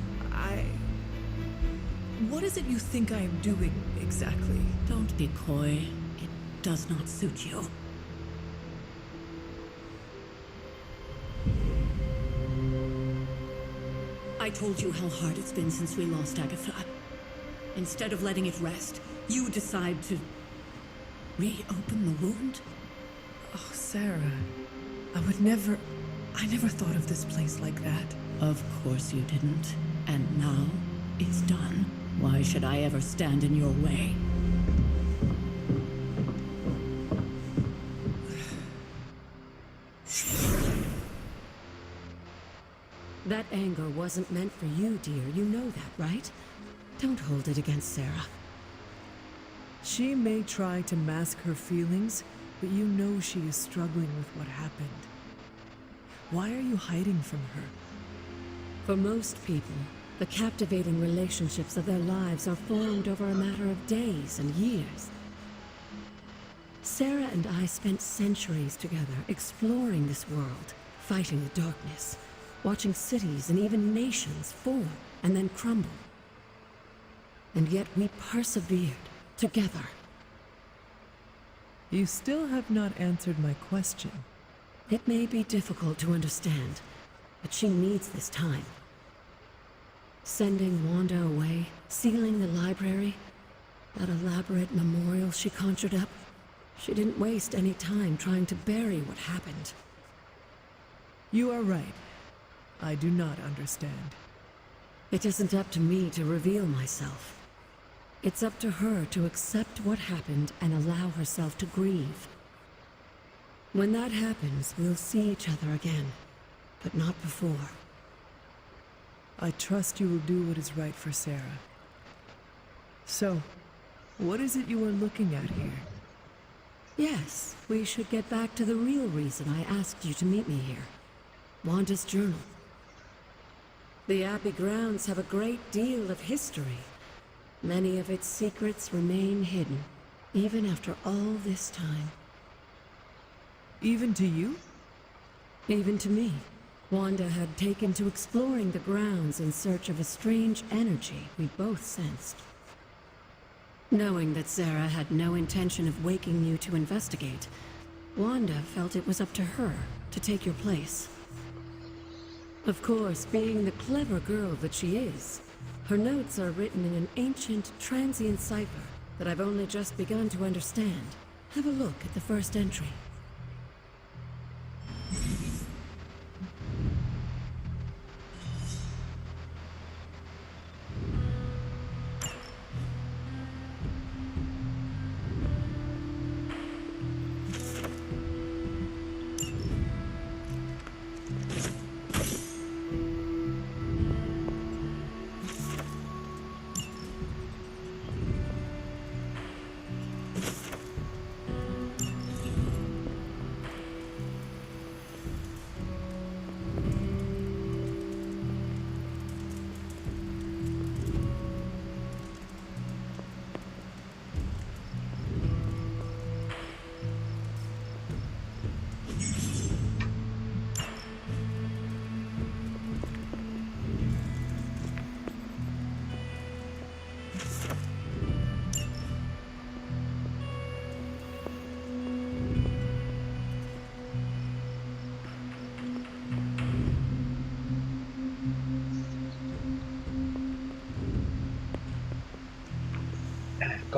What is it you think I am doing, exactly? Don't be coy. It does not suit you. I told you how hard it's been since we lost Agatha. Instead of letting it rest, you decide to reopen the wound? Oh, Sarah, I never thought of this place like that. Of course you didn't. And now it's done. Why should I ever stand in your way? That anger wasn't meant for you, dear. You know that, right? Don't hold it against Sarah. She may try to mask her feelings, but you know she is struggling with what happened. Why are you hiding from her? For most people, the captivating relationships of their lives are formed over a matter of days and years. Sarah and I spent centuries together exploring this world, fighting the darkness, watching cities and even nations form and then crumble. And yet we persevered together. You still have not answered my question. It may be difficult to understand, but she needs this time. Sending Wanda away, sealing the library, that elaborate memorial she conjured up, She didn't waste any time trying to bury what happened. You are right. I do not understand. It isn't up to me to reveal myself. It's up to her to accept what happened and allow herself to grieve. When that happens, we'll see each other again, but not before. I trust you will do what is right for Sarah. So, what is it you are looking at here? Yes, we should get back to the real reason I asked you to meet me here. Wanda's journal. The Abbey grounds have a great deal of history. Many of its secrets remain hidden, even after all this time. Even to you? Even to me. Wanda had taken to exploring the grounds in search of a strange energy we both sensed. Knowing that Sarah had no intention of waking you to investigate, Wanda felt it was up to her to take your place. Of course, being the clever girl that she is, her notes are written in an ancient, transient cipher that I've only just begun to understand. Have a look at the first entry.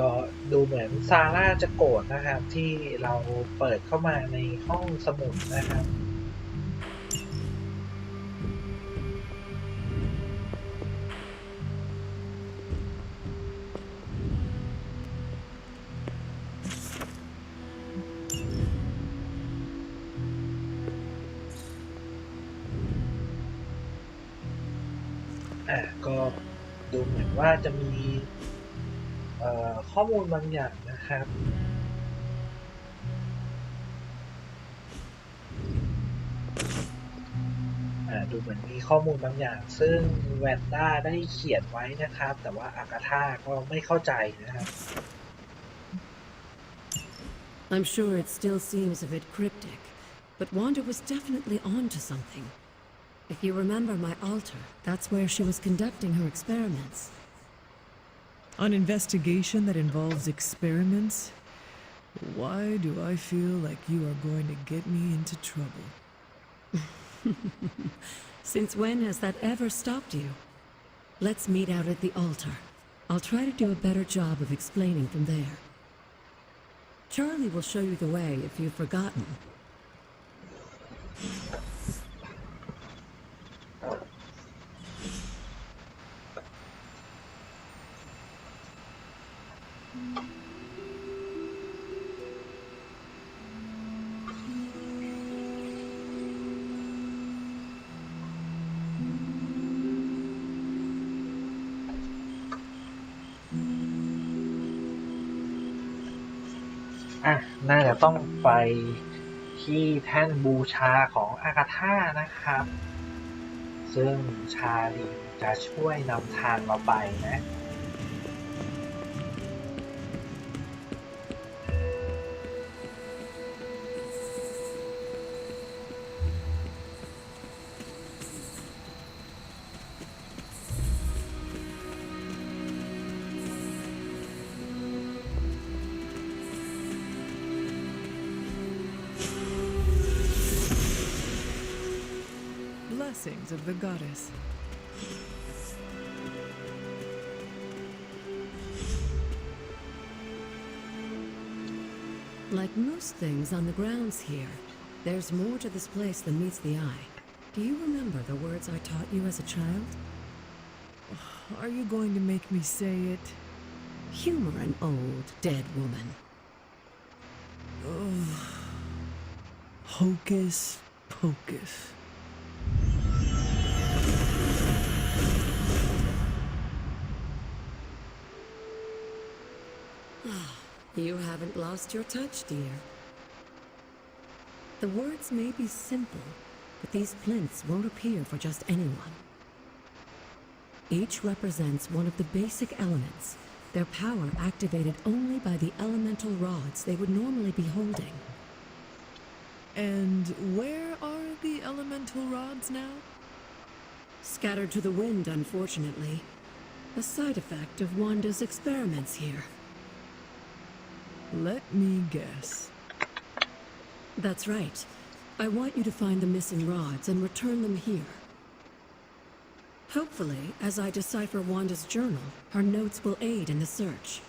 ก็ดูเหมือนซาร่าจะโกรธนะครับที่เราเปิดเข้ามาในห้องสมุดนะครับก็ดูเหมือนว่าจะมีข้อมูลบางอย่างนะครับดูเหมือนมีข้อมูลบางอย่างซึ่งแวนด้าได้เขียนไว้นะครับแต่ว่าอากาธาก็ไม่เข้าใจนะครับ I'm sure it still seems a bit cryptic, but Wanda was definitely onto something. If you remember my altar, that's where she was conducting her experiments. An investigation that involves experiments? Why do I feel like you are going to get me into trouble? Since when has that ever stopped you? Let's meet out at the altar. I'll try to do a better job of explaining from there. Charlie will show you the way if you've forgotten.น่าจะต้องไปที่แท่นบูชาของอากาธานะครับซึ่งชาลีจะช่วยนำทางเราไปนะ Blessings of the goddess. Like most things on the grounds here, there's more to this place than meets the eye. Do you remember the words I taught you as a child? Are you going to make me say it? Humor an old, dead woman. Hocus pocus. You haven't lost your touch, dear. The words may be simple, but these plinths won't appear for just anyone. Each represents one of the basic elements, their power activated only by the elemental rods they would normally be holding. And where are the elemental rods now? Scattered to the wind, unfortunately. A side effect of Wanda's experiments here. Let me guess. That's right. I want you to find the missing rods and return them here. Hopefully, as I decipher Wanda's journal, her notes will aid in the search.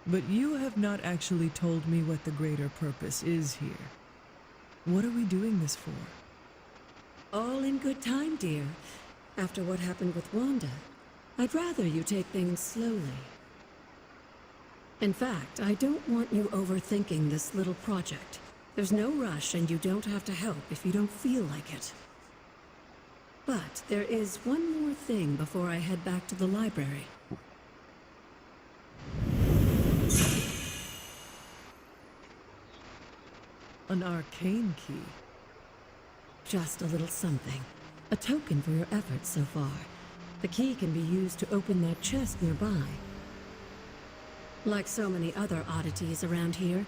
But you have not actually told me what the greater purpose is here. What are we doing this for? All in good time, dear. After what happened with Wanda, I'd rather you take things slowly. In fact, I don't want you overthinking this little project. There's no rush and you don't have to help if you don't feel like it. But there is one more thing before I head back to the library. An arcane key. Just a little something. A token for your efforts so far. The key can be used to open that chest nearby. Like so many other oddities around here,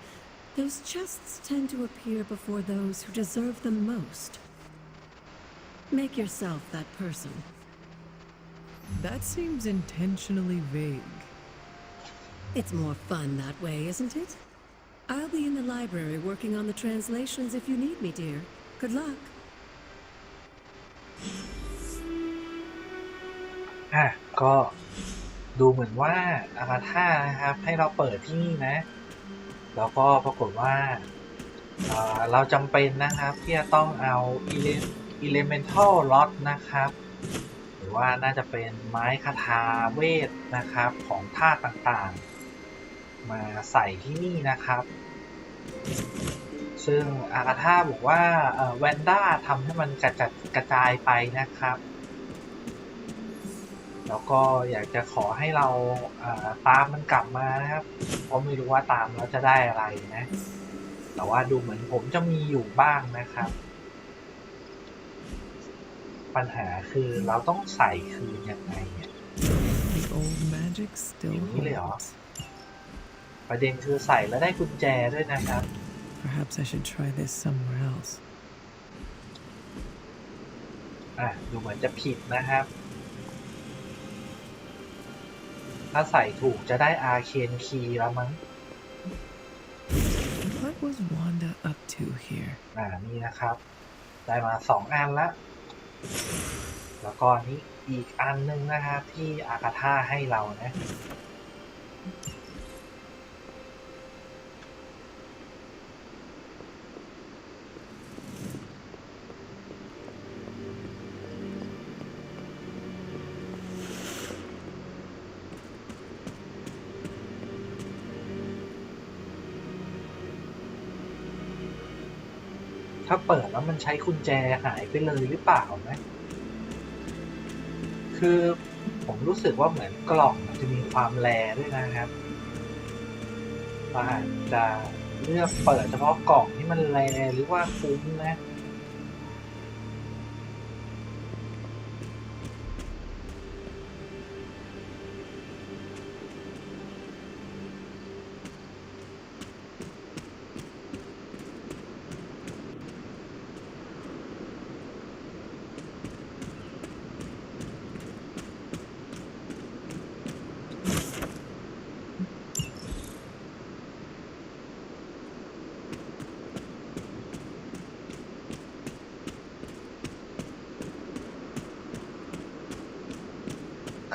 those chests tend to appear before those who deserve them most. Make yourself that person. That seems intentionally vague. It's more fun that way, isn't it? I'll be in the library working on the translations if you need me, dear. Good luck. ก็ดูเหมือนว่าอาราธานะครับให้เราเปิดที่นี่นะแล้วก็ปรากฏว่าเราจำเป็นนะครับที่จะต้องเอา Elemental Rod นะครับหรือว่าน่าจะเป็นไม้คาถาเวทนะครับของธาตุต่างๆมาใส่ที่นี่นะครับซึ่งอาราธาบอกว่าแวนด้าทำให้มันกระจายไปนะครับแล้วก็อยากจะขอให้เราตามมันกลับมานะครับเพราะไม่รู้ว่าตามแล้วจะได้อะไรนะแต่ว่าดูเหมือนผมจะมีอยู่บ้างนะครับปัญหาคือเราต้องใส่คืนยังไงเนี่ย The old magic still อย่างนี้เลยเหรอประเด็นคือใส่แล้วได้กุญแจด้วยนะครับ Perhaps I should try this somewhere else. ดูเหมือนจะผิดนะครับถ้าใส่ถูกจะได้อาร์เคนคีย์แล้วมั้ง What was Wanda up to here? นี่นะครับได้มา2อันละแล้วก็นี้อีกอันนึงนะครับที่อากาธาให้เรานะถ้าเปิดแล้วมันใช้กุญแจหายไปเลยหรือเปล่านะคือผมรู้สึกว่าเหมือนกล่องมันจะมีความแรด้วยนะครับอาจจะเลือกเปิดเฉพาะกล่องที่มันแรหรือว่าคุ้มนะ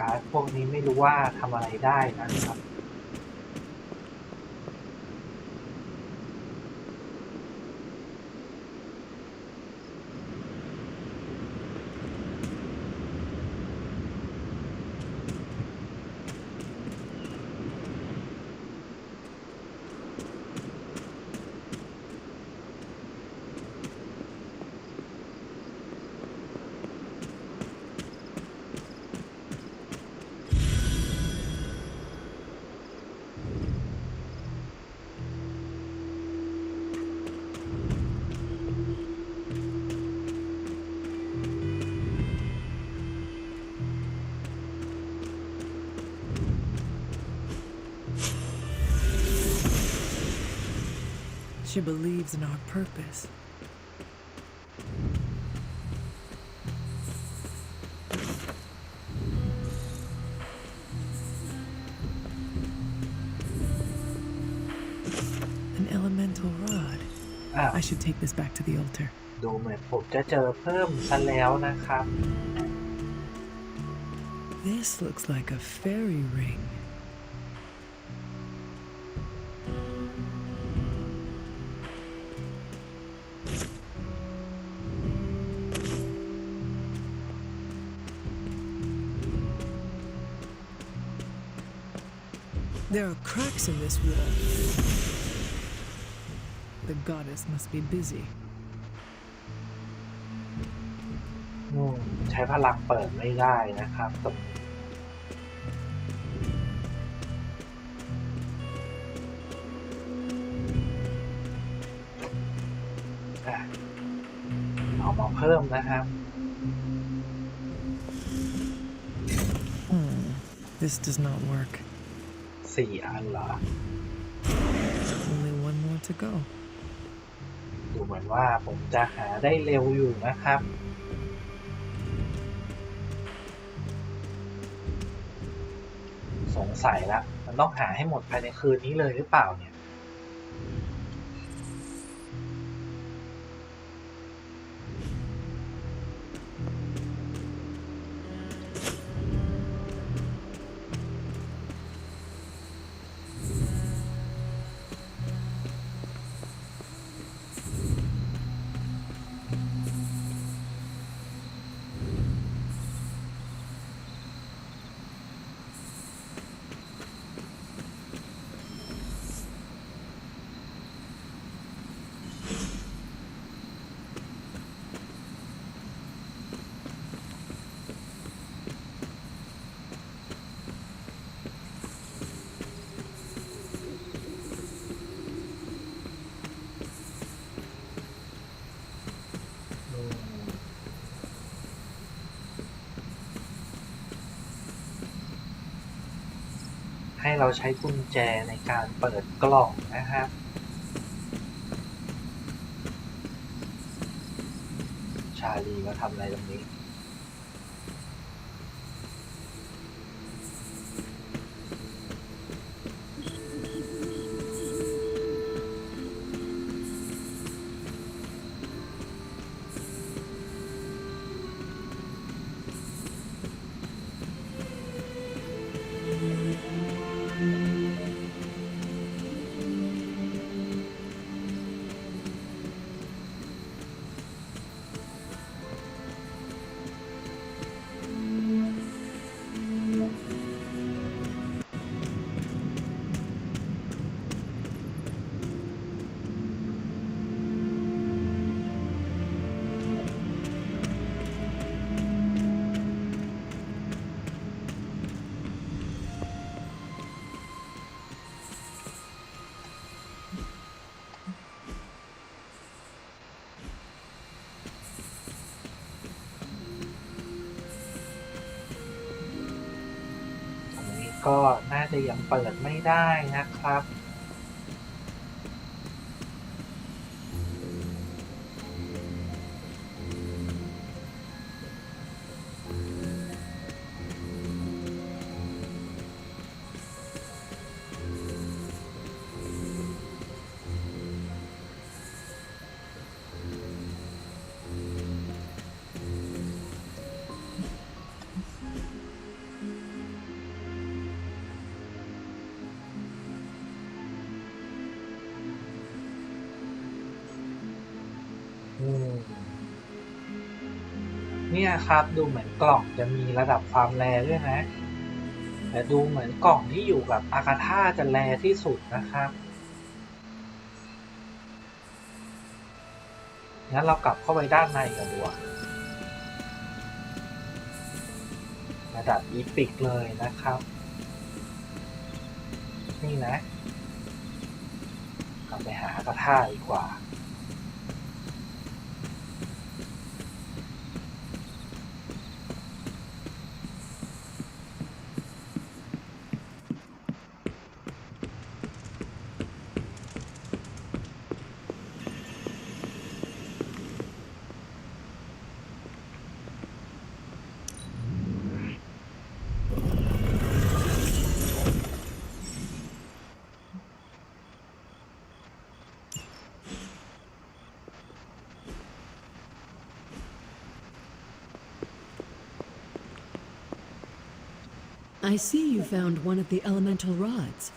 การ์ดพวกนี้ไม่รู้ว่าทำอะไรได้นะครับ She believes in our purpose. An elemental rod. I should take this back to the altar. ดูเหมือนผมจะเจอเพิ่มซะแล้วนะครับ This looks like a fairy ring. There are cracks in this wall. The goddess must be busy. ใช้พลังเปิดไม่ได้นะครับเอามาเพิ่มนะครับ This does not work. 4 อันเหรอ Only one more to go. ดูเหมือนว่าผมจะหาได้เร็วอยู่นะครับสงสัยละมันต้องหาให้หมดภายในคืนนี้เลยหรือเปล่าเนี่ยให้เราใช้กุญแจในการเปิดกล่องนะครับชาลีมาทำอะไรตรงนี้ก็น่าจะยังเปิดไม่ได้นะครับเนี่ยครับดูเหมือนกล่องจะมีระดับความแรด้วยนะแต่ดูเหมือนกล่องที่อยู่กับอากาธาจะแรที่สุดนะครับงั้นเรากลับเข้าไปด้านในกันดีกว่าระดับอีพิกเลยนะครับนี่นะกลับไปหาอากาธาดีกว่า I see you found one of the elemental rods.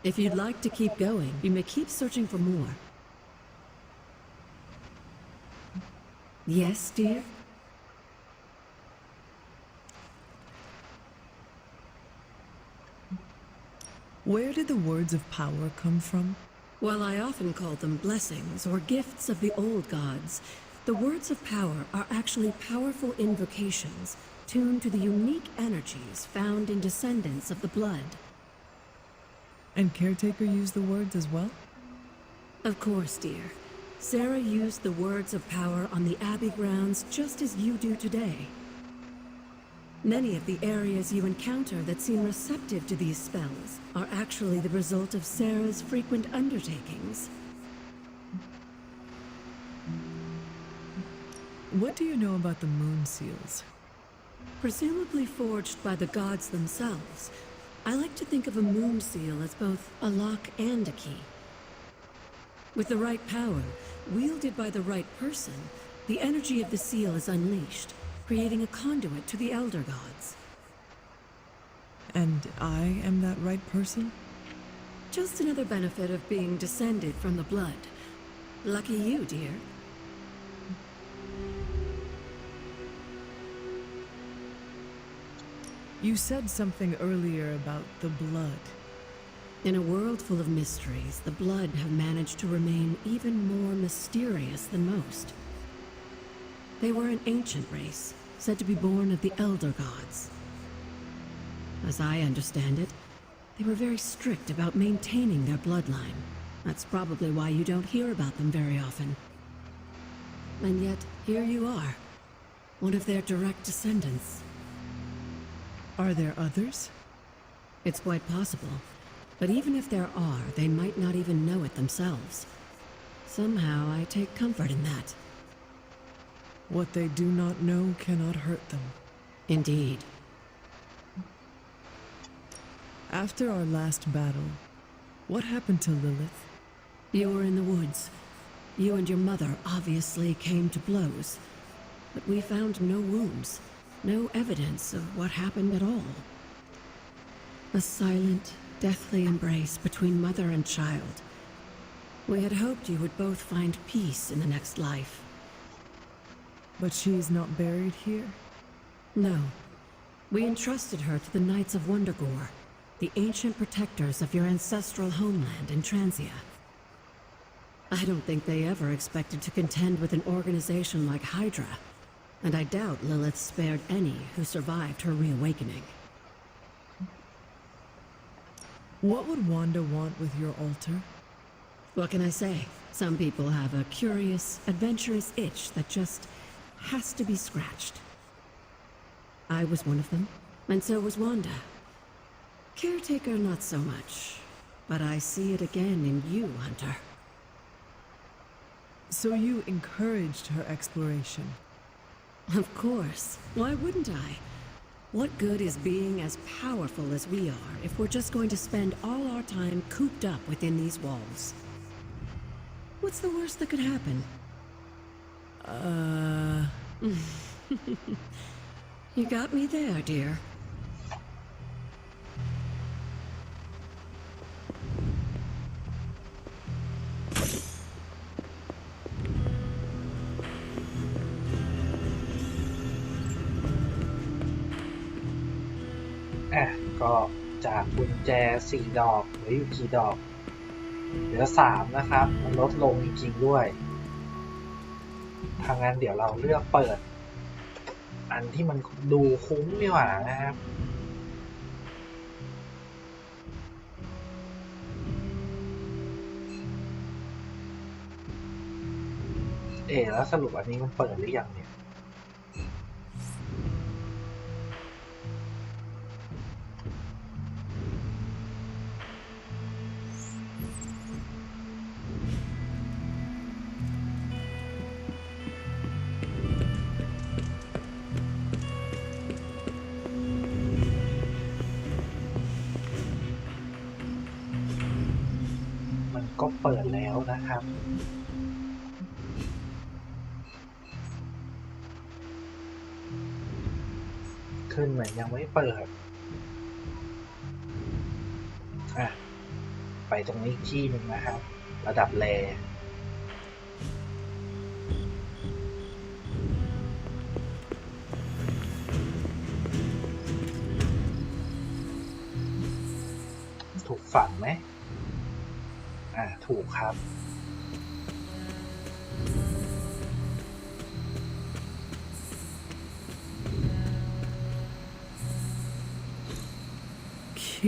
If you'd like to keep going, you may keep searching for more. Yes, dear? Where did the words of power come from? While I often call them blessings or gifts of the old gods, the words of power are actually powerful invocations tuned to the unique energies found in descendants of the blood. And Caretaker used the words as well? Of course, dear. Sarah used the words of power on the Abbey grounds just as you do today. Many of the areas you encounter that seem receptive to these spells are actually the result of Sarah's frequent undertakings. What do you know about the moon seals? Presumably forged by the gods themselves, I like to think of a moon seal as both a lock and a key. With the right power, wielded by the right person, the energy of the seal is unleashed, creating a conduit to the Elder Gods. And I am that right person? Just another benefit of being descended from the blood. Lucky you, dear. You said something earlier about the blood. In a world full of mysteries, the blood have managed to remain even more mysterious than most. They were an ancient race, said to be born of the Elder Gods. As I understand it, they were very strict about maintaining their bloodline. That's probably why you don't hear about them very often. And yet, here you are, one of their direct descendants. Are there others? It's quite possible. But even if there are, they might not even know it themselves. Somehow, I take comfort in that. What they do not know cannot hurt them. Indeed. After our last battle, what happened to Lilith? You were in the woods. You and your mother obviously came to blows. But we found no wounds, no evidence of what happened at all. A silent, deathly embrace between mother and child. We had hoped you would both find peace in the next life. But she is not buried here? No. We entrusted her to the Knights of Wondergore, the ancient protectors of your ancestral homeland in Transia. I don't think they ever expected to contend with an organization like Hydra, and I doubt Lilith spared any who survived her reawakening. What would Wanda want with your altar? What can I say? Some people have a curious, adventurous itch that just has to be scratched. I was one of them, and so was Wanda. Caretaker, not so much, but I see it again in you, Hunter. So you encouraged her exploration? Of course. Why wouldn't I? What good is being as powerful as we are if we're just going to spend all our time cooped up within these walls? What's the worst that could happen? You got me there, dear.ก็จากกุญแจ4 ดอกเหลืออยู่กี่ดอกเหลือ3นะครับมันลดลงจริงๆด้วยทางนั้นเดี๋ยวเราเลือกเปิดอันที่มันดูคุ้มดีกว่านะครับแล้วสรุปอันนี้มันเปิดหรือยังเนี่ยก็เปิดแล้วนะครับค ขึ้นเหมือนยังไม่เปิดไปตรงนี้อีกที่หนึ่งนะครับระดับแรถูกฝั่งไหมถูกครับ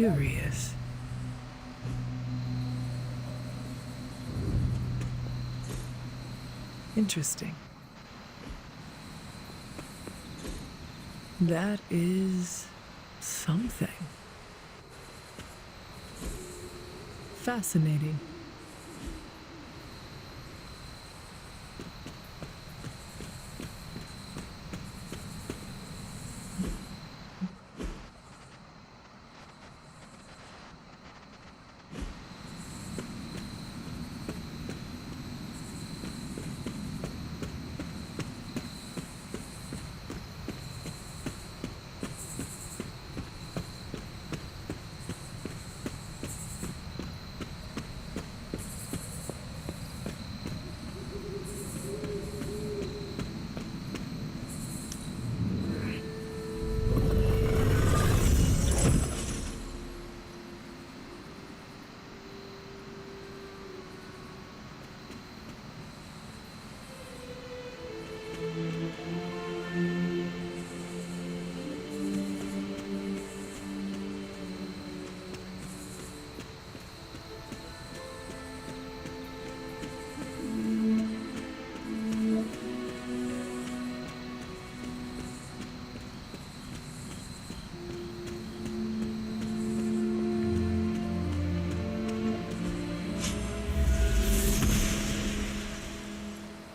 Curious. Interesting. That is something. Fascinating.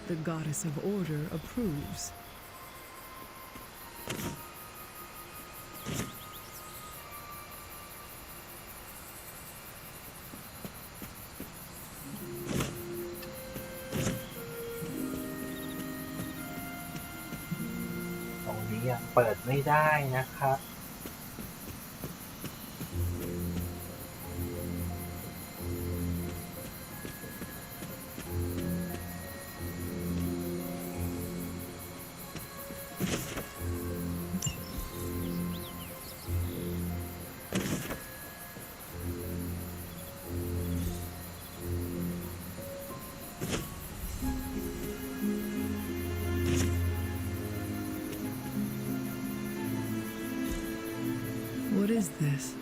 The goddess of order approves.ตรงนี้ยังเปิดไม่ได้นะครับWhat is this?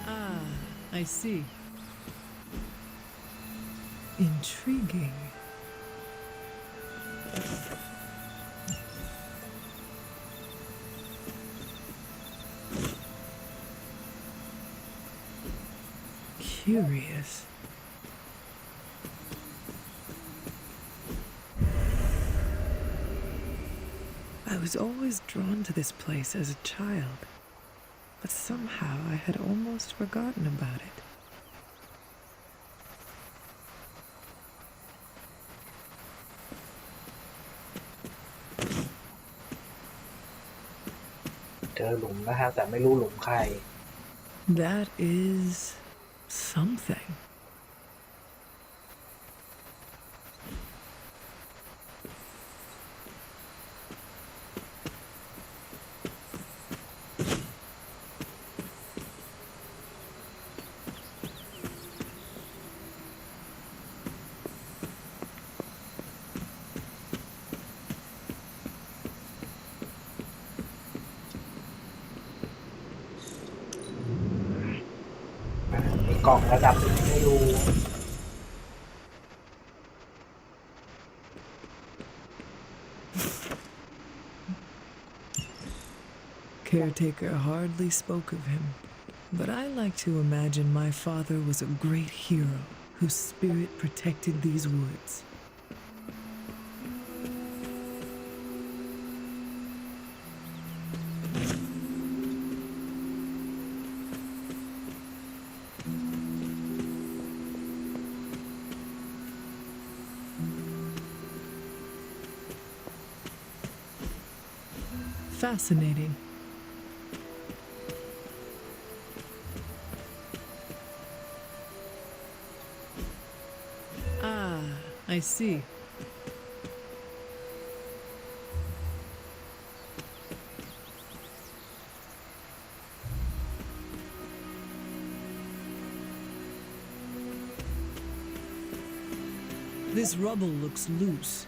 Ah, I see. Intriguing. Curious. I was always drawn to this place as a child, but somehow I had almost forgotten about it. เจอหลุมนะฮะแต่ไม่รู้หลุมใคร That is something.มีกล่องระดับหนึ่งให้ดู Caretaker hardly spoke of him, but I like to imagine my father was a great hero whose spirit protected these woods. Fascinating. Ah, I see. This rubble looks loose.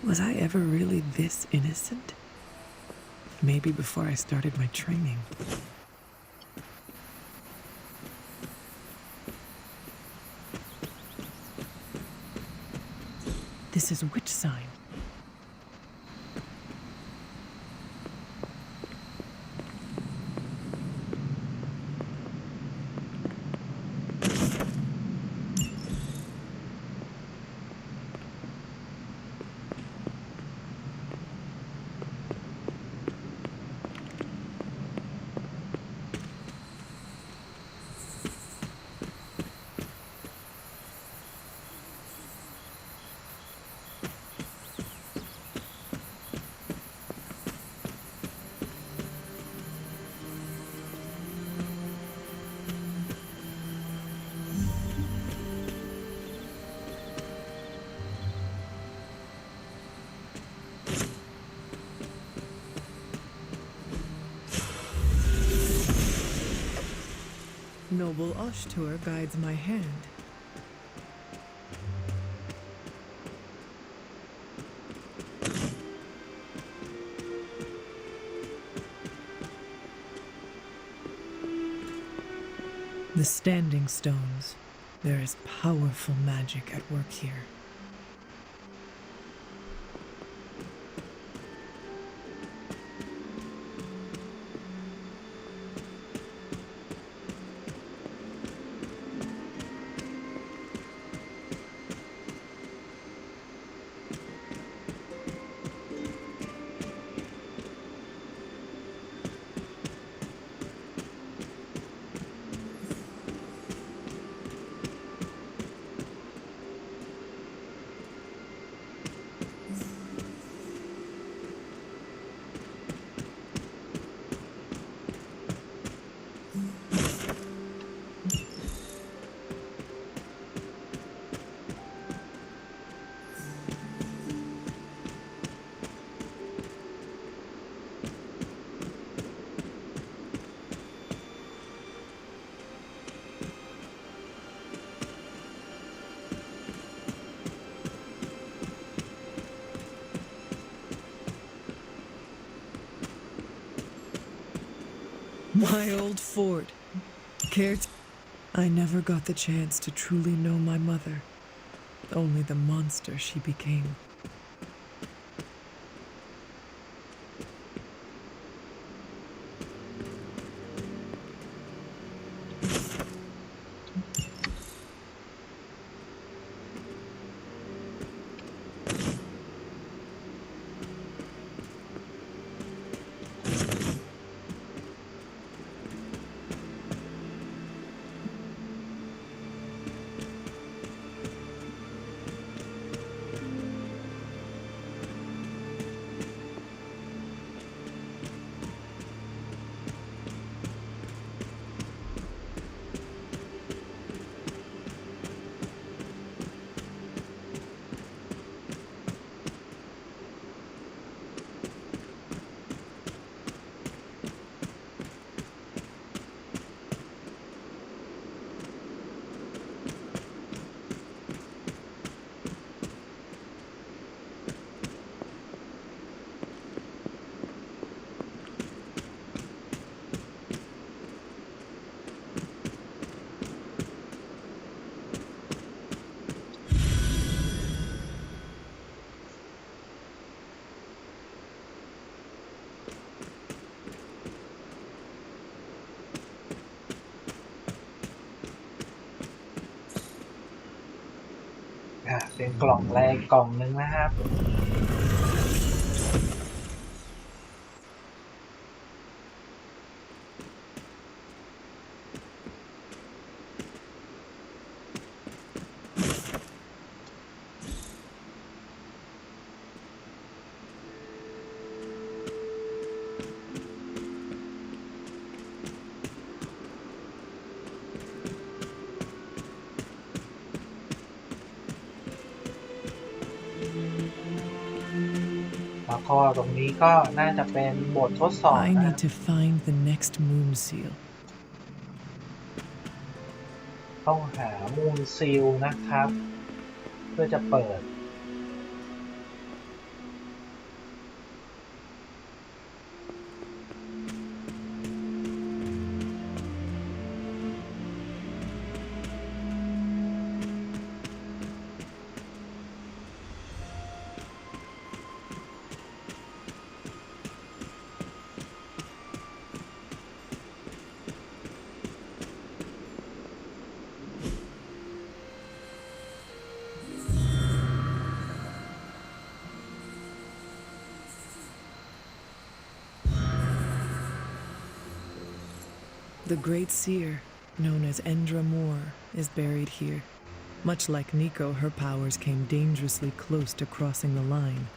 Was I ever really this innocent? Maybe before I started my training. This is which sign? Noble Ashtur guides my hand. The Standing Stones. There is powerful magic at work here. My old fort. I never got the chance to truly know my mother. Only the monster she became. เป็นกล่องแรกกล่องหนึ่งนะครับ แล้วก็ตรงนี้ก็น่าจะเป็นบททดสอบ I นะ need to find the next moon seal. ต้องหามูนซีลนะครับ เพื่อจะเปิด The great seer, known as Endra Moore, is buried here. Much like Nico, her powers came dangerously close to crossing the line.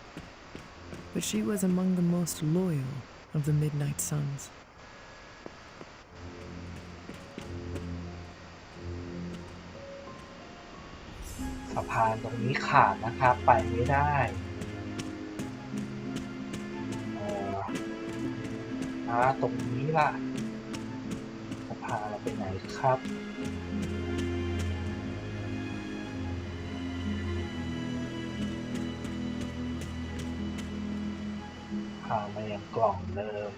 But she was among the most loyal of the Midnight Suns. สะพานตรงนี้ขาดนะครับ ไปไม่ได้ตรงนี้ล่ะสะพานเราไปไหนครับพามายังกล่องเดิม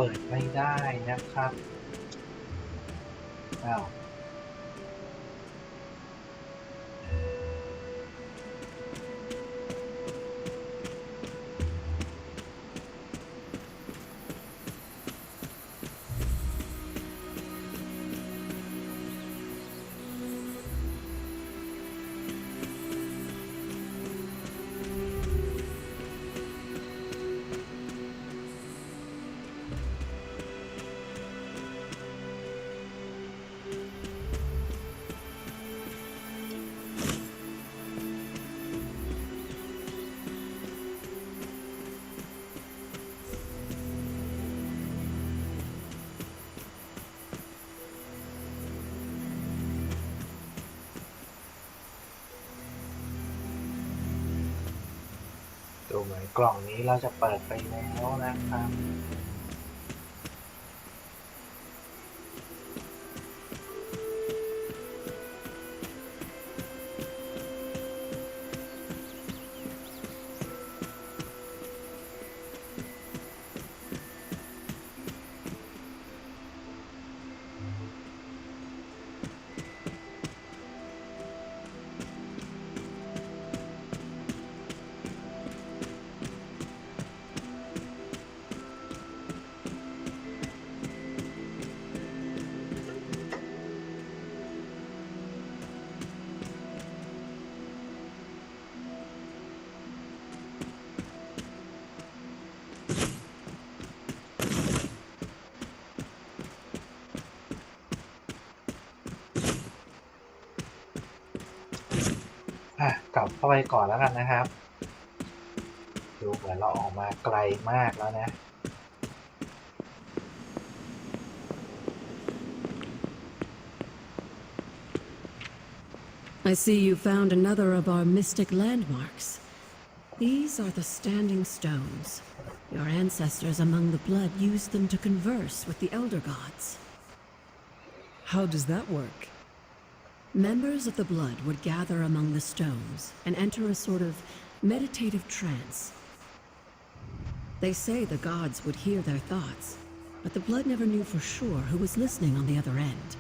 เปิดไม่ได้นะครับอ้าว เหมือนกล่องนี้เราจะเปิดไปแล้วนะครับ กลับเข้าไปก่อนแล้วกันนะครับ ดูเหมือนเราออกมาไกลมากแล้วนะ I see you found another of our mystic landmarks. These are the standing stones. Your ancestors among the blood used them to converse with the elder gods. How does that work? Members of the blood would gather among the stones and enter a sort of meditative trance. They say the gods would hear their thoughts, but the blood never knew for sure who was listening on the other end.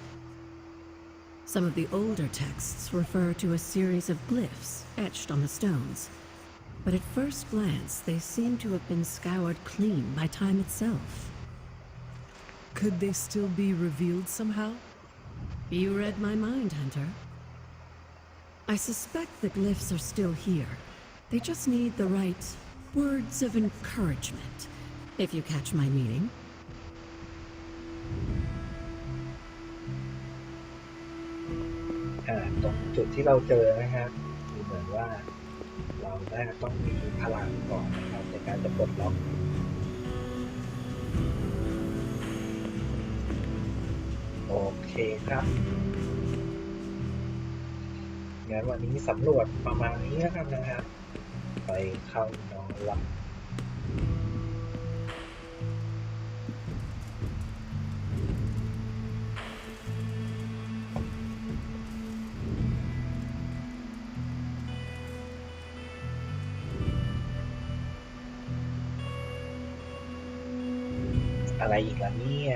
Some of the older texts refer to a series of glyphs etched on the stones, but at first glance they seem to have been scoured clean by time itself. Could they still be revealed somehow? You read my mind, Hunter. I suspect the glyphs are still here. They just need the right words of encouragement, if you catch my meaning. ตรงจุดที่เราเจอนะครับดูเหมือนว่าเราน่าจะต้องมีพลังก่อนนะครับในการจะปลดล็อกโอเคครับงั้นวันนี้สำรวจประมาณนี้แล้วกันนะครับไปเข้านอนหลับอะไรอีกล่ะเนี่ย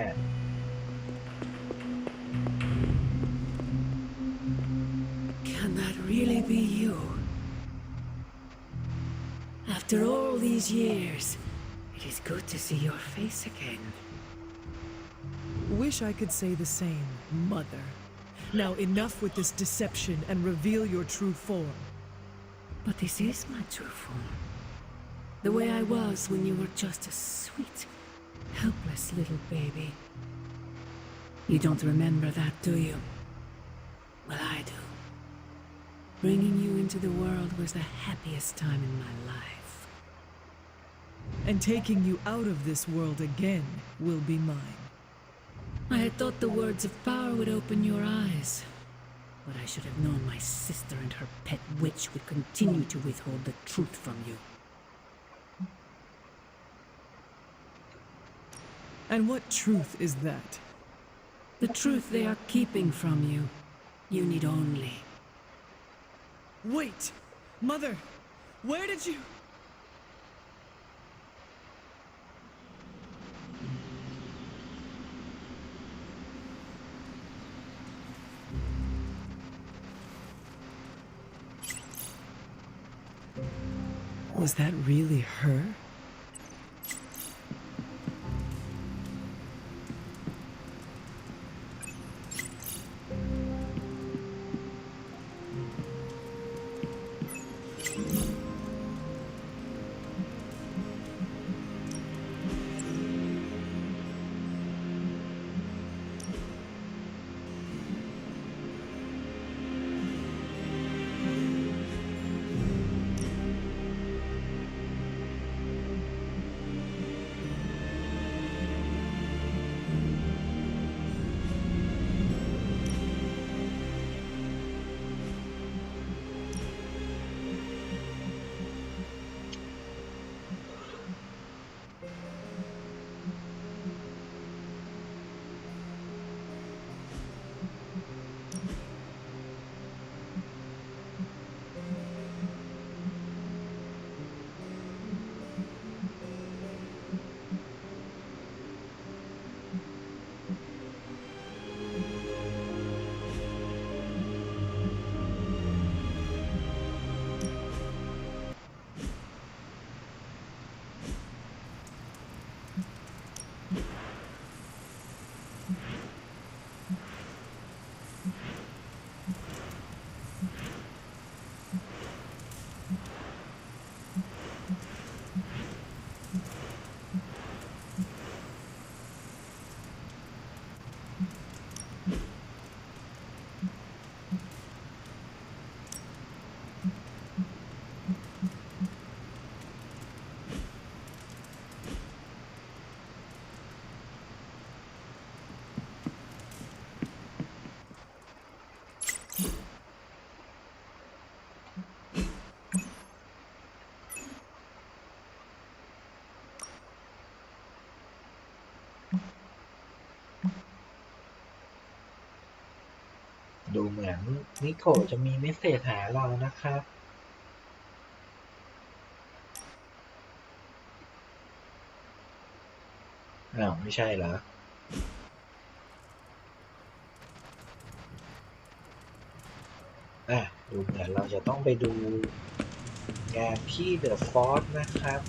Can that really be you? After all these years, it is good to see your face again. Wish I could say the same, Mother. Now enough with this deception and reveal your true form. But this is my true form. The way I was when you were just a sweet, helpless little baby. You don't remember that, do you? Well, I do. Bringing you into the world was the happiest time in my life. And taking you out of this world again will be mine. I had thought the words of power would open your eyes. But I should have known my sister and her pet witch would continue to withhold the truth from you. And what truth is that? The truth they are keeping from you. You need only. Wait! Mother! Where did you... Was that really her? ดูเหมือนนิโกะจะมีเมสเสจหาเรานะครับอ้าวไม่ใช่เหรอดูเหมือนเราจะต้องไปดูงานที่เดอะฟอร์สนะครับ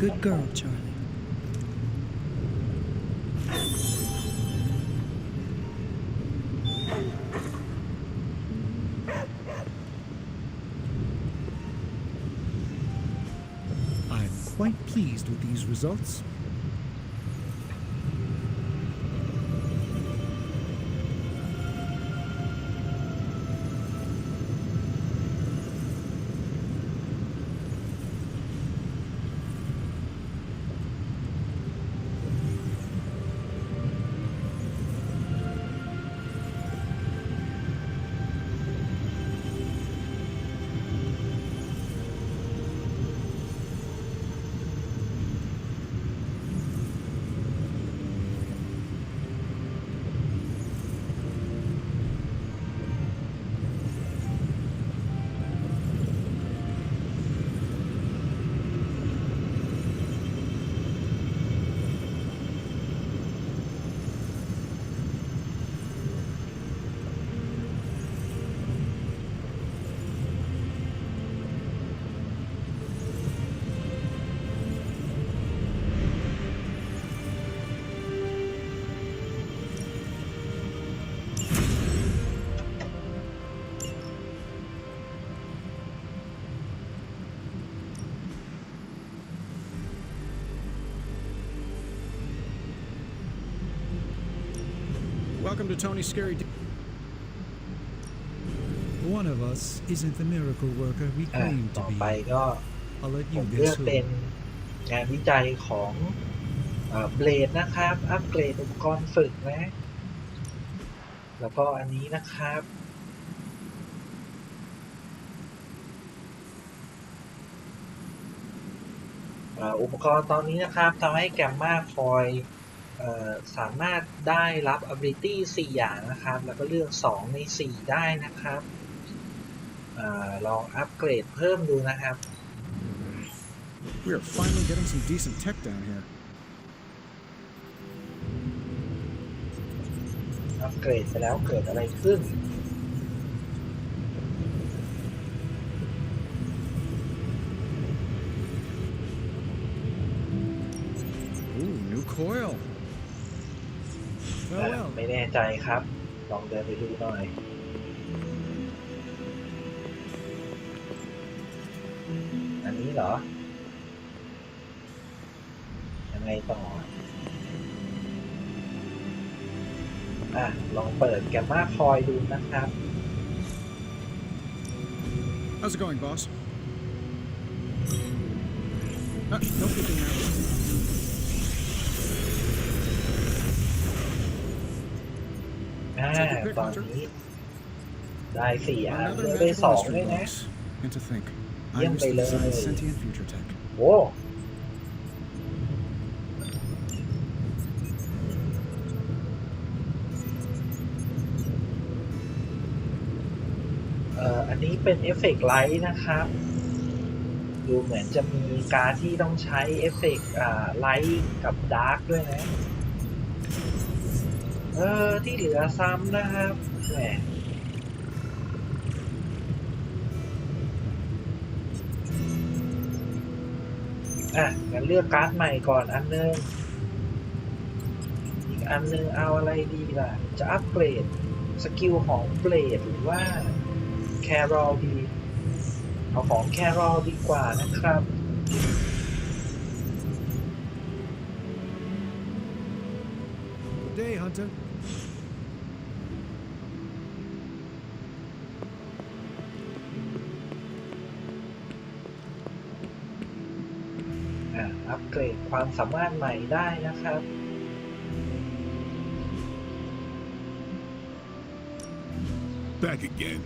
Good girl, Charlie. I'm quite pleased with these results. Welcome to Tony's Scary One of us isn't the miracle worker we claim ต่ to อ be. ไปก็ I'll let ผ you มเลือก guess เป็น who. งานวิจัยของเบลดนะครับอัปเกรดอุปกรณ์ฝึกนะ แล้วก็อันนี้นะครับอุปกรณ์ตอนนี้นะครับทำให้แกมมาคอยสามารถได้รับ ability 4 อย่างนะครับแล้วก็เลือก2ใน4ได้นะครับลองอัปเกรดเพิ่มดูนะครับ We are finally getting some decent tech down here. อัปเกรดไปแล้วเกิดอะไรขึ้น Ooh, new coil. ไม่แน่ใจครับลองเดินไปดูหน่อยอันนี้เหรอยังไงต่อลองเปิดแกมมาคอยดูนะครับ How's it going, boss? No peeking now. ตอนนี้ได้4 อันเลือกได้2ด้วยนะ And to think, เยี่ยม I ไป wish เล to ย design sentient future tech. โอ้อันนี้เป็นเอฟเฟกต์ไลท์นะครับดูเหมือนจะมีการที่ต้องใช้เอฟเฟกต์ไลท์กับดาร์กด้วยนะที่เหลือซ้ำนะครับแหมงั้นเลือกการ์ดใหม่ก่อนอันนึงอีกอันนึงเอาอะไรดีล่ะจะอัปเกรดสกิลของเบลดหรือว่าแครอลดีเอาของแครอลดีกว่านะครับ Good day, Hunter. อัปเกรดความสามารถใหม่ได้นะครับ Back again.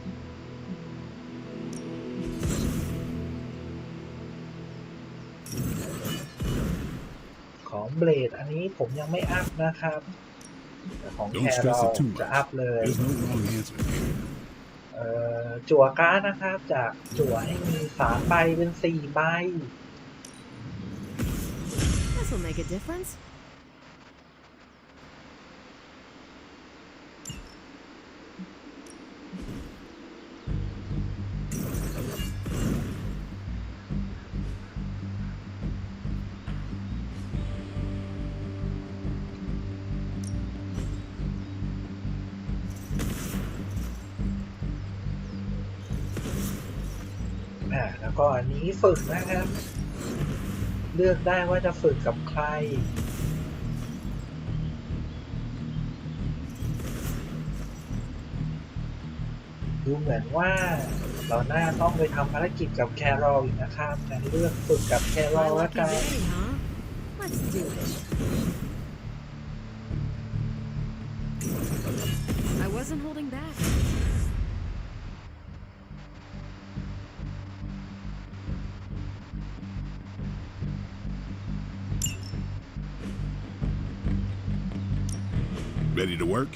ของเบลดอันนี้ผมยังไม่อัพนะครับแต่ของแค Don't รอ stress ล it too จะ much. อัพเลย There's no wrong answer here. จั่วการ์ดนะครับจากจั่วให้มี3 ใบเป็น 4 ใบ This'll make a difference. แล้วก็อันนี้ฝึกนะครับ เลือกได้ว่าจะฝึกกับใครดูเหมือนว่าเราน่าต้องไปทำภารกิจกับแครอลอีกนะครับงั้นเลือกฝึกกับแครอลแล้วกัน Let's do it. I wasn't holding back. Ready to work?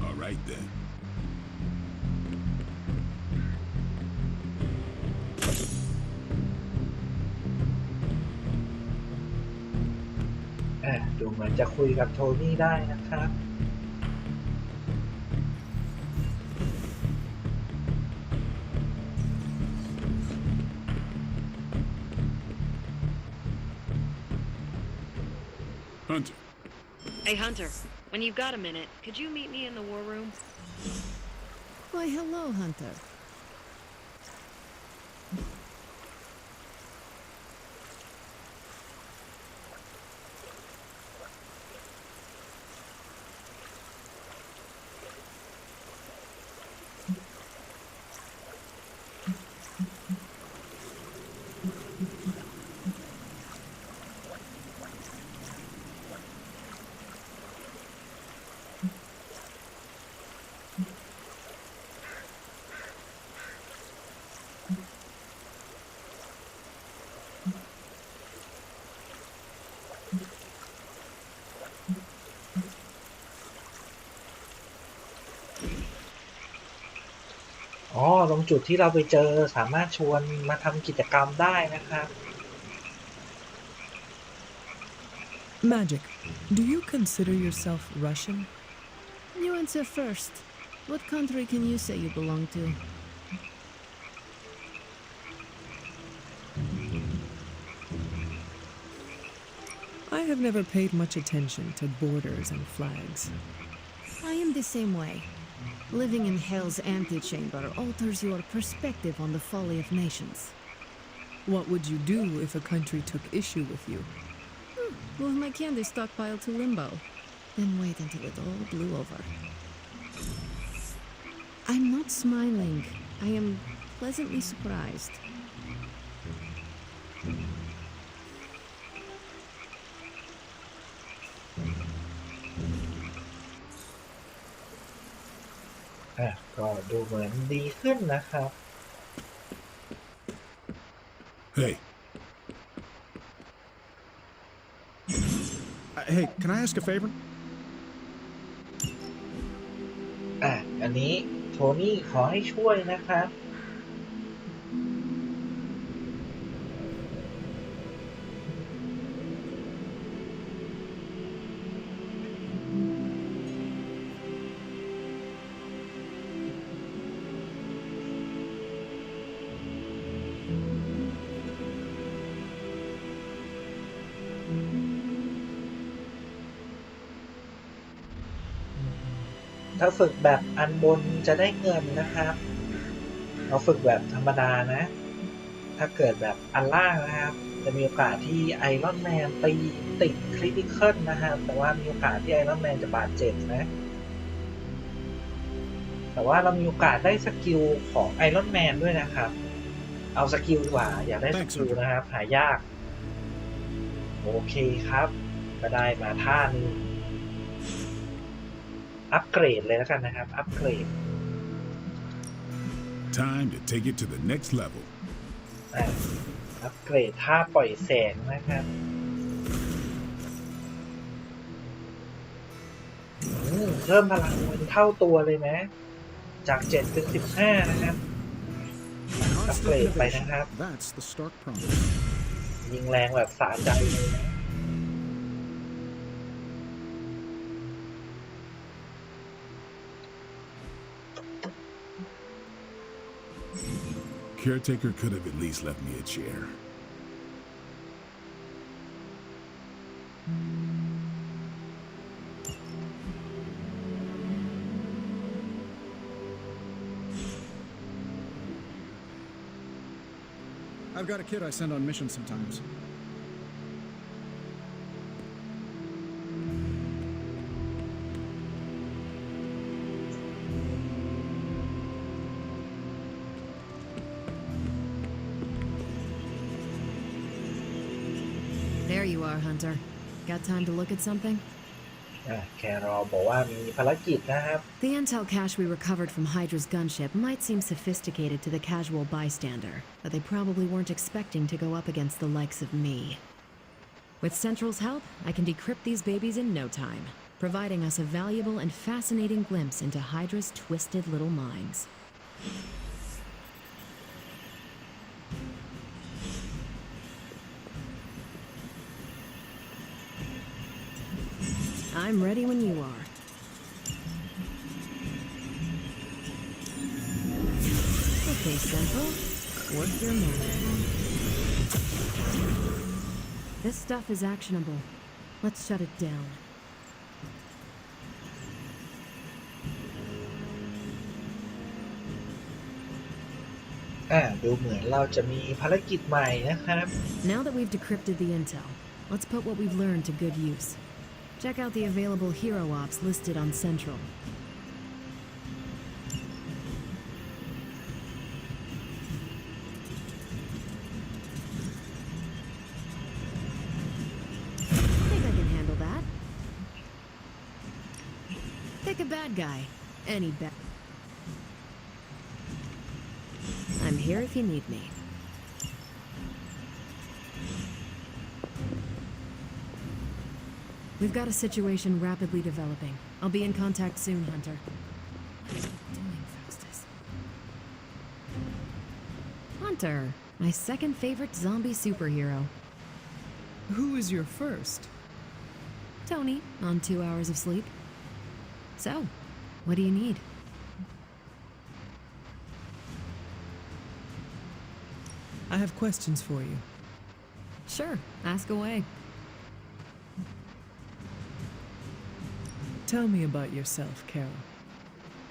All right then. ดูเหมือนจะคุยกับโทนี่ได้นะครับ Hunter. Hey, Hunter, when you've got a minute, could you meet me in the war room? Why, hello, Hunter.ตรงจุดที่เราไปเจอสามารถชวนมาทำกิจกรรมได้นะครับ Magic, do you consider yourself Russian? You answer first. What country can you say you belong to? I have never paid much attention to borders and flags. I am the same way. Living in hell's antechamber alters your perspective on the folly of nations. What would you do if a country took issue with you? Move my candy stockpile to limbo, then wait until it all blew over. I'm not smiling. I am pleasantly surprised. ก็ดูเหมือนดีขึ้นนะครับ Hey. Hey, can I ask a favor? อันนี้โทนี่ขอให้ช่วยนะครับ ถ้าฝึกแบบอันบนจะได้เงินนะครับเราฝึกแบบธรรมดานะ ถ้าเกิดแบบอันล่างนะครับจะมีโอกาสที่ไอรอนแมนตีติดคริติคอลนะครับแต่ว่ามีโอกาสที่ไอรอนแมนจะบาดเจ็บนะแต่ว่าเรามีโอกาสได้สกิลของไอรอนแมนด้วยนะครับ เอาสกิลดีกว่าอยากได้สกิลนะครับหายากโอเคครับก็ได้มาท่านึงอัปเกรดเลยแล้วกันนะครับอัปเกรด Time to take it to the next level. อัปเกรดท่าปล่อยแสงนะครับเพิ่มพลังเป็นเท่าตัวเลยไหมจาก7เป็น15นะครับอัปเกรดไปนะครับยิงแรงแบบสะใจเลยนะCaretaker could have at least left me a chair. I've got a kid I send on missions sometimes. There you are, Hunter. Got time to look at something? แครอลบอกว่ามีภารกิจนะครับ The intel cache we recovered from Hydra's gunship might seem sophisticated to the casual bystander, but they probably weren't expecting to go up against the likes of me. With Central's help, I can decrypt these babies in no time, providing us a valuable and fascinating glimpse into Hydra's twisted little minds. I'm ready when you are. Okay, Central. Work your magic. This stuff is actionable. Let's shut it down. ดูเหมือนเราจะมีภารกิจใหม่นะครับ Now that we've decrypted the intel, let's put what we've learned to good use. Check out the available hero ops listed on Central. Think I can handle that. Pick a bad guy. Any bad. I'm here if you need me. We've got a situation rapidly developing. I'll be in contact soon, Hunter. What are you doing, Faustus? Hunter, my second favorite zombie superhero. Who is your first? Tony, on 2 hours of sleep. So, what do you need? I have questions for you. Sure, ask away. Tell me about yourself, Carol.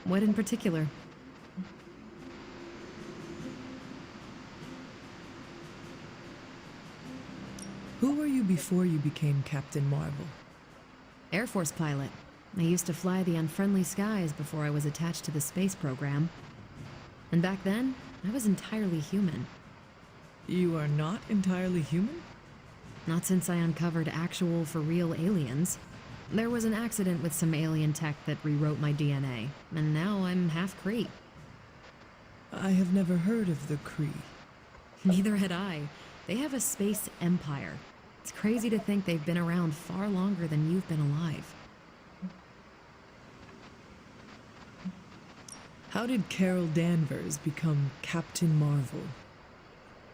What in particular? Who were you before you became Captain Marvel? Air Force pilot. I used to fly the unfriendly skies before I was attached to the space program. And back then, I was entirely human. You are not entirely human? Not since I uncovered actual, for real aliens. There was an accident with some alien tech that rewrote my DNA, and now I'm half Kree. I have never heard of the Kree. Neither had I. They have a space empire. It's crazy to think they've been around far longer than you've been alive. How did Carol Danvers become Captain Marvel?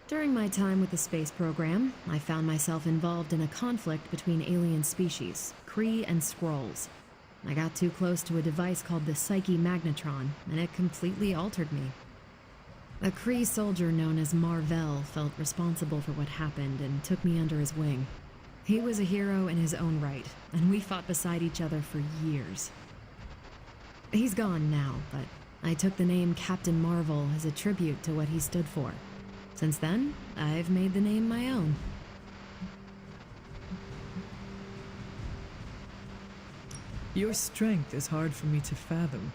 During my time with the space program, I found myself involved in a conflict between alien species, Kree and Skrulls. I got too close to a device called the Psyche Magnetron, and it completely altered me. A Kree soldier known as Mar-Vell felt responsible for what happened and took me under his wing. He was a hero in his own right, and we fought beside each other for years. He's gone now, but I took the name Captain Marvel as a tribute to what he stood for. Since then, I've made the name my own. Your strength is hard for me to fathom.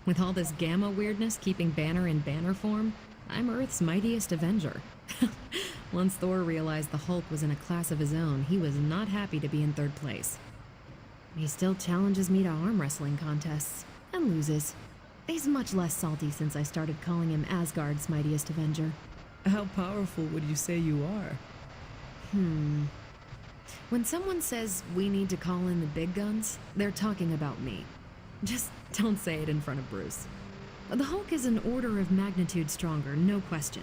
With all this gamma weirdness keeping Banner in banner form, I'm Earth's mightiest Avenger. Once Thor realized the Hulk was in a class of his own, he was not happy to be in third place. He still challenges me to arm wrestling contests, and loses. He's much less salty since I started calling him Asgard's mightiest Avenger. How powerful would you say you are? When someone says we need to call in the big guns, they're talking about me. Just don't say it in front of Bruce. The Hulk is an order of magnitude stronger, no question.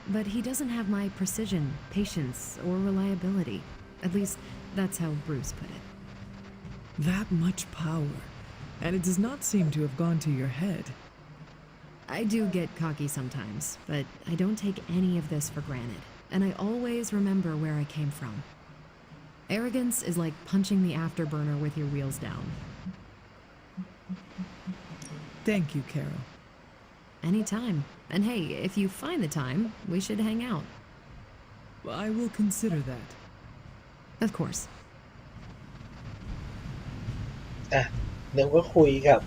But he doesn't have my precision, patience, or reliability. At least, that's how Bruce put it. That much power. And it does not seem to have gone to your head. I do get cocky sometimes, but I don't take any of this for granted. And I always remember where I came from. Arrogance is like punching the afterburner with your wheels down. Thank you, Carol. Anytime. And hey, if you find the time, we should hang out. I will consider that. Of course. นึกว่าคุยกับ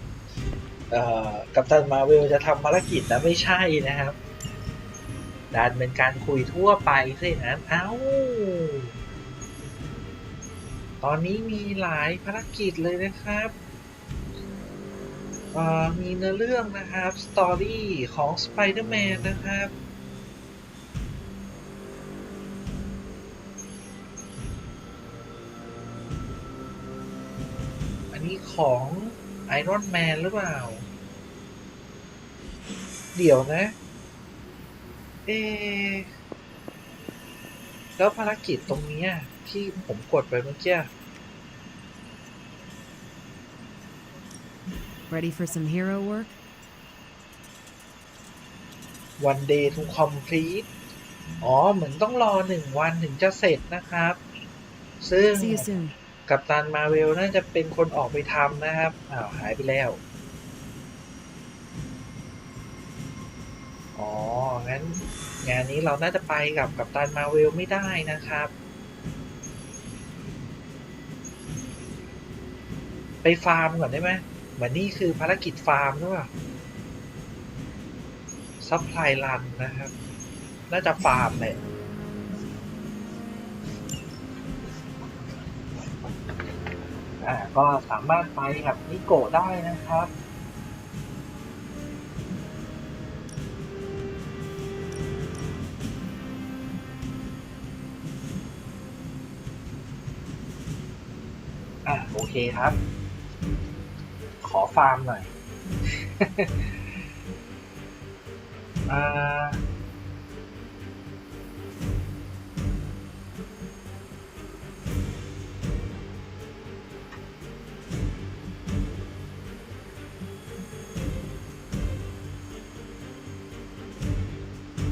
กัปตันมาร์เวลจะทำภารกิจนะไม่ใช่นะครับดันเป็นการคุยทั่วไปซะอย่างนั้นตอนนี้มีหลายภารกิจเลยนะครับมีเนื้อเรื่องนะครับสตอรี่ของสไปเดอร์แมนนะครับอันนี้ของไอรอนแมนหรือเปล่าเดี๋ยวนะแล้วภารกิจตรงนี้ที่ผมกดไปเมื่อกี้ Ready for some hero work? One day to complete เหมือนต้องรอ1 วันถึงจะเสร็จนะครับซึ่งกัปตันมาร์เวลน่าจะเป็นคนออกไปทำนะครับหายไปแล้วงั้นงานนี้เราน่าจะไปกับกัปตันมาร์เวลไม่ได้นะครับไปฟาร์มก่อนได้ไหมเหมือนนี่คือภารกิจฟาร์มหรือเปล่าซัพพลายรันนะครับน่าจะฟาร์มแหละก็สามารถไปกับนิโกะได้นะครับโอเคครับขอฟาร์มหน่อย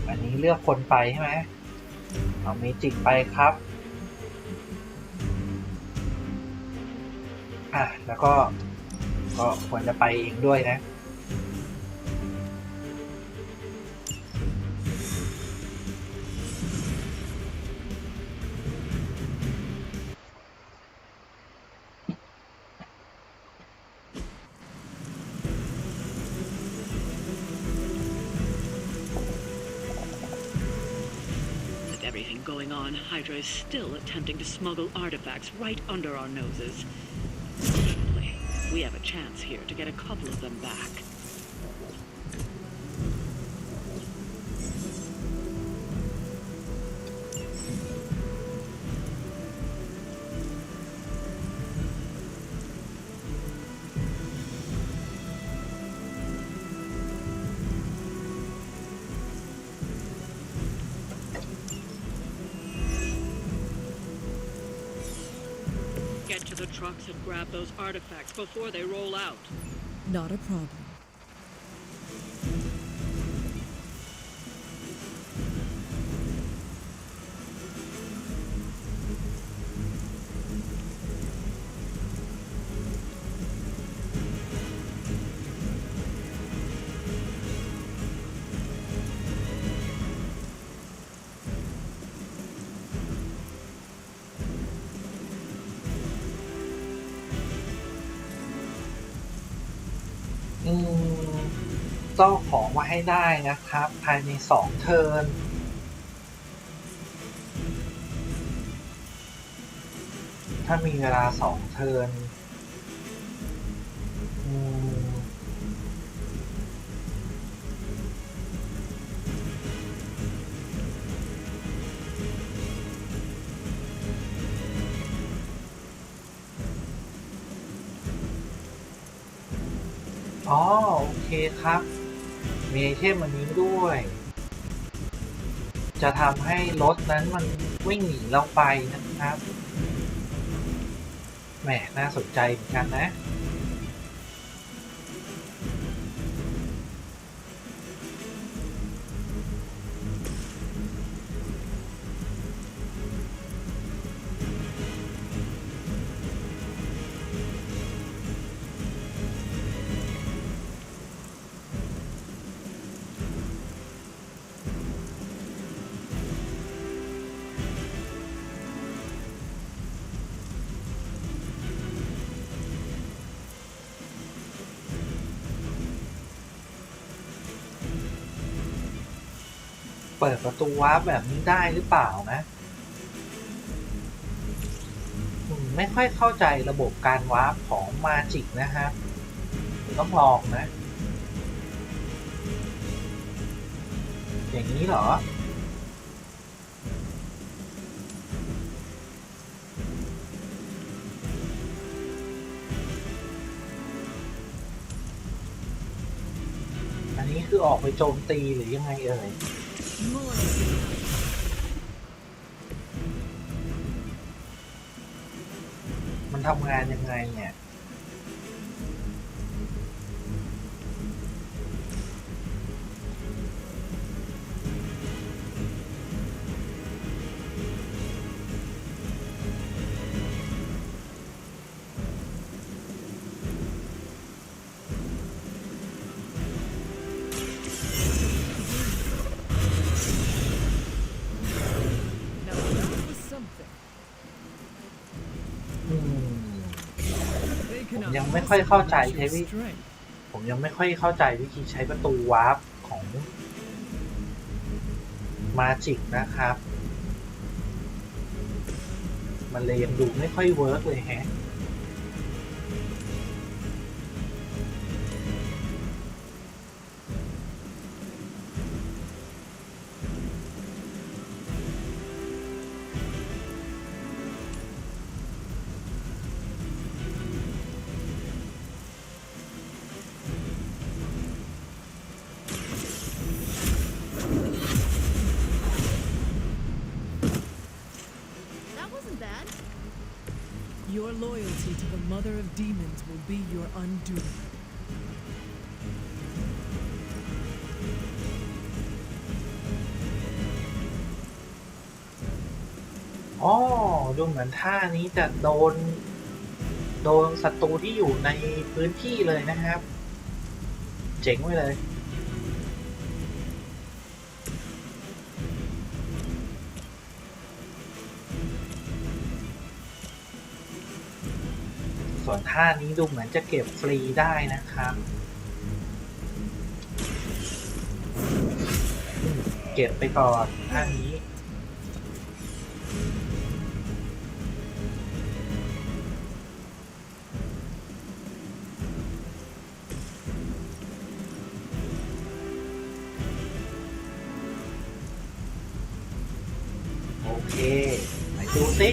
อันนี้เลือกคนไปใช่ไหมเอาเมจิกไปครับแล้วก็ควรจะไปเองด้วยนะWith everything going on, Hydra is still attempting to smuggle artifacts right under our noses. We have a chance here to get a couple of them back. Get to the trucks and grab those artifacts before they roll out. Not a problem. ก็ของมาให้ได้นะครับภายใน2 เทิร์นถ้ามีเวลา2 เทิร์นอ๋อโอเคครับมีไอเทมอันนี้ด้วย จะทำให้รถนั้นมันวิ่งหนีเราไปนะครับแหมน่าสนใจเหมือนกันนะเปิดประตูวาร์ปแบบนี้ได้หรือเปล่านะไม่ค่อยเข้าใจระบบการวาร์ปของมาจิกนะครับต้องลองนะอย่างนี้เหรออันนี้คือออกไปโจมตีหรือยังไงเอ่ยมันทำงานยังไงเนี่ยผมยังไม่ค่อยเข้าใจวิธีใช้ประตูวาร์ปของมาจิกนะครับมันเลยยังดูไม่ค่อยเวิร์กเลยแฮะYour loyalty to the Mother of Demons will be your undoing. อ๋อดูเหมือนท่านี้จะโดนศัตรูที่อยู่ในพื้นที่เลยนะครับเจ๋งไว้เลยส่วนท่านี้ดูเหมือนจะเก็บฟรีได้นะครับเก็บไปก่อนท่านี้โอเคไหนดูสิ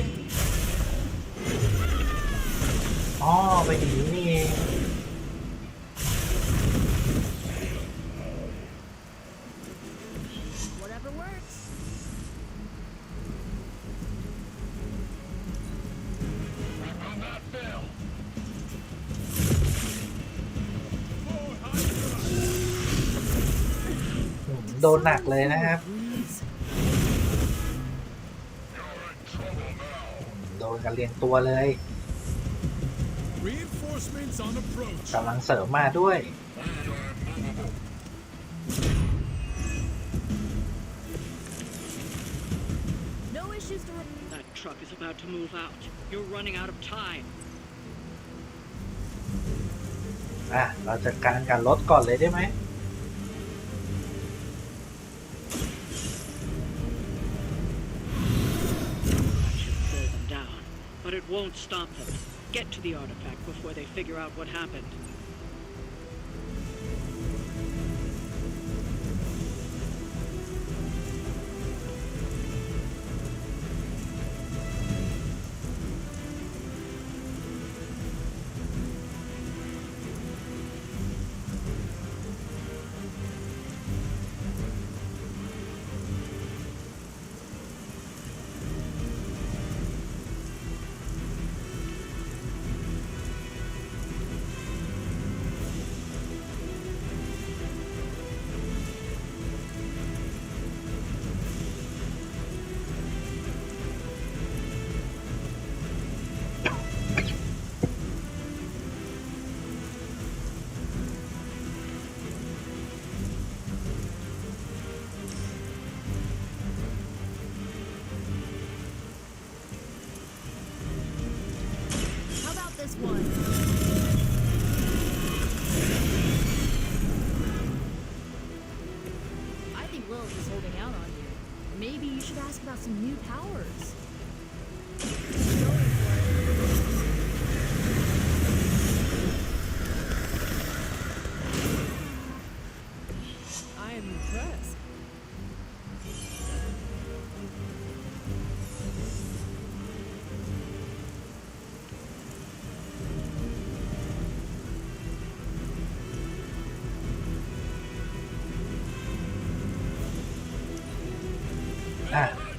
อ๋อไปอย่างนี้นี่เองโดนหนักเลยนะครับโดนกันเรียงตัวเลยกำลังเสริมมาด้วย That truck is about to move out. You're running out of time. เราจัดการกับรถก่อนเลยได้ไหม But it won't stop them. Get to the artifact before they figure out what happened. How about this one? I think Lilith is holding out on you. Maybe you should ask about some new powers. I am impressed.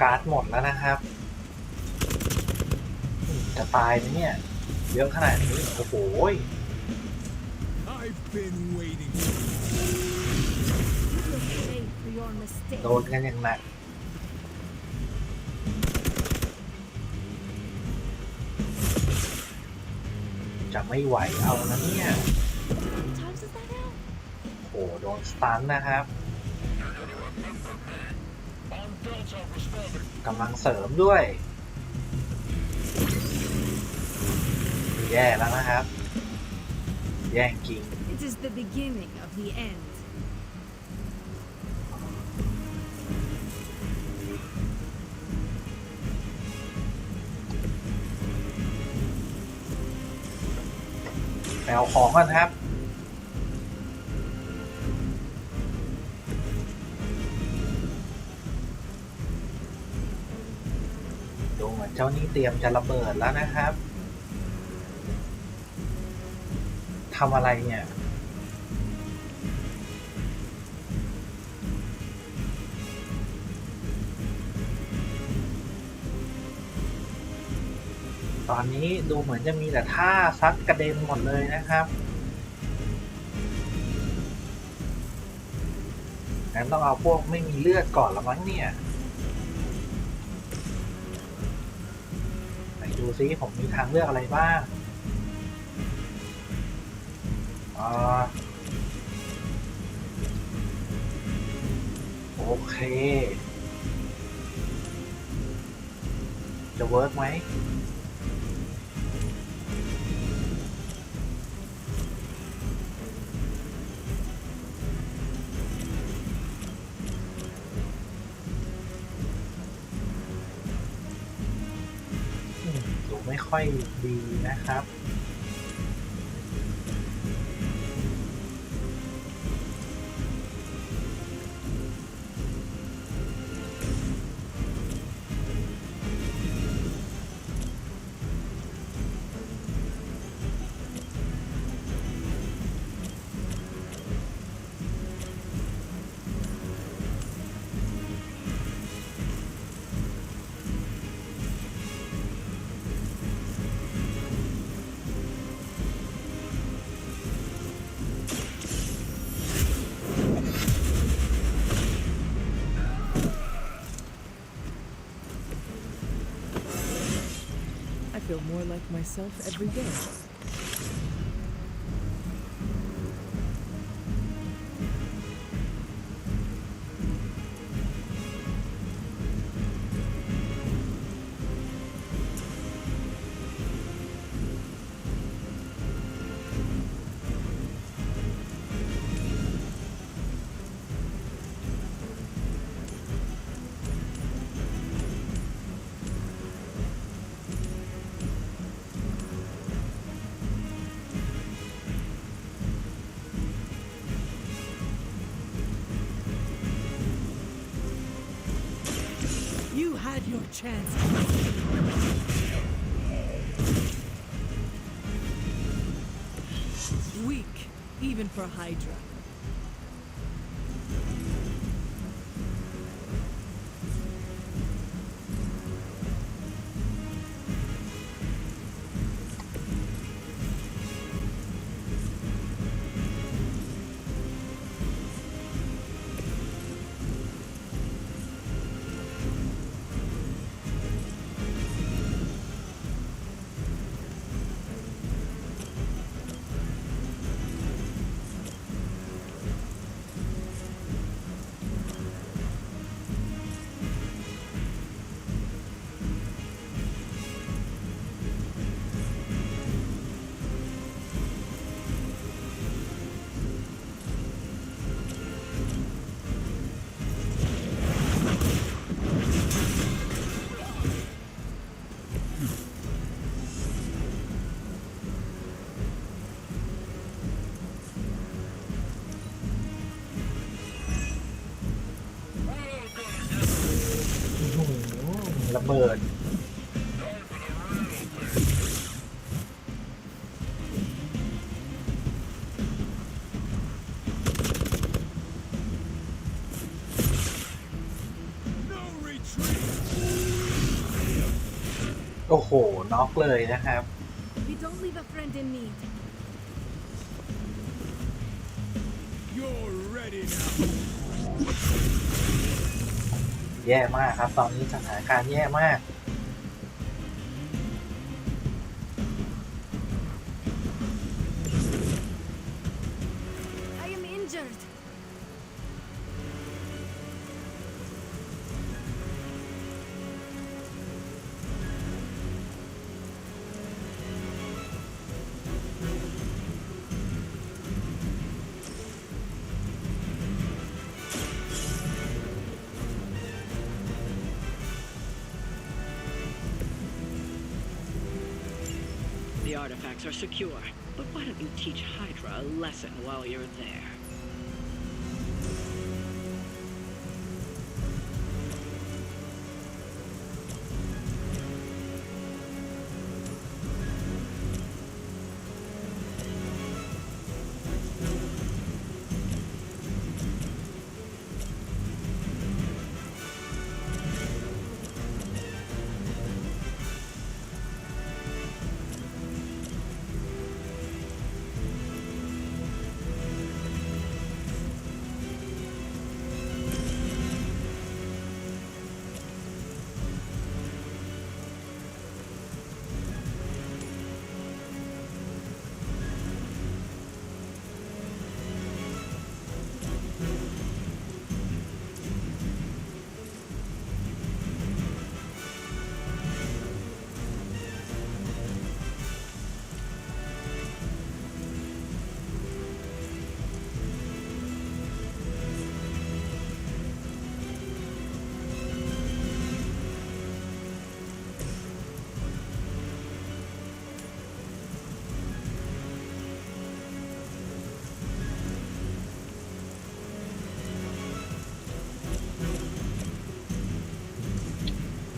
การ์ดหมดแล้วนะครับจะตายไหมเนี่ยเยอะขนาดนี้โอ้โห I've been waiting. Pay for your mistake. โดนกันอย่างหนักจะไม่ไหวเอานะเนี่ย Times is that out? โอ้โดนสตันนะครับกำลังเสริมด้วยแย่แล้วนะครับแย่งจริง It is the beginning of the end. ไปเอาของกันครับดูเหมือนเจ้านี่เตรียมจะระเบิดแล้วนะครับทำอะไรเนี่ยตอนนี้ดูเหมือนจะมีแต่ท่าซัดกระเด็นหมดเลยนะครับงั้นต้องเอาพวกไม่มีเลือดก่อนละมั้งเนี่ยไหนดูซิผมมีทางเลือกอะไรบ้างโอเคจะเวิร์กไหมดูไม่ค่อยดีนะครับI feel more like myself every day. had your chance. Weak, even for Hydra.ระเบิดโอ้โหน็อกเลยนะครับ We don't leave a friend in need. You're ready now. แย่มากครับตอนนี้สถานการณ์แย่มาก I am injured. The artifacts are secure, but why don't you teach Hydra a lesson while you're there?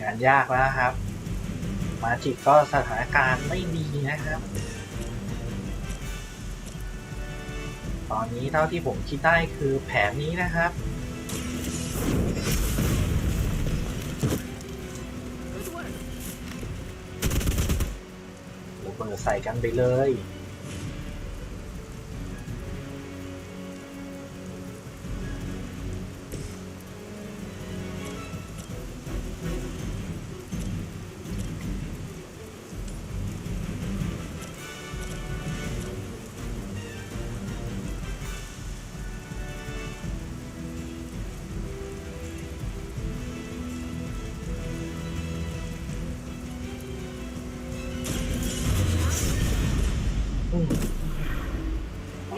งานยากแล้วครับมาจิกก็สถานการณ์ไม่ดีนะครับ ตอนนี้เท่าที่ผมคิดได้คือแผนนี้นะครับระเบิดใส่กันไปเลย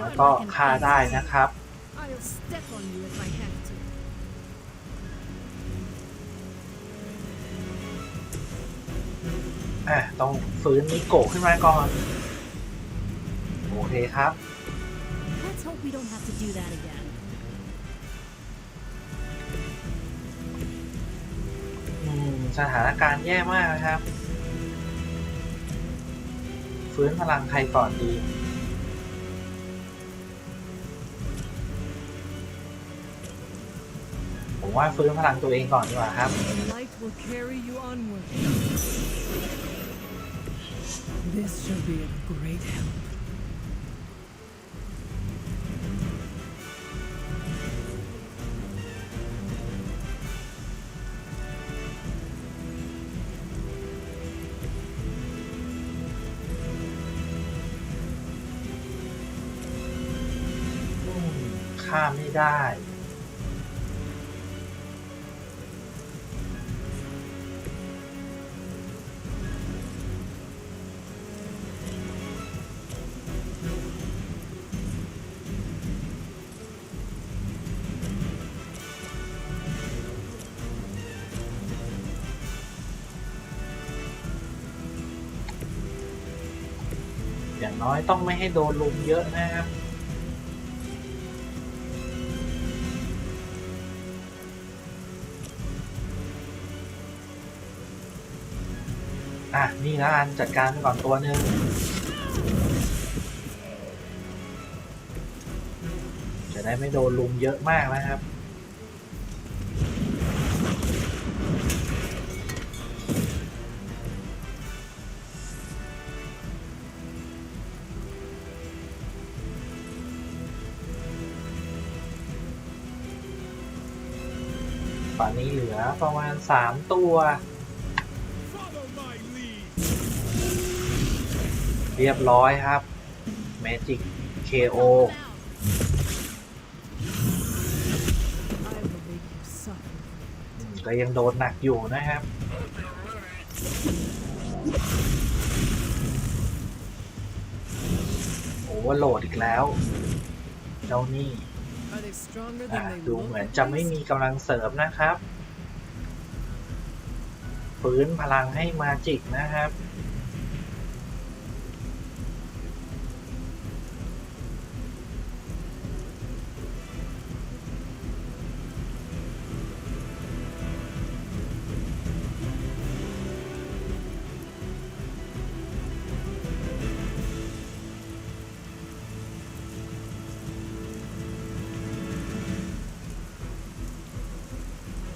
แล้วก็ฆ่าได้นะครับ I'll step on you if I have to. ต้องฟื้นนิโกะขึ้นมาก่อนโอเคครับ Let's hope we don't have to do that again. อืม สถานการณ์แย่มากนะครับฟื้นพลังใครก่อนดีผมว่าฟื้นพลังตัวเองก่อนดีกว่าครับ Light will carry you onward. This shall be of great help. ข้ามไม่ได้อย่างน้อยต้องไม่ให้โดนลุมเยอะนะครับนี่นะอันจัดการไปก่อนตัวหนึ่งจะได้ไม่โดนลุมเยอะมากนะครับตอนนี้เหลือประมาณ3ตัวเรียบร้อยครับ Magic KO ก็ยังโดนหนักอยู่นะครับโอเวอร์โหลดอีกแล้วเจ้านี่ดูเหมือนจะไม่มีกำลังเสริมนะครับฟื้นพลังให้มาจิกนะครับ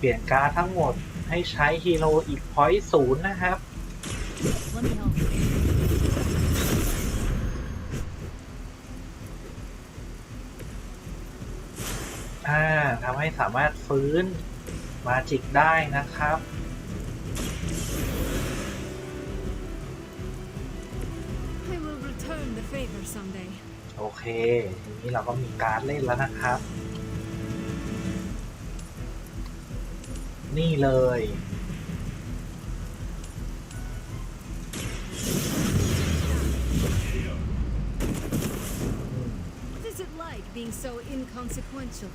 เปลี่ยนการ์ดทั้งหมดให้ใช้ฮีโร่อีกพอยต์0นะครับทำให้สามารถฟื้นมาจิกได้นะครับ I will return the favor someday. โอเคทีนี้เราก็มีการ์ดเล่นแล้วนะครับนี่เลย What is it like being so inconsequential?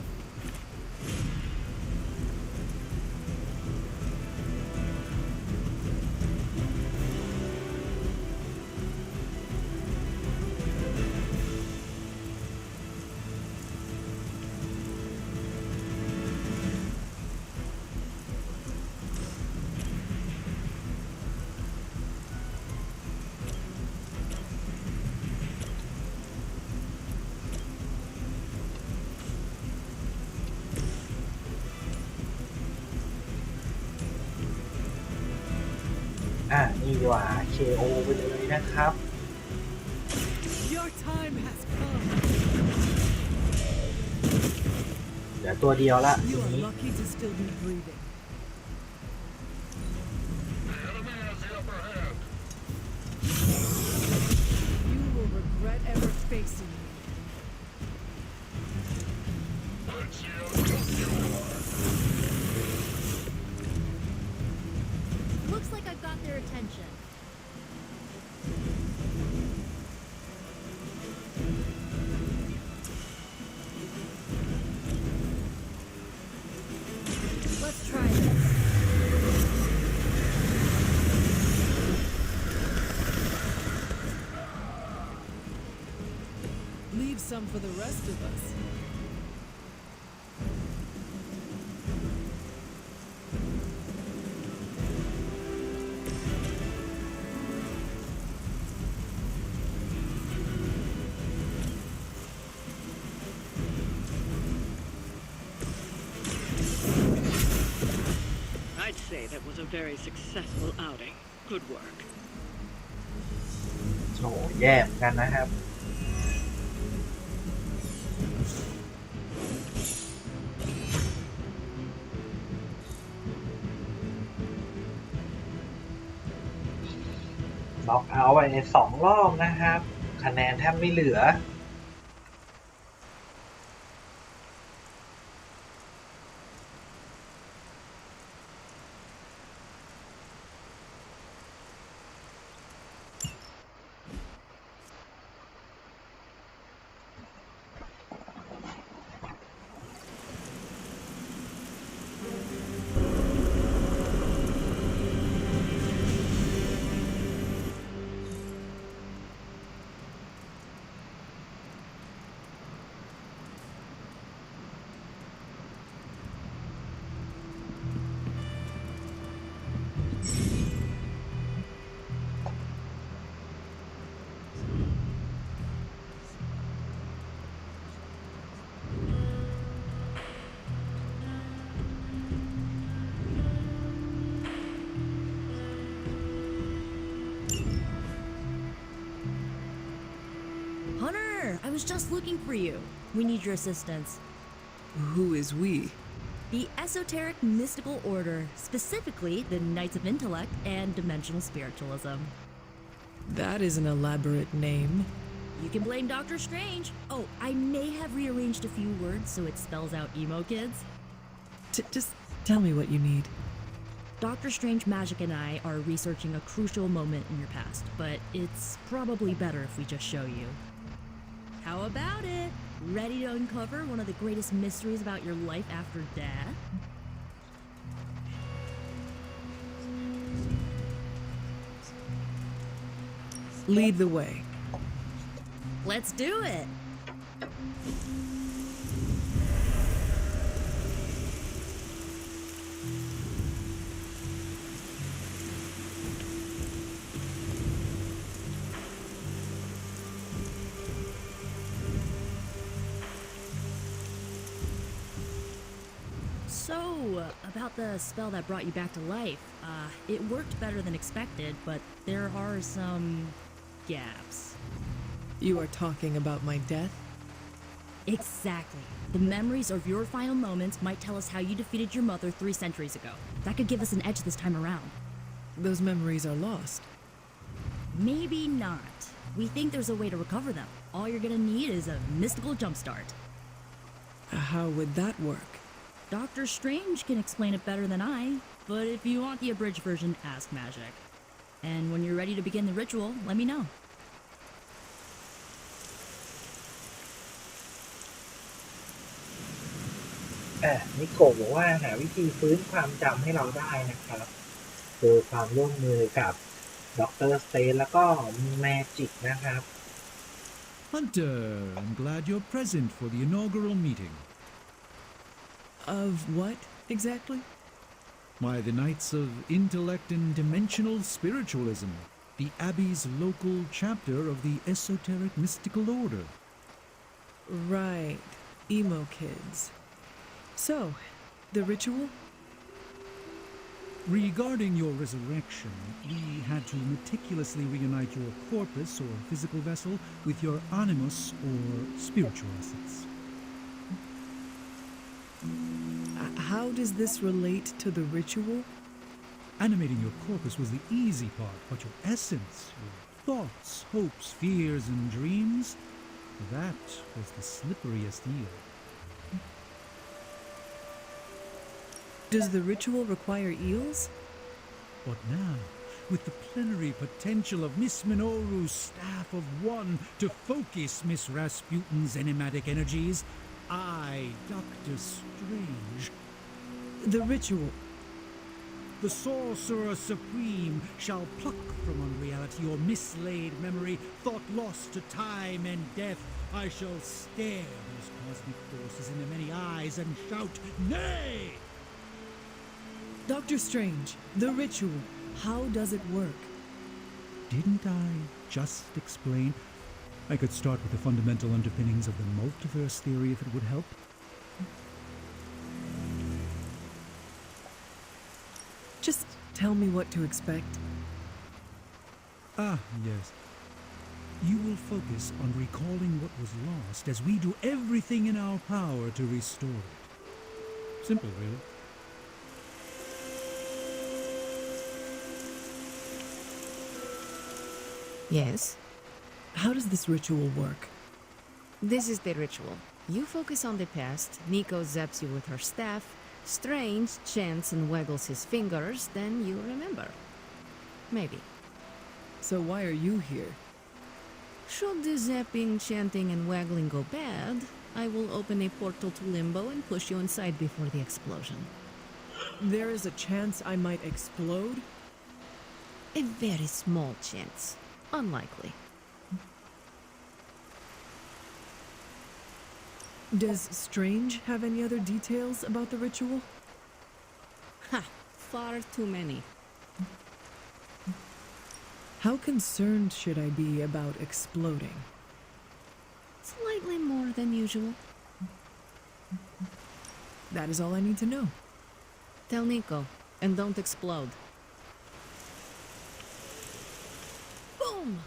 นี่ดีกว่า KO ไปเลยนะครับ Your time has come. เหลือตัวเดียวละที You are นี้ lucky to still be breathing. You will regret ever facing me. Looks like I've got their attention. Let's try this. Leave some for the rest of us. a very successful outing. Good work. โอ้แย่เหมือนกันนะครับน็อกเอาท์ไปใน2 รอบนะครับคะแนนแทบไม่เหลือHunter, I was just looking for you. We need your assistance. Who is we? The Esoteric Mystical Order, specifically the Knights of Intellect and Dimensional Spiritualism. That is an elaborate name. You can blame Doctor Strange. Oh, I may have rearranged a few words so it spells out emo kids. Just tell me what you need. Doctor Strange Magic and I are researching a crucial moment in your past, but it's probably better if we just show you. How about it? Ready to uncover one of the greatest mysteries about your life after death? Lead the way. Let's do it! So, about the spell that brought you back to life, it worked better than expected, but there are some gaps. You are talking about my death? Exactly. The memories of your final moments might tell us how you defeated your mother 3 centuries ago. That could give us an edge this time around. Those memories are lost. Maybe not. We think there's a way to recover them. All you're gonna need is a mystical jumpstart. How would that work? Doctor Strange can explain it better than I, but if you want the abridged version, ask Magic. And when you're ready to begin the ritual, let me know. นิโกะบอกว่าหาวิธีฟื้นความจำให้เราได้นะครับโดยความร่วมมือกับด็อกเตอร์สเตนแล้วก็แมจิกนะครับ Hunter, I'm glad you're present for the inaugural meeting. Of what, exactly? Why, the Knights of Intellect and Dimensional Spiritualism, the Abbey's local chapter of the Esoteric Mystical Order. Right. Emo kids. So, the ritual? Regarding your resurrection, we had to meticulously reunite your corpus or physical vessel with your animus or spiritual essence. How does this relate to the ritual? Animating your corpus was the easy part, but your essence, your thoughts, hopes, fears, and dreams, that was the slipperiest eel. Does the ritual require eels? But now, with the plenary potential of Miss Minoru's Staff of One to focus Miss Rasputin's enigmatic energies, I, Doctor Strange... The ritual. The Sorcerer Supreme shall pluck from unreality or mislaid memory, thought lost to time and death. I shall stare those cosmic forces in their many eyes and shout, Nay! Dr. Strange, the ritual, how does it work? Didn't I just explain? I could start with the fundamental underpinnings of the multiverse theory if it would help. Just tell me what to expect? Ah, yes. You will focus on recalling what was lost as we do everything in our power to restore it. Simple, really. Yes? How does this ritual work? This is the ritual. You focus on the past, Nico zaps you with her staff, Strange chants and waggles his fingers, then you remember. Maybe. So why are you here? Should the zapping, chanting, and waggling go bad, I will open a portal to Limbo and push you inside before the explosion. There is a chance I might explode? A very small chance. Unlikely. Does Strange have any other details about the ritual? Ha! Far too many. How concerned should I be about exploding? Slightly more than usual. That is all I need to know. Tell Nico, and don't explode. Boom!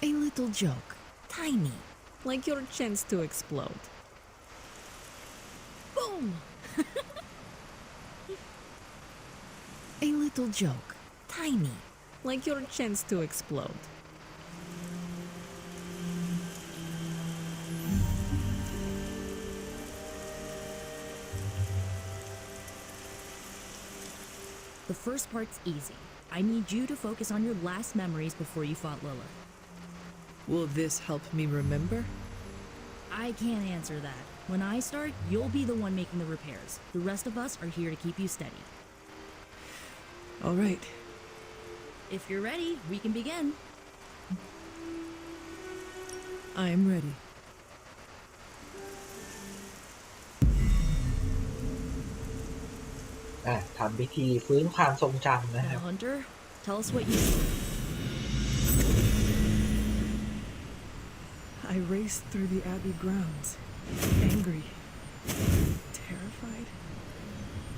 A little joke. Tiny. Like your chance to explode. Boom! A little joke. Tiny. Like your chance to explode. The first part's easy. I need you to focus on your last memories before you fought Lilith. Will this help me remember? I can't answer that. When I start, you'll be the one making the repairs. The rest of us are here to keep you steady. All right. If you're ready, we can begin. I am ready. Ah, ทำพิธีฟื้นความทรงจำนะครับ Now, Hunter, tell us what you see. I raced through the Abbey grounds, angry, terrified.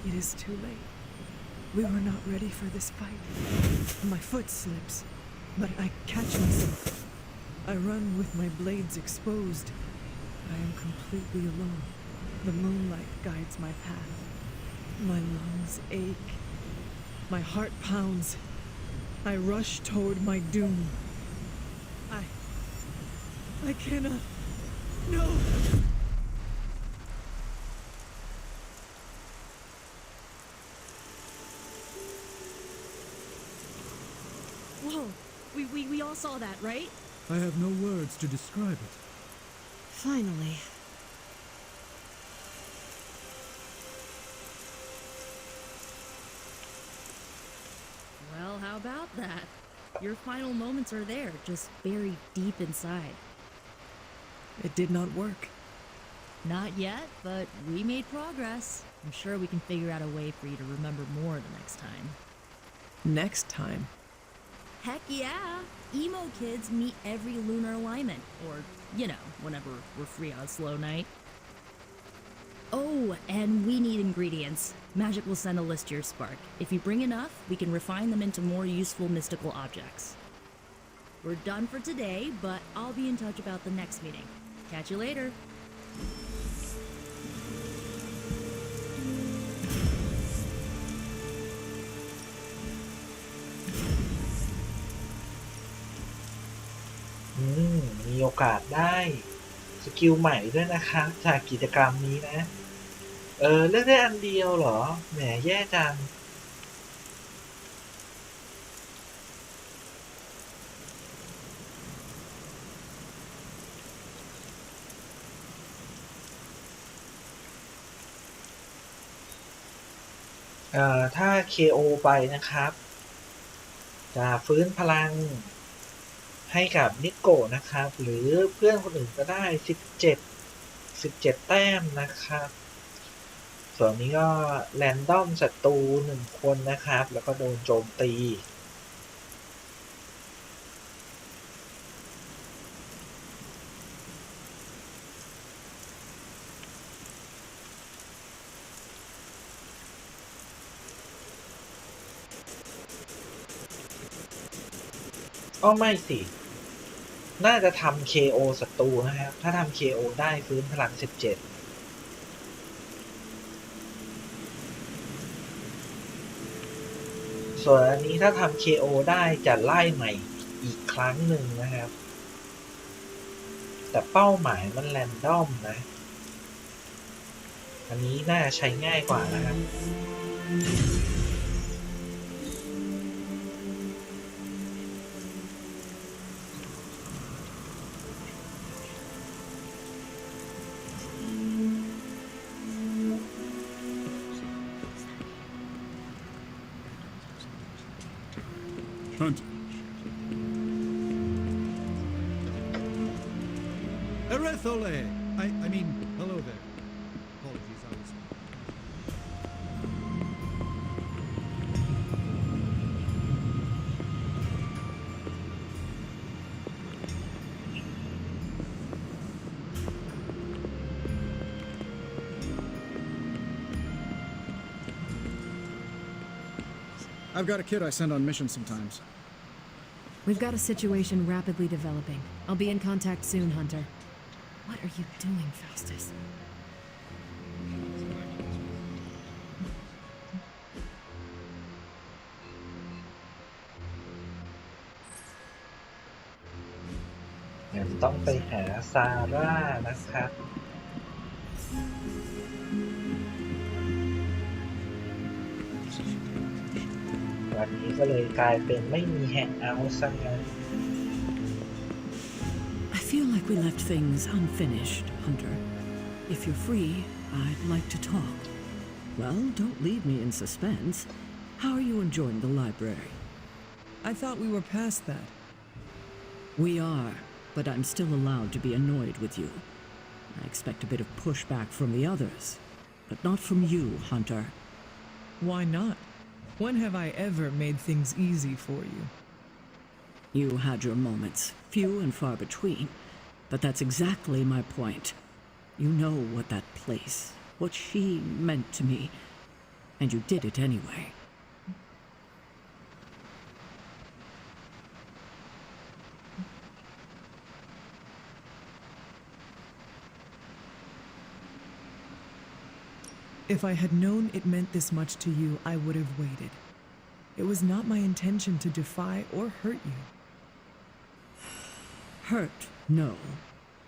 It is too late. We were not ready for this fight. My foot slips, but I catch myself. I run with my blades exposed. I am completely alone. The moonlight guides my path. My lungs ache. My heart pounds. I rush toward my doom. I cannot. No! Whoa! We all saw that, right? I have no words to describe it. Finally. Well, how about that? Your final moments are there, just buried deep inside. It did not work. Not yet, but we made progress. I'm sure we can figure out a way for you to remember more the next time. Next time? Heck yeah! Emo kids meet every lunar alignment, or, you know, whenever we're free on a slow night. Oh, and we need ingredients. Magic will send a list to your spark. If you bring enough, we can refine them into more useful mystical objects. We're done for today, but I'll be in touch about the next meeting. Catch you later. Mm, มีโอกาสได้สกิลใหม่ด้วยนะคะจากกิจกรรมนี้นะเลือกได้อันเดียวเหรอแหมแย่จังถ้า KO ไปนะครับจะฟื้นพลังให้กับนิโกะนะครับหรือเพื่อนคนอื่นก็ได้17แต้มนะครับส่วนนี้ก็แรนดอมศัตรู1คนนะครับแล้วก็โดนโจมตี อ้อไม่สิ น่าจะทำ KO ศัตรูนะครับ ถ้าทำ KO ได้ฟื้นพลัง 17 ส่วนอันนี้ถ้าทำ KO ได้จะไล่ใหม่อีกครั้งหนึ่งนะครับ แต่เป้าหมายมันแรนดอมนะ อันนี้น่าใช้ง่ายกว่านะครับ Hunter. Erethole! I mean, hello there. Apologies, I was... I've got a kid I send on missions sometimes. We've got a situation rapidly developing. I'll be in contact soon, Hunter. What are you doing, Faustus? งั้นต้องไปหาซาร่านะครับ วันนี้ก็เลยกลายเป็นไม่มีแฮงเอาท์ซะงั้น I feel like we left things unfinished, Hunter. If you're free, I'd like to talk. Well, don't leave me in suspense. How are you enjoying the library? I thought we were past that. We are, but I'm still allowed to be annoyed with you. I expect a bit of pushback from the others, but not from you, Hunter. Why not? When have I ever made things easy for you? You had your moments, few and far between, but that's exactly my point. You know what that place, what she meant to me, and you did it anyway. If I had known it meant this much to you, I would have waited. It was not my intention to defy or hurt you. Hurt, no.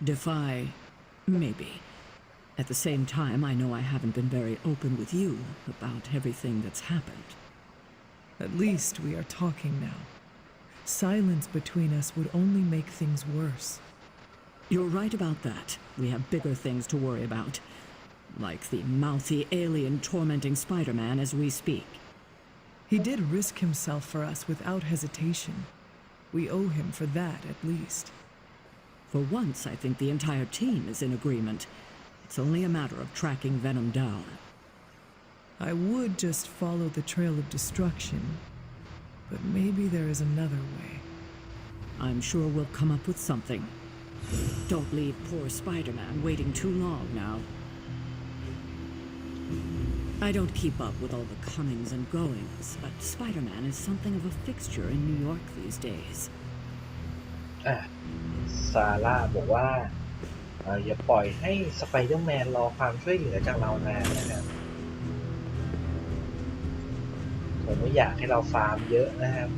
Defy, maybe. At the same time, I know I haven't been very open with you about everything that's happened. At least we are talking now. Silence between us would only make things worse. You're right about that. We have bigger things to worry about. Like the mouthy alien tormenting Spider-Man as we speak. He did risk himself for us without hesitation. We owe him for that, at least. For once, I think the entire team is in agreement. It's only a matter of tracking Venom down. I would just follow the trail of destruction, but maybe there is another way. I'm sure we'll come up with something. Don't leave poor Spider-Man waiting too long now. I don't keep up with all the comings and goings, but Spider-Man is something of a fixture in New York these days. ซาร่าบอกว่าอย่าปล่อยให้สไปเดอร์แมนรอความช่วยเหลือจากเรานานนะครับผมไม่อยากให้เราฟาร์มเยอะนะครับ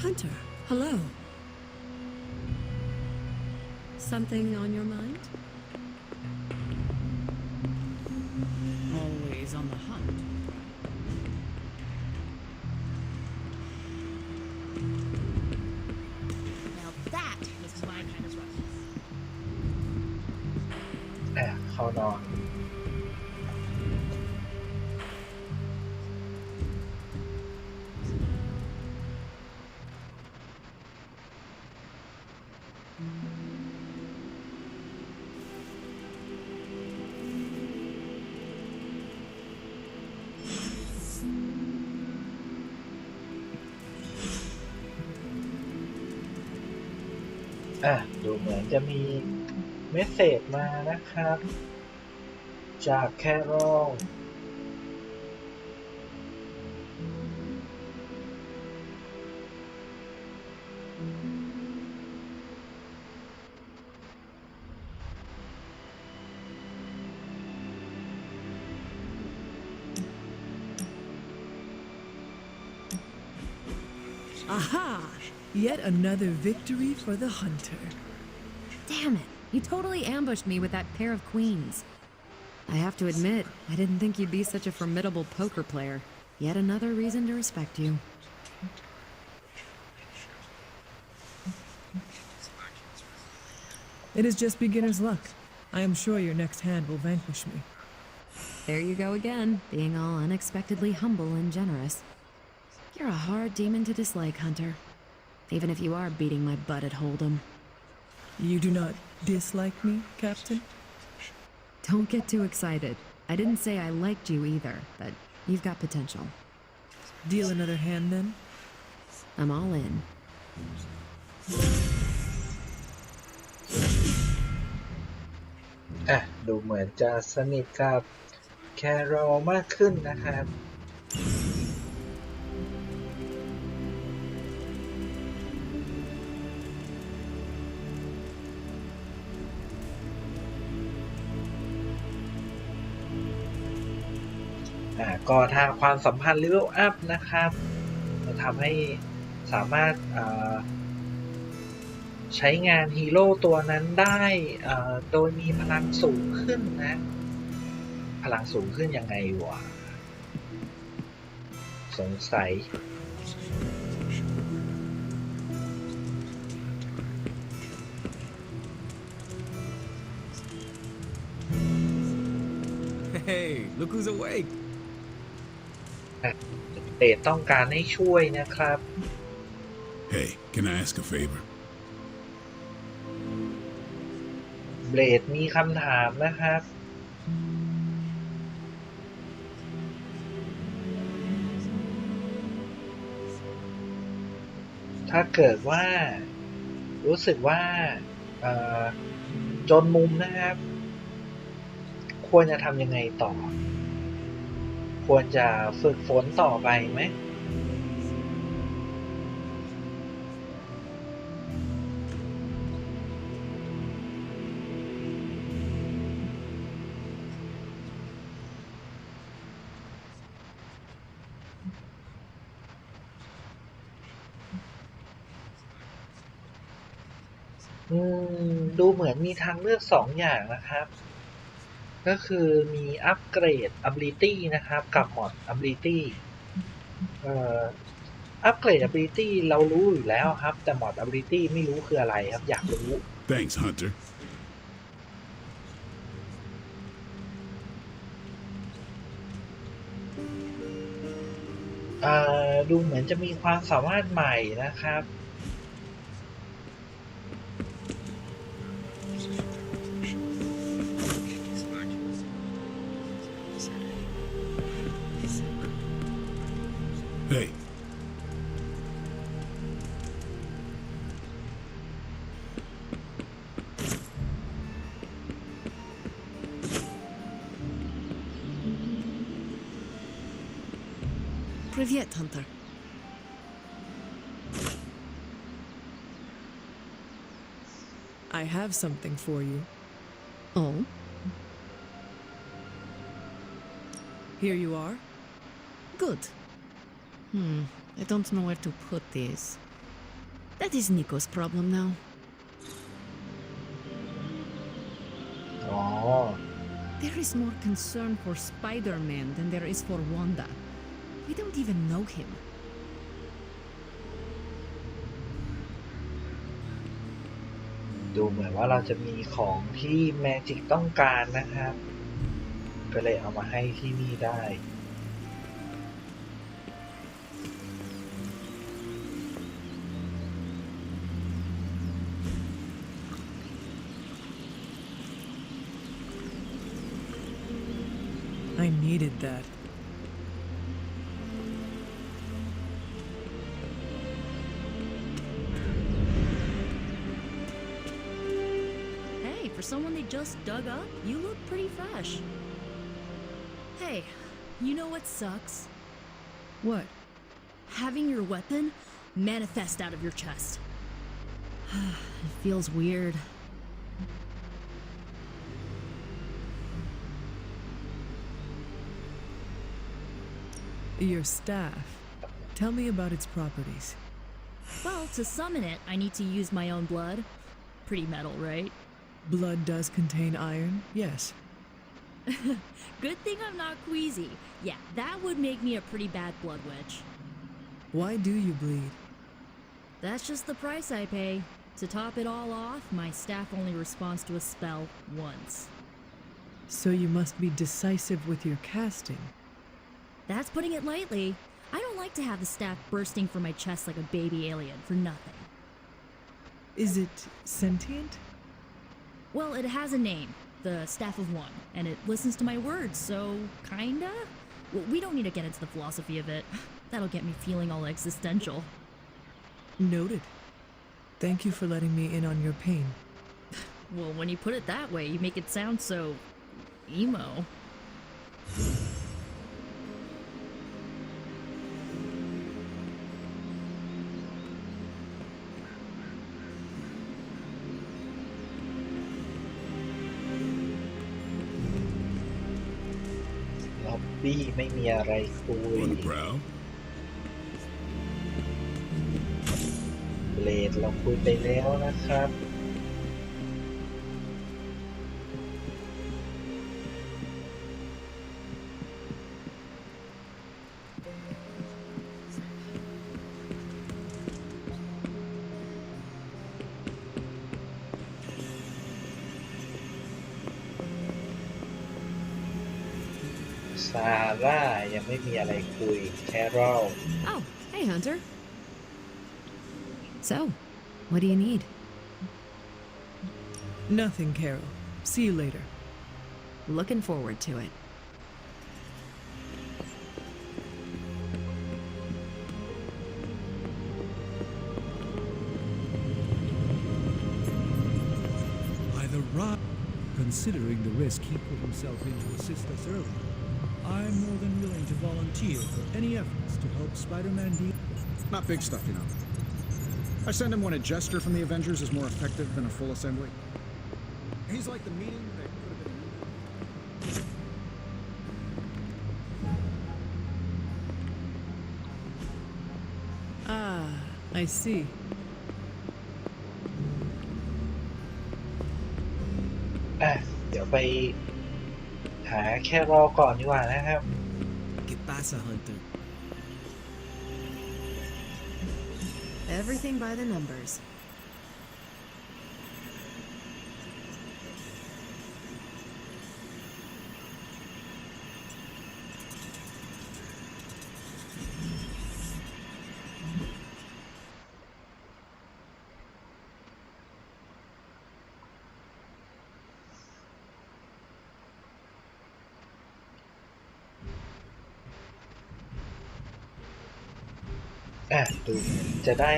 Hunter, hello. Something on your mind? Always on the hunt. Now that is my kind of ruckus. นอนดูเหมือนจะมีเมสเสจมานะครับจากแคโรลAha! Yet another victory for the hunter. Damn it. You totally ambushed me with that pair of queens. I have to admit, I didn't think you'd be such a formidable poker player. Yet another reason to respect you. It is just beginner's luck. I am sure your next hand will vanquish me. There you go again, being all unexpectedly humble and generous. You're a hard demon to dislike, Hunter. Even if you are beating my butt at Hold'em. You do not dislike me, Captain? Don't get too excited. I didn't say I liked you either, but you've got potential. Deal another hand then? I'm all in. ดูเหมือนจะสนิทกับแคโรลมากขึ้นนะครับก็ถ้าความสัมพันธ์เลเวลอัพนะครับจะทำให้สามารถใช้งานฮีโร่ตัวนั้นได้โดยมีพลังสูงขึ้นนะพลังสูงขึ้นยังไงวะสงสัยHey, look who's awake. เดทต้องการให้ช่วยนะครับ Hey, can I ask a favor? เบลดมีคำถามนะครับ ถ้าเกิดว่ารู้สึกว่าจนมุมนะครับควรจะทำยังไงต่อควรจะฝึกฝนต่อไปไหมดูเหมือนมีทางเลือก2 อย่างนะครับก็คือมีอัปเกรด ability นะครับกับ mod ability อัปเกรด ability เรารู้อยู่แล้วครับแต่ mod ability ไม่รู้คืออะไรครับอยากรู้ Thanks, Hunter. ดูเหมือนจะมีความสามารถใหม่นะครับ Hey. Привет, Hunter. I have something for you. Oh? Here you are. Good. I don't know where to put this. That is Nico's problem now. Oh. There is more concern for Spider-Man than there is for Wanda. We don't even know him. ดูเหมือนว่าเราจะมีของที่แมจิกต้องการนะครับ ก็เลยเอามาให้ที่นี่ได้ I needed that. Hey, for someone they just dug up, you look pretty fresh. Hey, you know what sucks? What? Having your weapon manifest out of your chest. It feels weird. Your staff. Tell me about its properties. Well, to summon it, I need to use my own blood. Pretty metal, right? Blood does contain iron, yes. Good thing I'm not queasy. Yeah, that would make me a pretty bad blood witch. Why do you bleed? That's just the price I pay. To top it all off, my staff only responds to a spell once. So you must be decisive with your casting. That's putting it lightly. I don't like to have the staff bursting from my chest like a baby alien for nothing. Is it sentient? Well, it has a name, the Staff of One, and it listens to my words, so kinda? Well, we don't need to get into the philosophy of it. That'll get me feeling all existential. Noted. Thank you for letting me in on your pain. Well, when you put it that way, you make it sound so emo. Lobby ไม่มีอะไรคุย On the prowl? เลดเราคุยไปแล้วนะครับ ซาร่ายังไม่มีอะไรคุยแคโรล Oh, hey, Hunter. So, what do you need? Nothing, Carol. See you later. Looking forward to it. Either Rob, considering the risk he put himself in to assist us earlier, I'm more than willing to volunteer for any efforts to help Spider-Man deal. Not big stuff, you know. I send him when a gesture from the Avengers is more effective than a full assembly. He's like the meeting that could have been. Ah, I see. เดี๋ยวไปหาแคโรลก่อนดีกว่านะครับ ¿Qué pasa, Hunter? Everything by the numbers.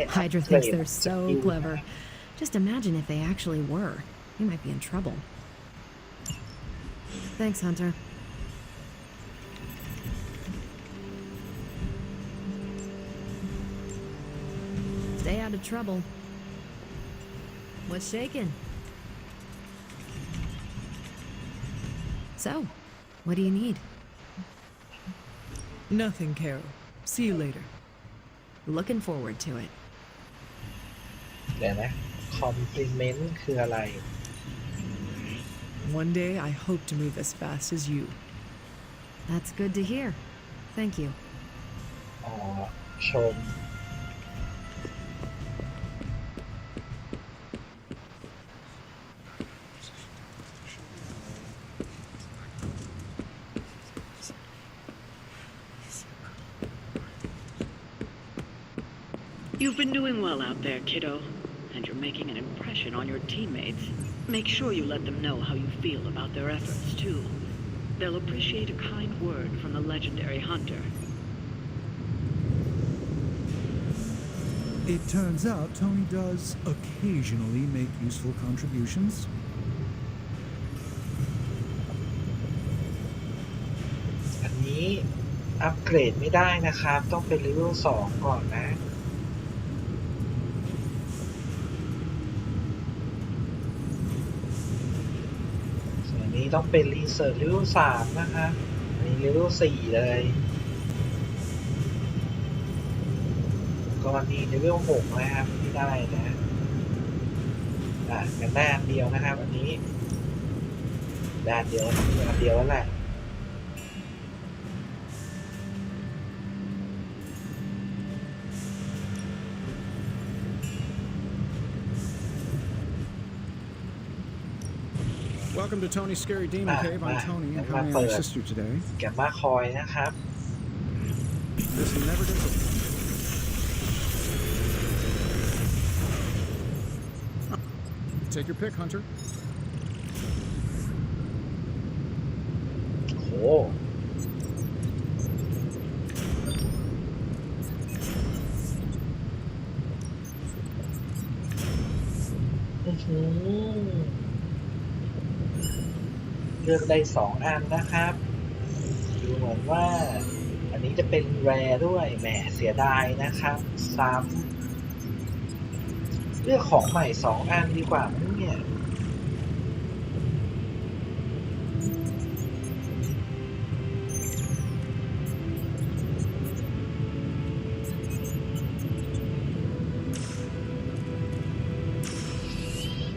Hydra thinks they're so clever. Just imagine if they actually were. We might be in trouble. Thanks, Hunter. Stay out of trouble. What's shaking? So, what do you need? Nothing, Carol. See you later. Looking forward to it. เดี๋ยวนะ compliment คืออะไร One day I hope to move as fast as you. That's good to hear. Thank you. อ๋อ ชม I You've been doing well out there, kiddo, and you're making an impression on your teammates. Make sure you let them know how you feel about their efforts, too. They'll appreciate a kind word from the legendary hunter. It turns out Tony does occasionally make useful contributions. อันนี้อัปเกรดไม่ได้นะครับต้องเป็นเลเวล2ก่อนนะส่วนอันนี้ต้องเป็นรีเสิร์ชเลเวล3นะครับอันนี้เลเวล4เลยก็อันนี้เลเวล6นะครับที่ได้นะกันได้อันเดียวนะครับอันนี้ได้อันเดียวแล้วแหละWelcome to Tony's Scary Demon Cave. I'm Tony, and how may I assist you today? แกมมาคอยนะครับ This never gets old. Take your pick, Hunter. โหเลือกได้2อันนะครับดูเหมือนว่าอันนี้จะเป็นแรร์ด้วยแหมเสียดายนะครับซ้ำเลือกของใหม่2อันดีกว่ามั้งเนี่ย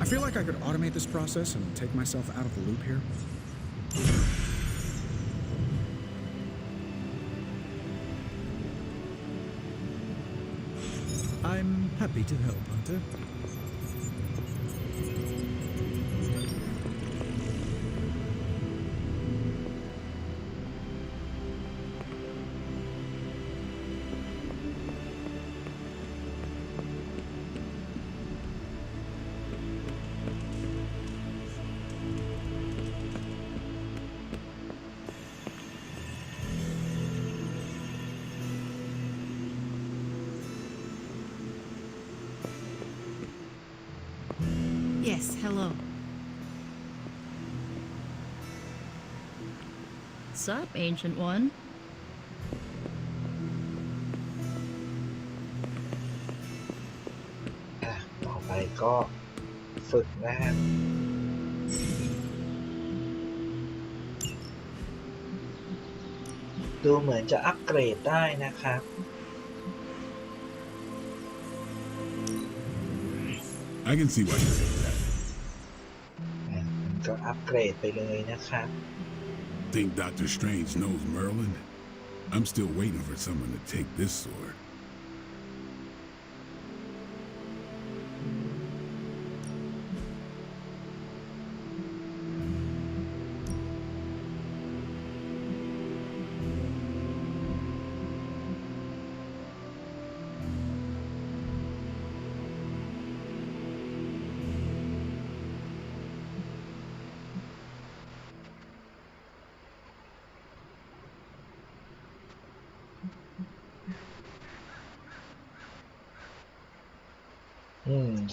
I feel like I could automate this process and take myself out of the loop here. I'm happy to help, Hunter. Yes, hello. Sup, Ancient One? ต่อไปก็ฝึกนะครับดูเหมือนจะอัปเกรดได้นะครับ I can see why you say that. มันก็อัปเกรดไปเลยนะครับ Think Dr. Strange knows Merlin? I'm still waiting for someone to take this sword.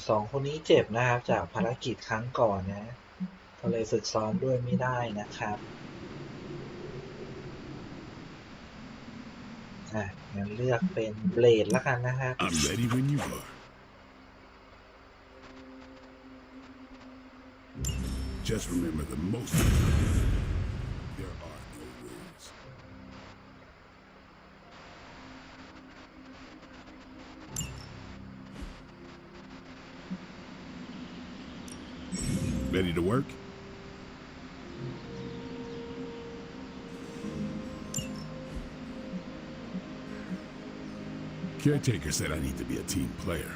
สองคนนี้เจ็บนะครับจากภารกิจครั้งก่อนนะก็เลยฝึกซ้อมด้วยไม่ได้นะครับงั้นเลือกเป็นเบลดแล้วกันนะครับ I'm ready when you are. Just remember the most there are no rules. Ready to work? Caretaker said I need to be a team player,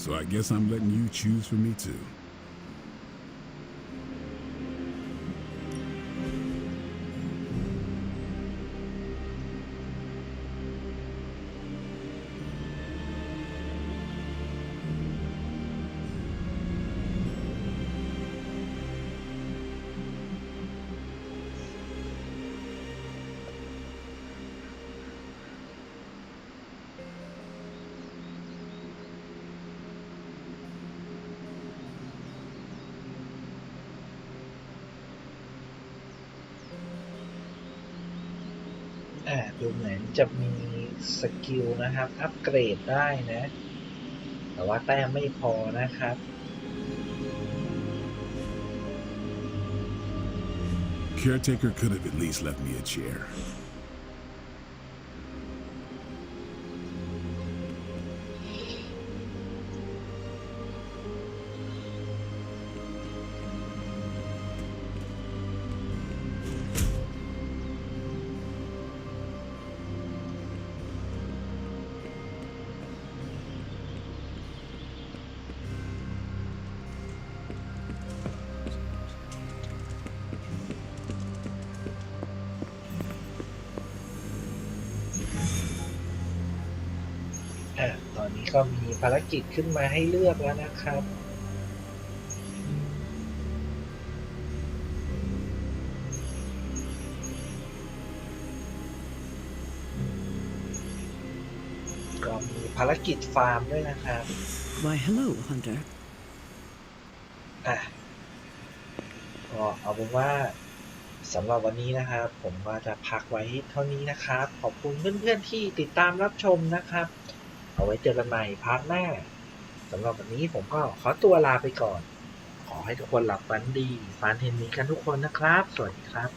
so I guess I'm letting you choose for me too. ดูเหมือนจะมีสกิลนะครับอัปเกรดได้นะ แต่ว่าแต้มไม่พอนะครับ Caretaker could have at least left me a chair.ตอนนี้ก็มีภารกิจขึ้นมาให้เลือกแล้วนะครับ ก็มีภารกิจฟาร์มด้วยนะครับ Why, hello, Hunter. ก็เอาเป็นว่าสำหรับวันนี้นะครับผมก็จะพักไว้เท่านี้นะครับ ขอบคุณเพื่อนๆที่ติดตามรับชมนะครับ เอาไว้เจอกันใหม่พาร์ทหน้าสำหรับวันนี้ผมก็ขอตัวลาไปก่อน ขอให้ทุกคนหลับฝันดีฝันเห็นมีกันทุกคนนะครับ สวัสดีครับ